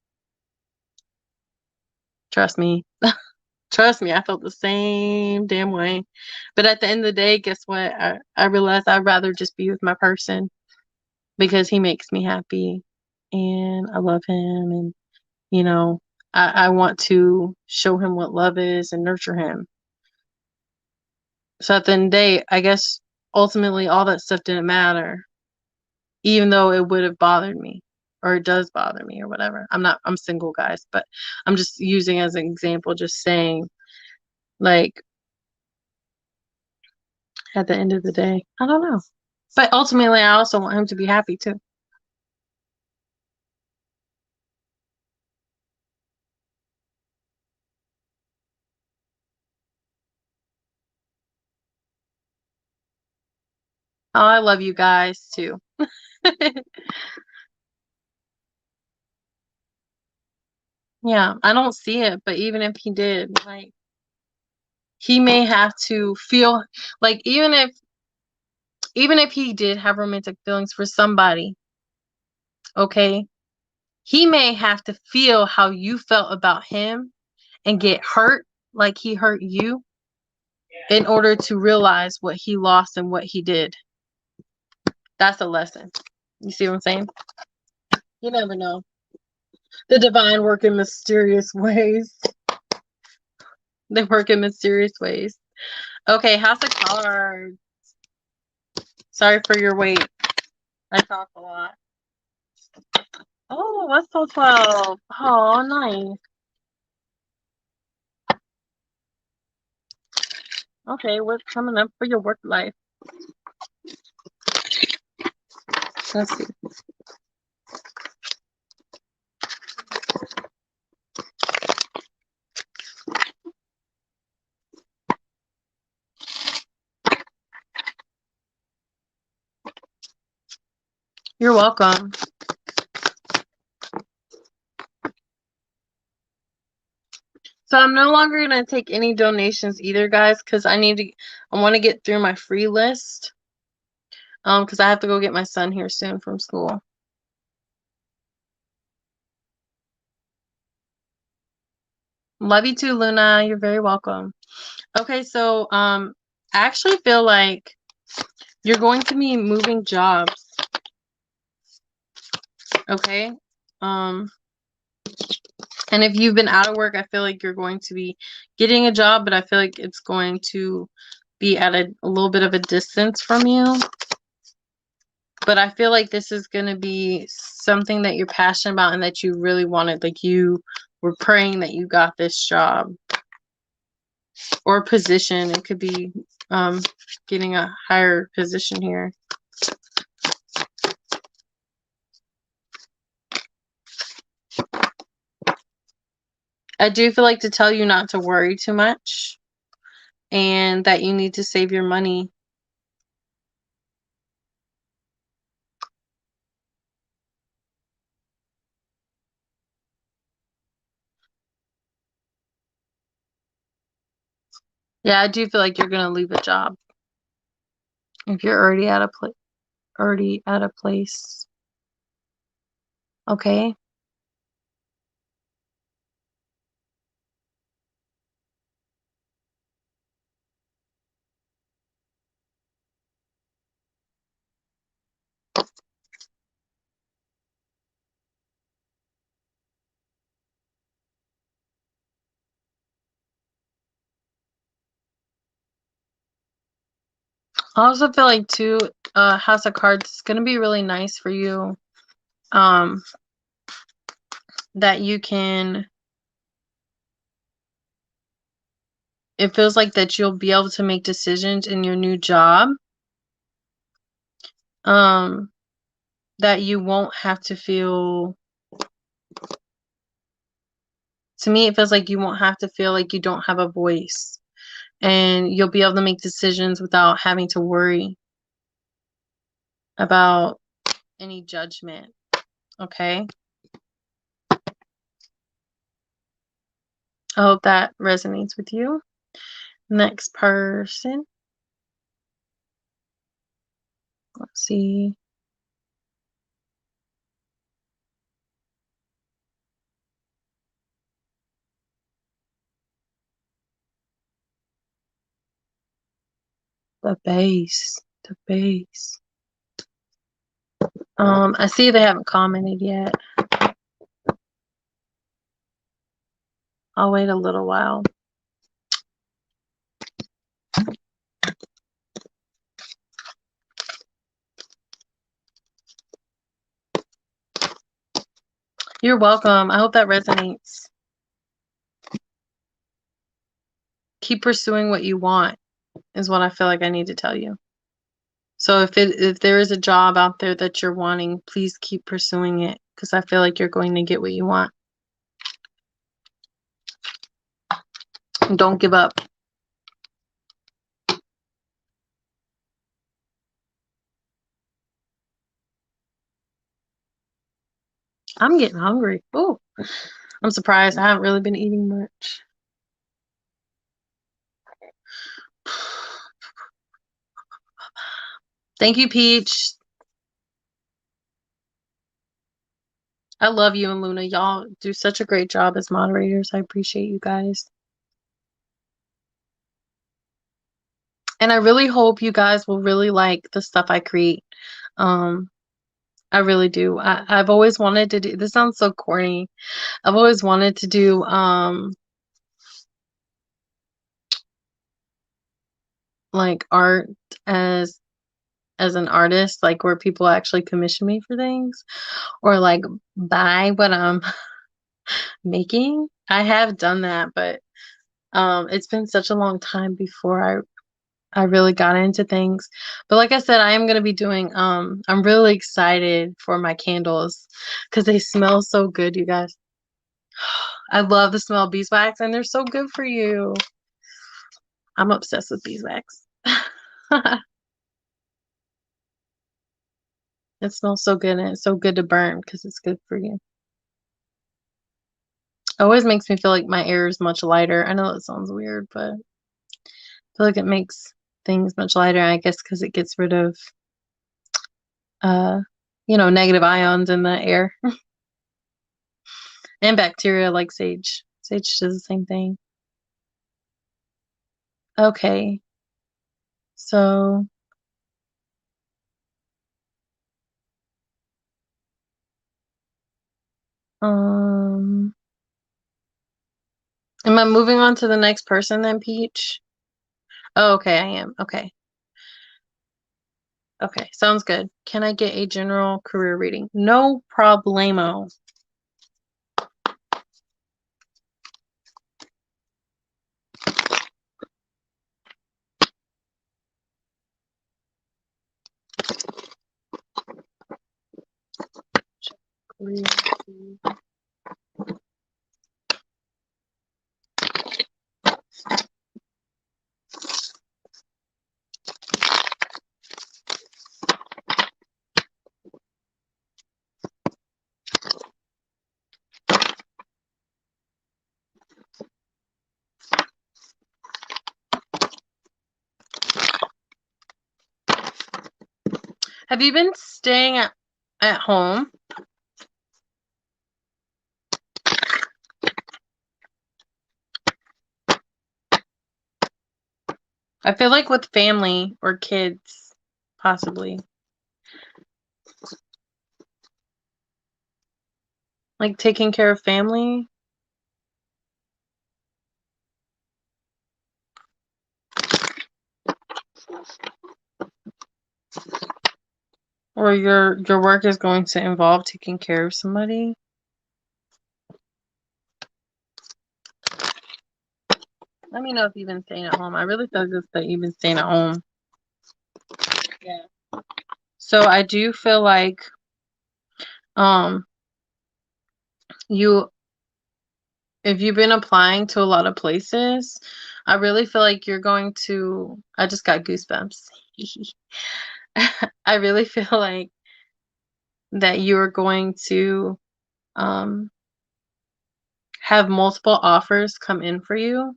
trust me, trust me, I felt the same damn way. But at the end of the day, guess what? I realized I'd rather just be with my person because he makes me happy and I love him. And, you know, I want to show him what love is and nurture him. So at the end of the day, I guess ultimately all that stuff didn't matter, even though it would have bothered me or it does bother me or whatever. I'm single, guys, but I'm just using as an example, just saying, like, at the end of the day, I don't know. But ultimately, I also want him to be happy too. Oh, I love you guys too. Yeah, I don't see it, but even if he did, like, he may have to feel like even if he did have romantic feelings for somebody, okay, he may have to feel how you felt about him and get hurt like he hurt you in order to realize what he lost and what he did. That's a lesson. You see what I'm saying? You never know. The divine work in mysterious ways. They work in mysterious ways. Okay, House of Cards. Sorry for your wait. I talk a lot. Oh, that's so 12. Oh, nice. Okay, what's coming up for your work life? Let's see. You're welcome. So I'm no longer going to take any donations either, guys, because I want to get through my free list. Because I have to go get my son here soon from school. Love you too, Luna. You're very welcome. Okay, so I actually feel like You're going to be moving jobs. Okay? And if you've been out of work, I feel like you're going to be getting a job, but I feel like it's going to be at a little bit of a distance from you. But I feel like this is going to be something that you're passionate about and that you really wanted. Like you were praying that you got this job or position. It could be getting a higher position here. I do feel like to tell you not to worry too much and that you need to save your money. Yeah, I do feel like you're going to leave a job if you're already at a place. Okay? I also feel like too, House of Cards is going to be really nice for you. That you can, it feels like that you'll be able to make decisions in your new job. That you won't have to feel, to me, it feels like you won't have to feel like you don't have a voice. And you'll be able to make decisions without having to worry about any judgment. Okay? I hope that resonates with you. Next person. Let's see. The base. The base. I see they haven't commented yet. I'll wait a little while. You're welcome. I hope that resonates. Keep pursuing what you want is what I feel like I need to tell you. So if there is a job out there that you're wanting, please keep pursuing it because I feel like you're going to get what you want. And don't give up. I'm getting hungry. Oh, I'm surprised. I haven't really been eating much. Thank you, Peach. I love you and Luna. Y'all do such a great job as moderators. I appreciate you guys. And I really hope you guys will really like the stuff I create. I really do. I've always wanted to do, this sounds so corny. I've always wanted to do like art as an artist, like where people actually commission me for things or like buy what I'm making. I have done that, but it's been such a long time before I really got into things. But like I said, I am going to be doing I'm really excited for my candles because they smell so good, you guys. I love the smell of beeswax and they're so good for you. I'm obsessed with beeswax. It smells so good and it's so good to burn because it's good for you. It always makes me feel like my air is much lighter. I know that sounds weird, but I feel like it makes things much lighter, I guess, because it gets rid of negative ions in the air. And bacteria like sage. Sage does the same thing. Okay. So Am I moving on to the next person then, Peach? Oh, okay, I am. Okay. Okay, sounds good. Can I get a general career reading? No problemo. Career reading. Have you been staying at home? I feel like with family or kids, possibly. Like taking care of family. Or your work is going to involve taking care of somebody. Let me know if you've been staying at home. I really feel just that you've been staying at home. Yeah. So I do feel like you if you've been applying to a lot of places, I really feel like you're going to I just got goosebumps. I really feel like that you're going to um have multiple offers come in for you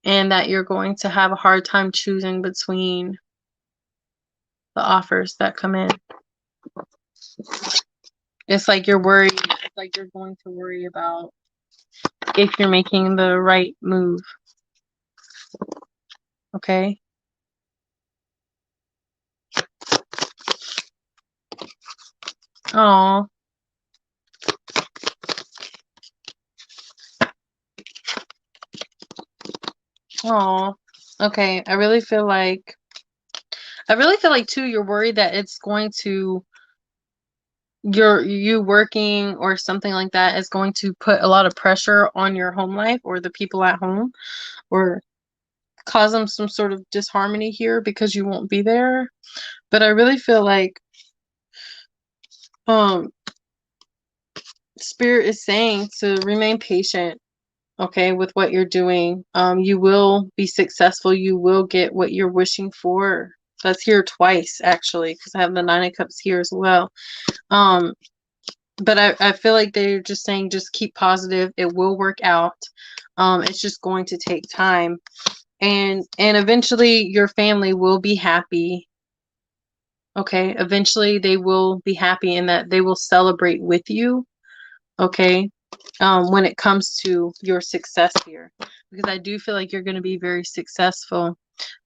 and that you're going to have a hard time choosing between the offers that come in. It's like you're worried. It's like you're going to worry about if you're making the right move. Okay? Oh. Oh. Okay. I really feel like too you're worried that it's going to you working or something like that is going to put a lot of pressure on your home life or the people at home or cause them some sort of disharmony here because you won't be there. But I really feel like um Spirit is saying to remain patient, okay, with what you're doing. You will be successful. You will get what you're wishing for. That's here twice actually because I have the Nine of Cups here as well. Um but I feel like they're just saying just keep positive. It will work out. It's just going to take time. And eventually your family will be happy. Okay, eventually they will be happy in that they will celebrate with you. Okay, when it comes to your success here, because I do feel like you're going to be very successful.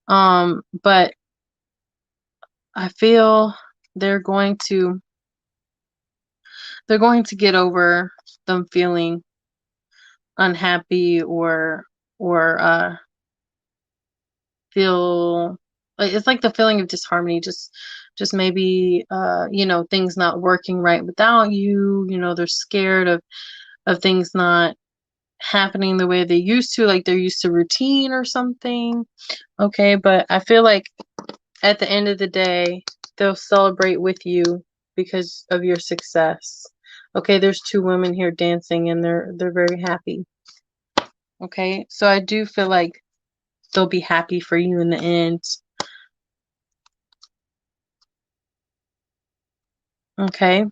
But I feel they're going to get over them feeling unhappy or feel like it's like the feeling of disharmony, just maybe things not working right without you. They're scared of things not happening the way they used to, like they're used to routine or something. Okay, but I feel like at the end of the day they'll celebrate with you because of your success. Okay, there's two women here dancing and they're very happy. Okay, so I do feel like they'll be happy for you in the end. Okay.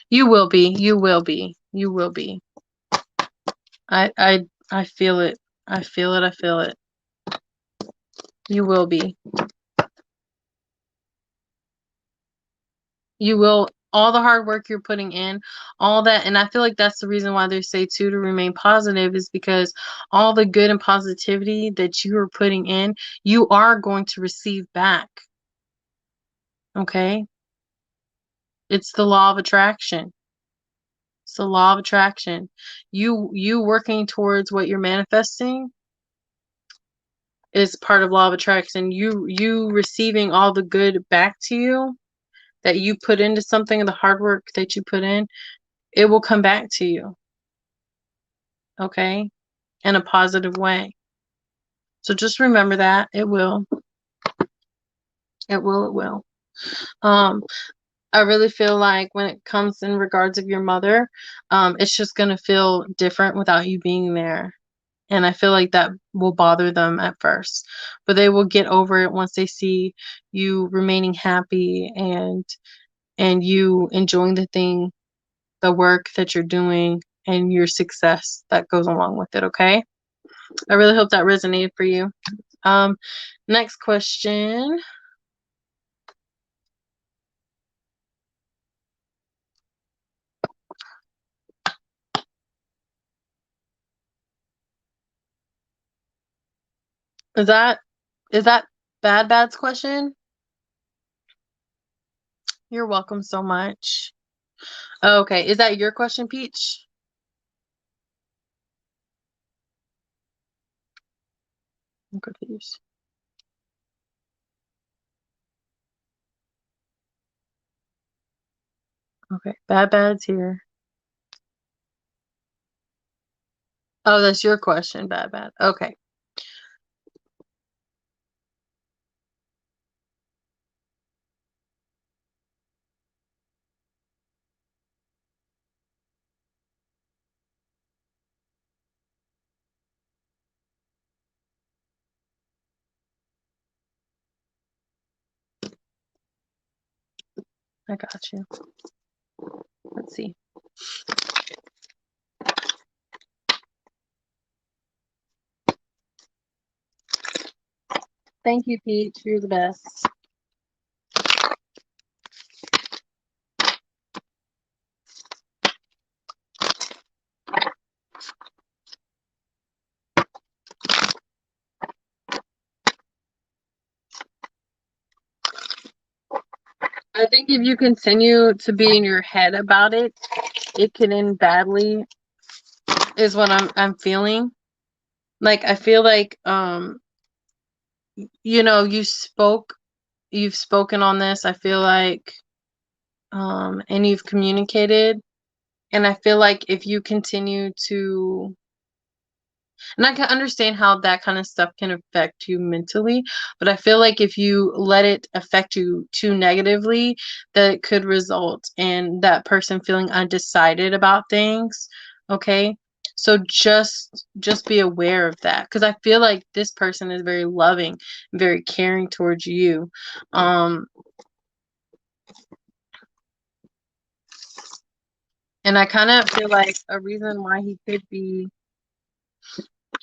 You will be. You will be. You will be. I feel it. I feel it. I feel it. You will be. You will all the hard work you're putting in, all that. And I feel like that's the reason why they say too to remain positive, is because all the good and positivity that you are putting in, you are going to receive back. Okay? It's the law of attraction. It's the law of attraction. You working towards what you're manifesting is part of law of attraction. You receiving all the good back to you that you put into something, the hard work that you put in, it will come back to you. Okay? In a positive way. So just remember that. It will. It will, it will. I really feel like when it comes in regards of your mother, it's just gonna feel different without you being there. And I feel like that will bother them at first. But they will get over it once they see you remaining happy and you enjoying the work that you're doing and your success that goes along with it, okay? I really hope that resonated for you. Next question. Is that Bad's question? You're welcome so much. Okay, is that your question, Peach? I'm confused. Okay, Bad's here. Oh, that's your question, Bad. Okay. I got you. Let's see. Thank you, Peach. You're the best. I think if you continue to be in your head about it, it can end badly, is what I'm feeling. Like I feel like you've spoken on this, I feel like and you've communicated, and I feel like if you continue to, and I can understand how that kind of stuff can affect you mentally, but I feel like if you let it affect you too negatively, that it could result in that person feeling undecided about things. Okay? So just be aware of that, because I feel like this person is very loving, very caring towards you. And I kind of feel like a reason why he could be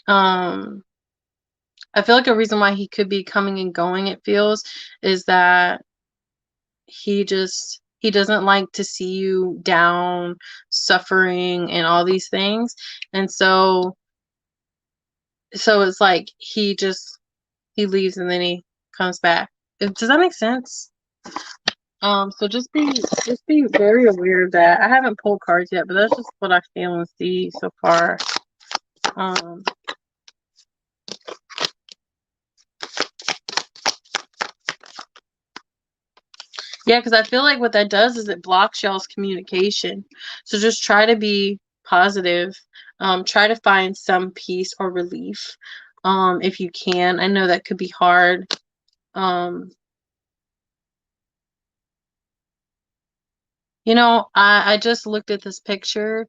um I feel like a reason why he could be coming and going, it feels, is that he doesn't like to see you down, suffering, and all these things. And so it's like he leaves and then he comes back. Does that make sense? So just be very aware of that. I haven't pulled cards yet, but that's just what I feel and see so far. Um Yeah, because I feel like what that does is it blocks y'all's communication. So just try to be positive. Try to find some peace or relief, if you can. I know that could be hard. Um, I just looked at this picture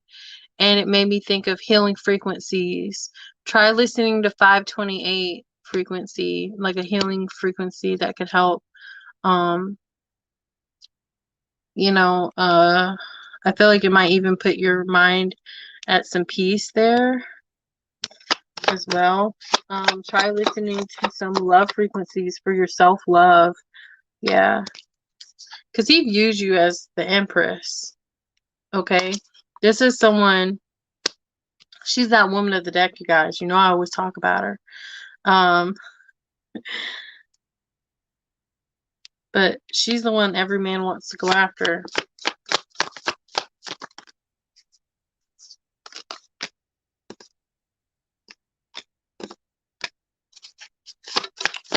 and it made me think of healing frequencies. Try listening to 528 frequency, like a healing frequency that could help. Um, I feel like it might even put your mind at some peace there as well. Try listening to some love frequencies for your self-love. Yeah. Because he views you as the Empress. Okay? This is someone, she's that woman of the deck, you guys. You know I always talk about her. But she's the one every man wants to go after.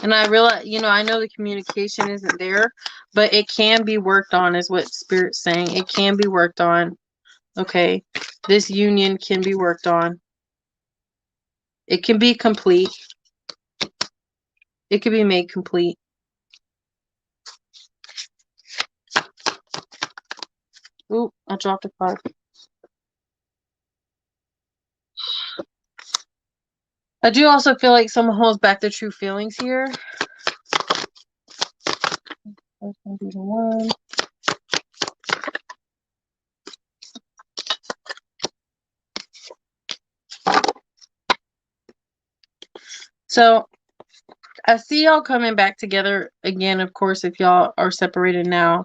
And I realize, I know the communication isn't there, but it can be worked on, is what Spirit's saying. It can be worked on. Okay. This union can be worked on. It can be complete. It can be made complete. Ooh, I dropped a card. I do also feel like someone holds back their true feelings here. That's gonna be the one. So I see y'all coming back together again, of course, if y'all are separated now.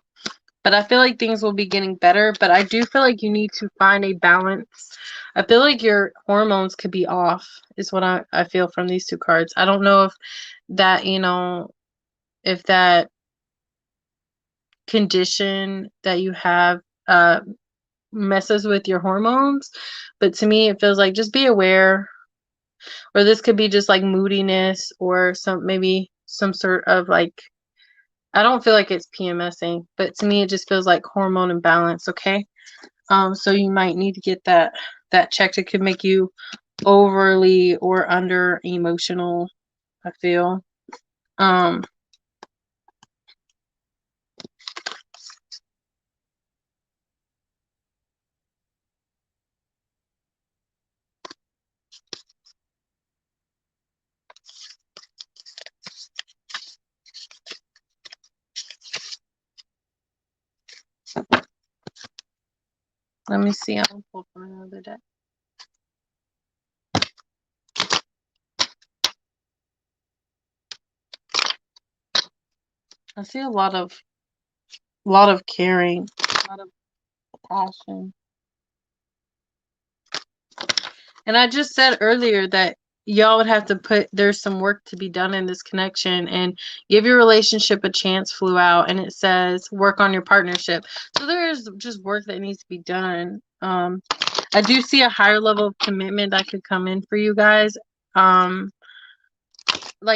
But I feel like things will be getting better. But I do feel like you need to find a balance. I feel like your hormones could be off, is what I feel from these two cards. I don't know if that, if that condition that you have messes with your hormones. But to me, it feels like just be aware. Or this could be just like moodiness or maybe some sort of like, I don't feel like it's PMSing, but to me it just feels like hormone imbalance, okay? So you might need to get that checked. It could make you overly or under emotional, I feel. Let me see. I'll pull from another deck. I see a lot of caring, a lot of passion. And I just said earlier that y'all would have to there's some work to be done in this connection, and give your relationship a chance flew out, and it says work on your partnership. So there's just work that needs to be done. I do see a higher level of commitment that could come in for you guys. Like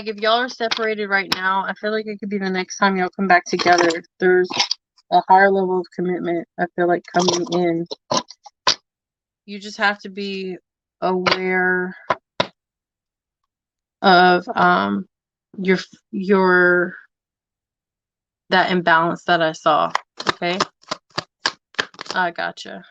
if y'all are separated right now, I feel like it could be the next time y'all come back together. There's a higher level of commitment, I feel like, coming in. You just have to be aware of your that imbalance that I saw. Okay, I gotcha.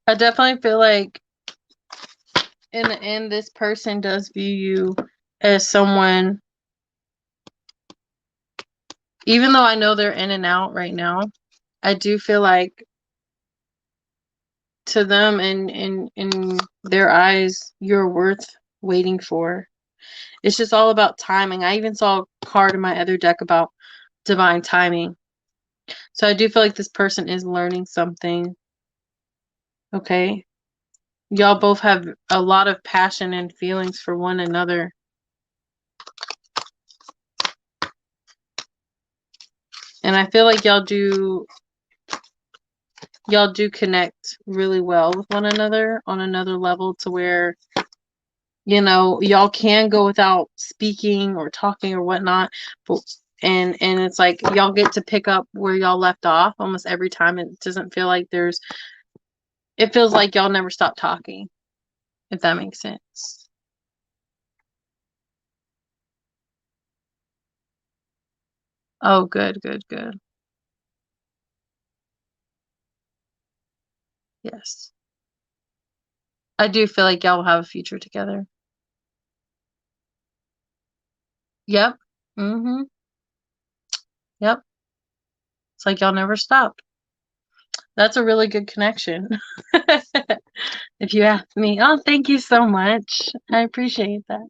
I definitely feel like in the end this person does view you as someone, even though I know they're in and out right now. I do feel like to them and in their eyes, you're worth waiting for. It's just all about timing. I even saw a card in my other deck about divine timing. So I do feel like this person is learning something. Okay. Y'all both have a lot of passion and feelings for one another. And I feel like y'all do connect really well with one another on another level, to where y'all can go without speaking or talking or whatnot, but and it's like y'all get to pick up where y'all left off almost every time. It doesn't feel like it feels like y'all never stop talking, if that makes sense. Oh, good, good, good. Yes. I do feel like y'all will have a future together. Yep. Mm-hmm. Yep. It's like y'all never stopped. That's a really good connection. If you ask me. Oh, thank you so much. I appreciate that.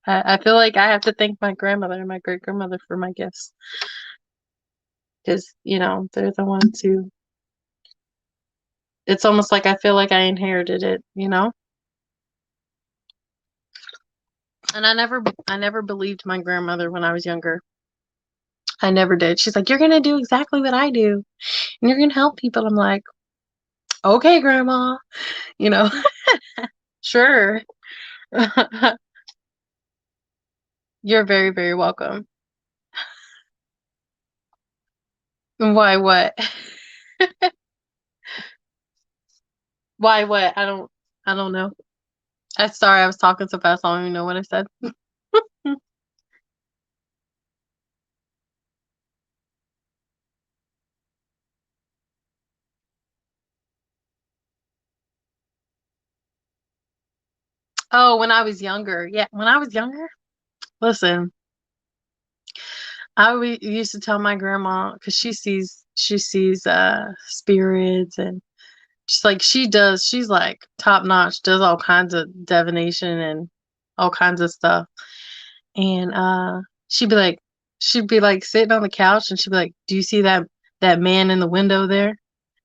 I feel like I have to thank my grandmother and my great grandmother for my gifts. Because, they're the ones who, it's almost like I feel like I inherited it. And I never believed my grandmother when I was younger. I never did. She's like, you're gonna do exactly what I do, and you're gonna help people. I'm like, okay, grandma, you know, sure. You're very, very welcome. Why what? Why what? I don't know. I sorry, I was talking so fast, I don't even know what I said. Oh, when I was younger. Yeah, when I was younger, listen, used to tell my grandma because she sees spirits and just like she's like top notch, does all kinds of divination and all kinds of stuff. And she'd be like she'd be like sitting on the couch and she'd be like, "Do you see that man in the window there?"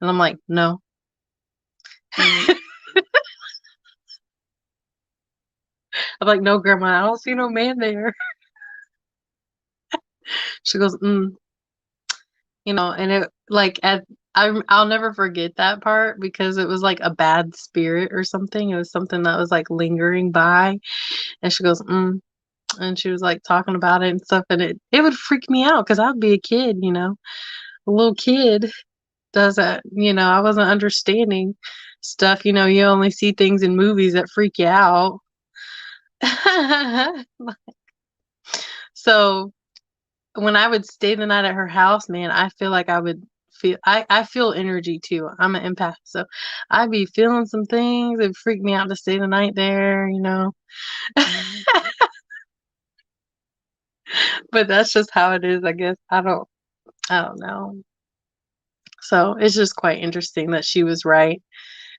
And I'm like, "No." I'm like, "No, grandma, I don't see no man there." She goes, and it like I'll never forget that part because it was like a bad spirit or something. It was something that was like lingering by. And she goes, and she was like talking about it and stuff, and it would freak me out because I'd be a kid, a little kid does that, I wasn't understanding stuff, you only see things in movies that freak you out. So when I would stay the night at her house, man, I feel like I would I feel energy too. I'm an empath, so I'd be feeling some things. It'd freak me out to stay the night there. But that's just how it is, I guess. I don't know. So it's just quite interesting that she was right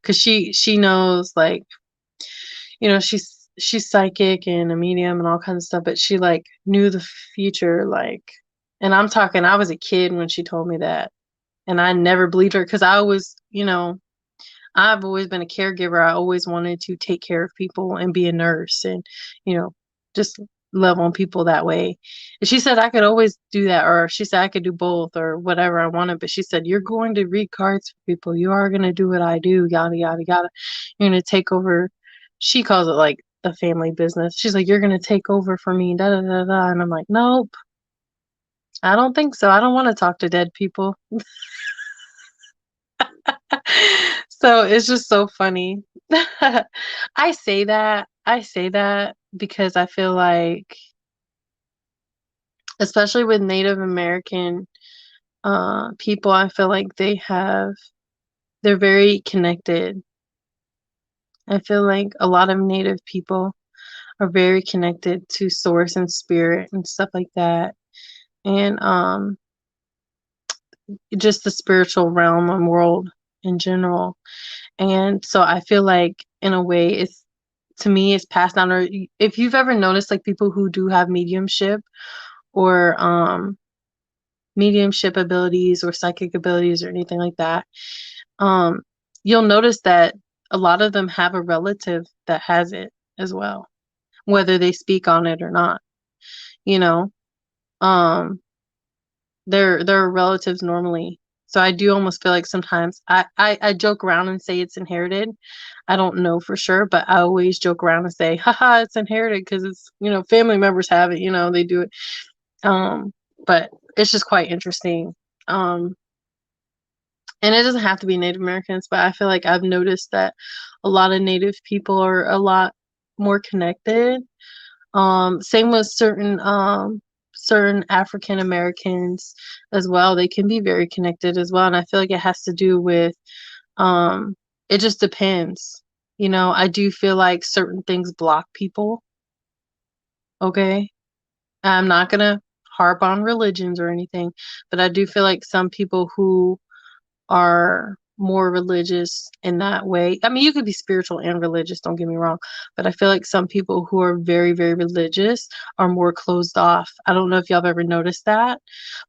because she knows like she's psychic and a medium and all kinds of stuff, but she like knew the future like, and I'm talking I was a kid when she told me that, and I never believed her because I've always been a caregiver. I always wanted to take care of people and be a nurse and, you know, just love on people that way. And she said I could always do that, or she said I could do both or whatever I wanted. But she said, you're going to read cards for people. You are going to do what I do, yada, yada, yada. You're going to take over. She calls it like a family business. She's like, you're going to take over for me, da, da, da, da. And I'm like, nope, I don't think so. I don't want to talk to dead people. So it's just so funny. I say that because I feel like, especially with Native American people, I feel like they're very connected. I feel like a lot of Native people are very connected to source and spirit and stuff like that. And just the spiritual realm and world in general. And so I feel like in a way it's to me it's passed down, or if you've ever noticed like people who do have mediumship or mediumship abilities or psychic abilities or anything like that, um you'll notice that a lot of them have a relative that has it as well, whether they speak on it or not, you know um they're relatives normally. So I do almost feel like sometimes I joke around and say it's inherited. I don't know for sure, but I always joke around and say, haha, it's inherited because it's, family members have it, they do it. Um, but it's just quite interesting. Um, and it doesn't have to be Native Americans, but I feel like I've noticed that a lot of Native people are a lot more connected. Same with certain African Americans as well. They can be very connected as well. And I feel like it has to do with um it just depends. You know, I do feel like certain things block people, okay? I'm not gonna harp on religions or anything, but I do feel like some people who are more religious in that way. I mean, you could be spiritual and religious, don't get me wrong, but I feel like some people who are very, very religious are more closed off. I don't know if y'all have ever noticed that,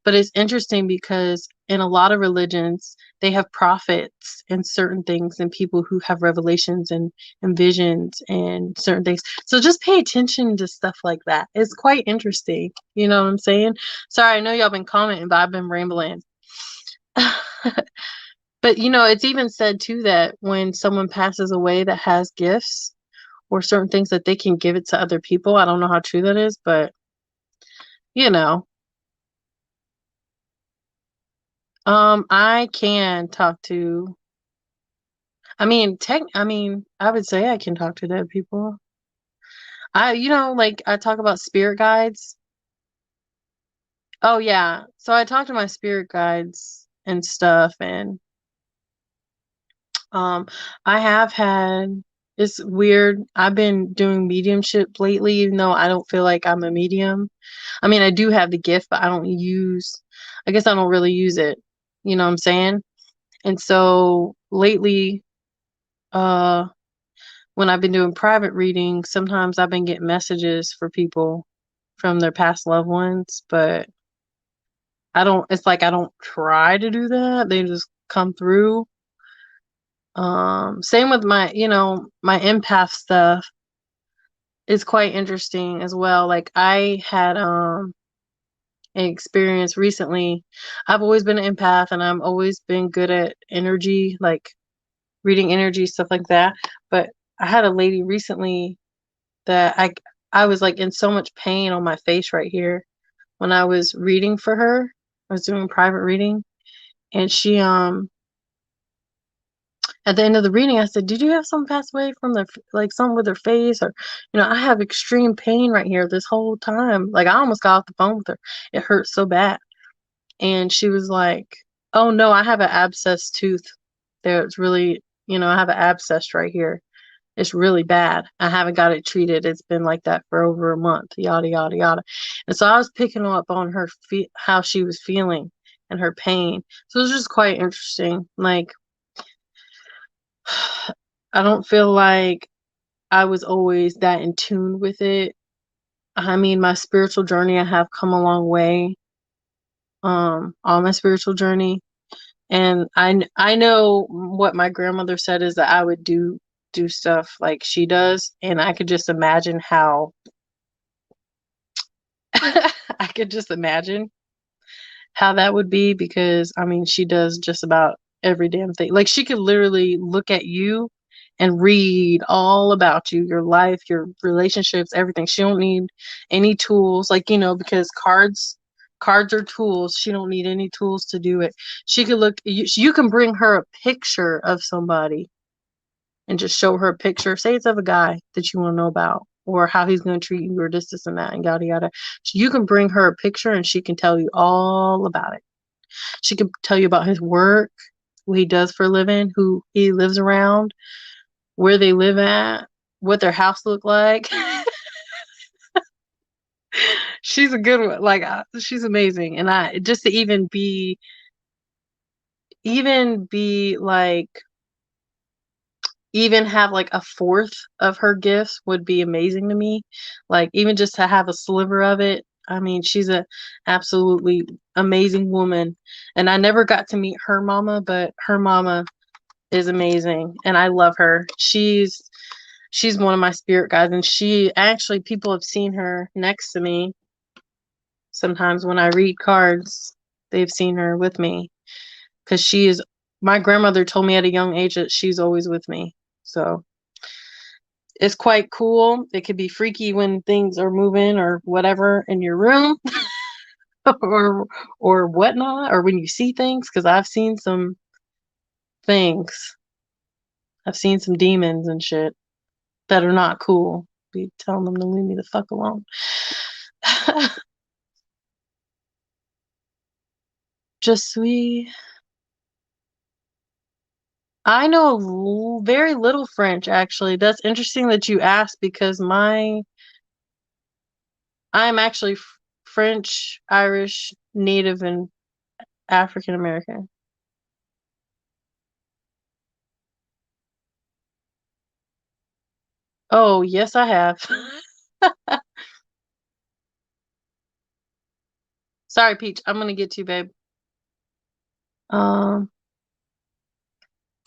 but it's interesting because in a lot of religions, they have prophets and certain things and people who have revelations and visions and certain things. So just pay attention to stuff like that. It's quite interesting. You know what I'm saying? Sorry, I know y'all been commenting, but I've been rambling. But you know, it's even said too that when someone passes away that has gifts or certain things that they can give it to other people. I don't know how true that is, but you know, I can talk to, I mean, I would say I can talk to dead people. You know, like I talk about spirit guides. Oh yeah. So I talk to my spirit guides and stuff and Um, I have had, it's weird. I've been doing mediumship lately, even though I don't feel like I'm a medium. I mean, I do have the gift, but I guess I don't really use it. You know what I'm saying? And so lately, uh, when I've been doing private readings, sometimes I've been getting messages for people from their past loved ones, but it's like I don't try to do that. They just come through. Same with my, you know, my empath stuff is quite interesting as well. Like I had an experience recently. I've always been an empath and I've always been good at energy, like reading energy, stuff like that. But I had a lady recently that I was like in so much pain on my face right here when I was reading for her. I was doing private reading and she at the end of the reading, I said, "Did you have someone pass away from like something with their face, or you know, I have extreme pain right here this whole time. Like I almost got off the phone with her. It hurt so bad." And she was like, "Oh no, I have an abscess tooth. There, it's really, you know, I have an abscess right here. It's really bad. I haven't got it treated. It's been like that for over a month. Yada yada yada." And so I was picking up on her how she was feeling and her pain. So it was just quite interesting. Like I don't feel like I was always that in tune with it. I mean, my spiritual journey, I have come a long way on my spiritual journey. And I know what my grandmother said is that I would do stuff like she does, and I could just imagine how I could just imagine how that would be because I mean, she does just about every damn thing. Like she could literally look at you and read all about you, your life, your relationships, everything. She don't need any tools, like you know, because cards are tools. She don't need any tools to do it. She could look. You can bring her a picture of somebody and just show her a picture. Say it's of a guy that you want to know about, or how he's going to treat you, or this, and that, and yada yada. So you can bring her a picture, and she can tell you all about it. She can tell you about his work, what he does for a living, who he lives around, where they live at, what their house look like. She's a good one. Like she's amazing, and I just to even be like even have like a fourth of her gifts would be amazing to me. Like even just to have a sliver of it. I mean, she's a absolutely amazing woman, and I never got to meet her mama, but her mama is amazing, and I love her. She's one of my spirit guides, and she actually people have seen her next to me. Sometimes when I read cards, they've seen her with me because she is. My grandmother told me at a young age that she's always with me. So it's quite cool. It could be freaky when things are moving or whatever in your room or whatnot, or when you see things. Because I've seen some things. I've seen some demons and shit that are not cool. Be telling them to leave me the fuck alone. Je suis I know very little French, actually. That's interesting that you asked because I'm actually French, Irish, Native, and African American. Oh, yes, I have. Sorry, Peach. I'm gonna get to you, babe. Um,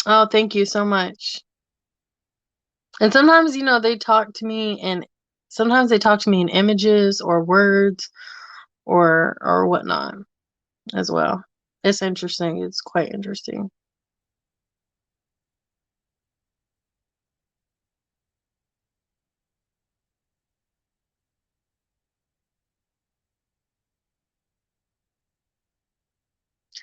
oh, thank you so much. And sometimes, they talk to me and sometimes they talk to me in images or words or whatnot as well. It's interesting. It's quite interesting.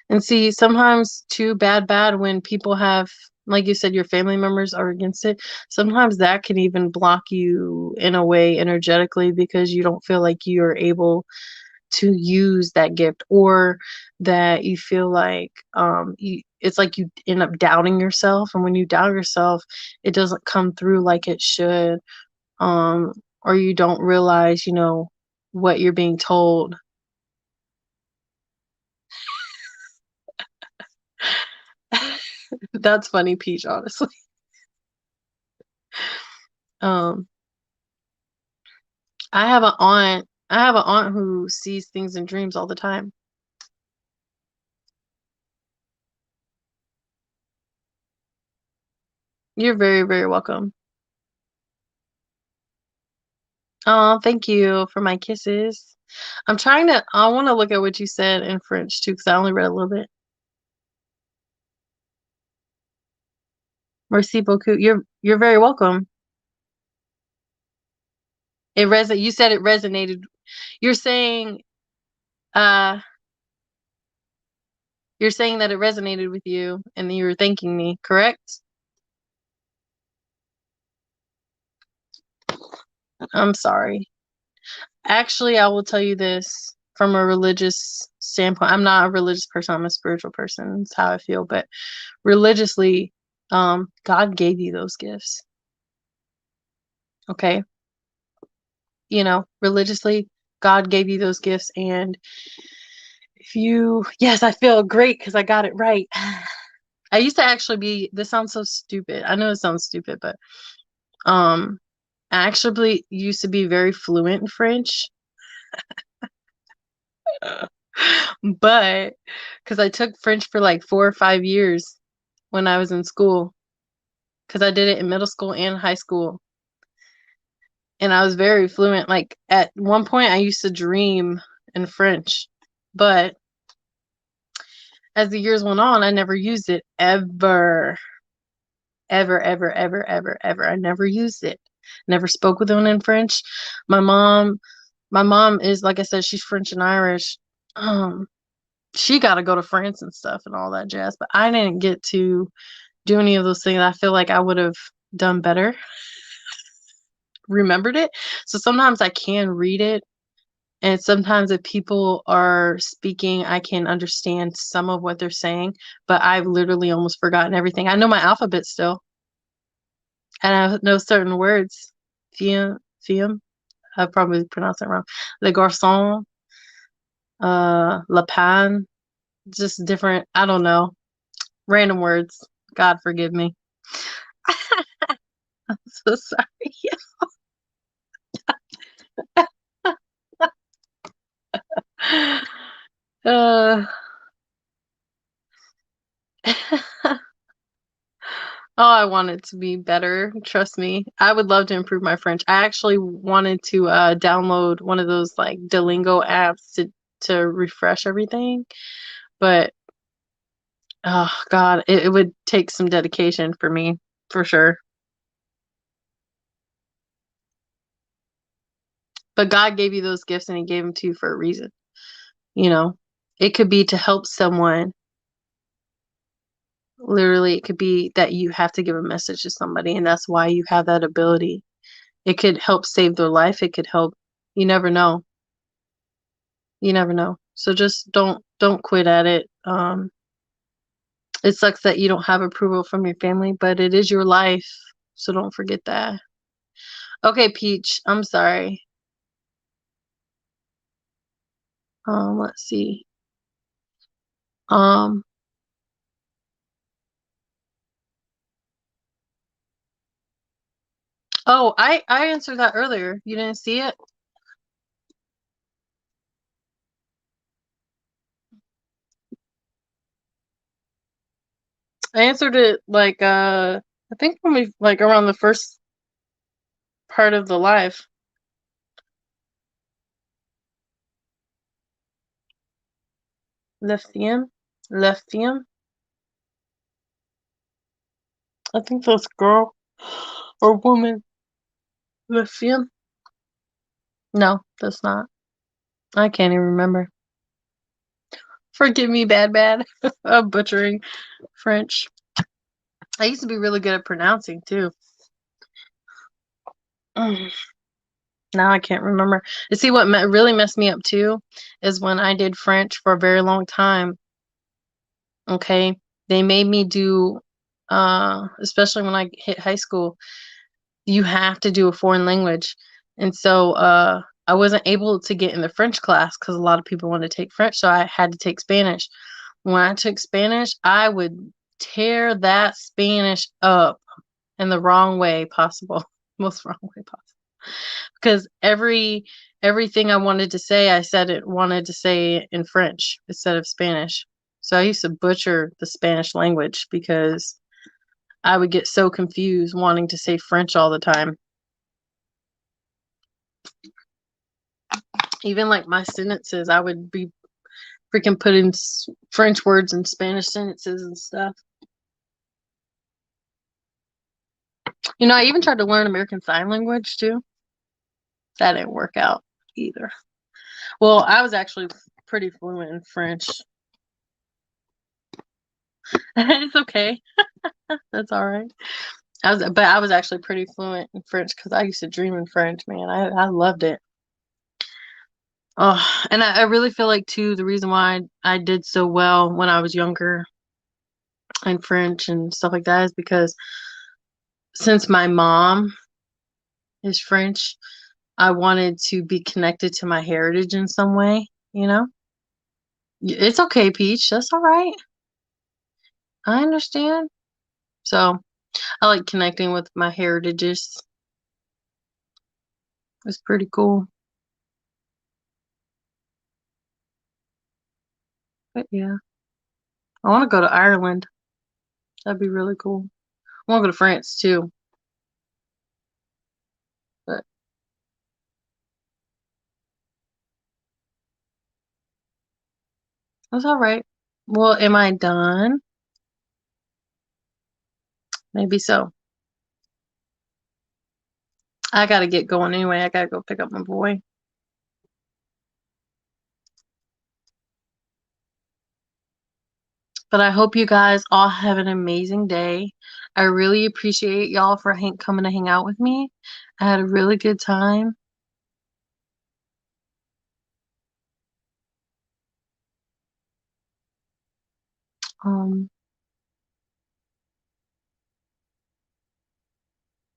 And see, sometimes too bad when people have, like you said, your family members are against it. Sometimes that can even block you in a way energetically because you don't feel like you're able to use that gift, or that you feel like it's like you end up doubting yourself, and when you doubt yourself it doesn't come through like it should, um or you don't realize what you're being told. That's funny, Peach, honestly. um I have an aunt who sees things in dreams all the time. You're very, very welcome. Oh, thank you for my kisses. I want to look at what you said in French too, because I only read a little bit. Merci beaucoup. You're very welcome. You said it resonated. You're saying uh you're saying that it resonated with you and you were thanking me, correct? I'm sorry. Actually, I will tell you this from a religious standpoint. I'm not a religious person, I'm a spiritual person. That's how I feel. But religiously, God gave you those gifts. Okay. Religiously, God gave you those gifts. And yes, I feel great because I got it right. I used to actually this sounds so stupid. I know it sounds stupid, but um, I actually used to be very fluent in French. But because I took French for like 4 or 5 years when I was in school, because I did it in middle school and high school, and I was very fluent. Like at one point, I used to dream in French, but as the years went on, I never used it ever, ever, ever, ever, ever, ever. I never used it. Never spoke with anyone in French. My mom, my mom is, like I said, she's French and Irish. Um, she got to go to France and stuff and all that jazz, but I didn't get to do any of those things. I feel like I would have done better, remembered it. So sometimes I can read it, and sometimes if people are speaking, I can understand some of what they're saying, but I've literally almost forgotten everything. I know my alphabet still, and I know certain words. Fiem, I probably pronounced it wrong. Le garçon, le pan, just different. I don't know, random words. God forgive me. I'm so sorry. uh, oh, I want it to be better. Trust me. I would love to improve my French. I actually wanted to download one of those like Duolingo apps to refresh everything, but oh God, it would take some dedication for me, for sure. But God gave you those gifts and He gave them to you for a reason. You know, it could be to help someone. Literally, it could be that you have to give a message to somebody, and that's why you have that ability. It could help save their life. It could help. You never know. You never know. So just don't quit at it. It sucks that you don't have approval from your family, but it is your life. So don't forget that. Okay, Peach, I'm sorry. Let's see. Um, oh, I answered that earlier. You didn't see it? I answered it like I think when we like around the first part of the live. Lithium. Lithium. I think that's girl or woman. Lithium. No, that's not. I can't even remember. Forgive me, bad. I'm butchering French. I used to be really good at pronouncing too. Now I can't remember. You see, what really messed me up too is when I did French for a very long time. Okay, they made me do, especially when I hit high school, you have to do a foreign language, and so I wasn't able to get in the French class because a lot of people wanted to take French, so I had to take Spanish. When I took Spanish, I would tear that Spanish up in the wrong way possible, most wrong way possible. Because everything I wanted to say, I said it wanted to say in French instead of Spanish. So I used to butcher the Spanish language because I would get so confused wanting to say French all the time. Even like my sentences, I would be freaking putting French words in Spanish sentences and stuff. You know, I even tried to learn American Sign Language too. That didn't work out either. Well, I was actually pretty fluent in French. It's okay. That's all right. I was actually pretty fluent in French because I used to dream in French, man. I loved it. Oh, and I really feel like too the reason why I did so well when I was younger in French and stuff like that is because since my mom is French, I wanted to be connected to my heritage in some way, you know? It's okay, Peach. That's all right. I understand. So I like connecting with my heritages. It's pretty cool. But yeah, I want to go to Ireland. That'd be really cool. I want to go to France too, but that's all right. Well, am I done? Maybe so. I gotta get going anyway. I gotta go pick up my boy. But I hope you guys all have an amazing day. I really appreciate y'all for coming to hang out with me. I had a really good time. Um,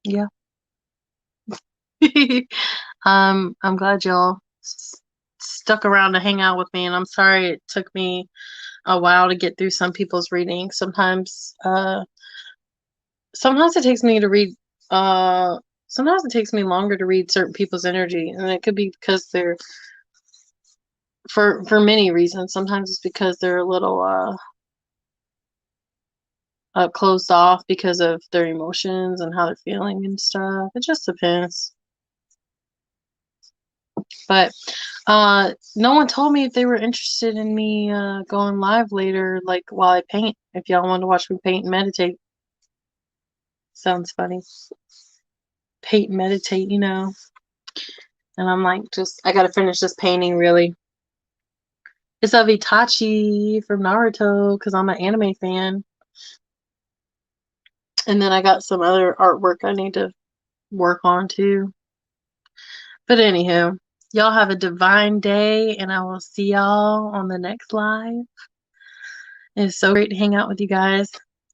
yeah. I'm glad y'all stuck around to hang out with me, and I'm sorry it took me a while to get through some people's readings. Sometimes it takes me to read uh sometimes it takes me longer to read certain people's energy, and it could be because they're for many reasons. Sometimes it's because they're a little closed off because of their emotions and how they're feeling and stuff. It just depends. But no one told me if they were interested in me going live later, like while I paint. If y'all want to watch me paint and meditate. Sounds funny. Paint and meditate, you know. And I'm like, just I gotta finish this painting really. It's of Itachi from Naruto because I'm an anime fan. And then I got some other artwork I need to work on too. But anywho, y'all have a divine day, and I will see y'all on the next live. It's so great to hang out with you guys.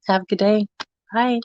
Have a good day. Bye.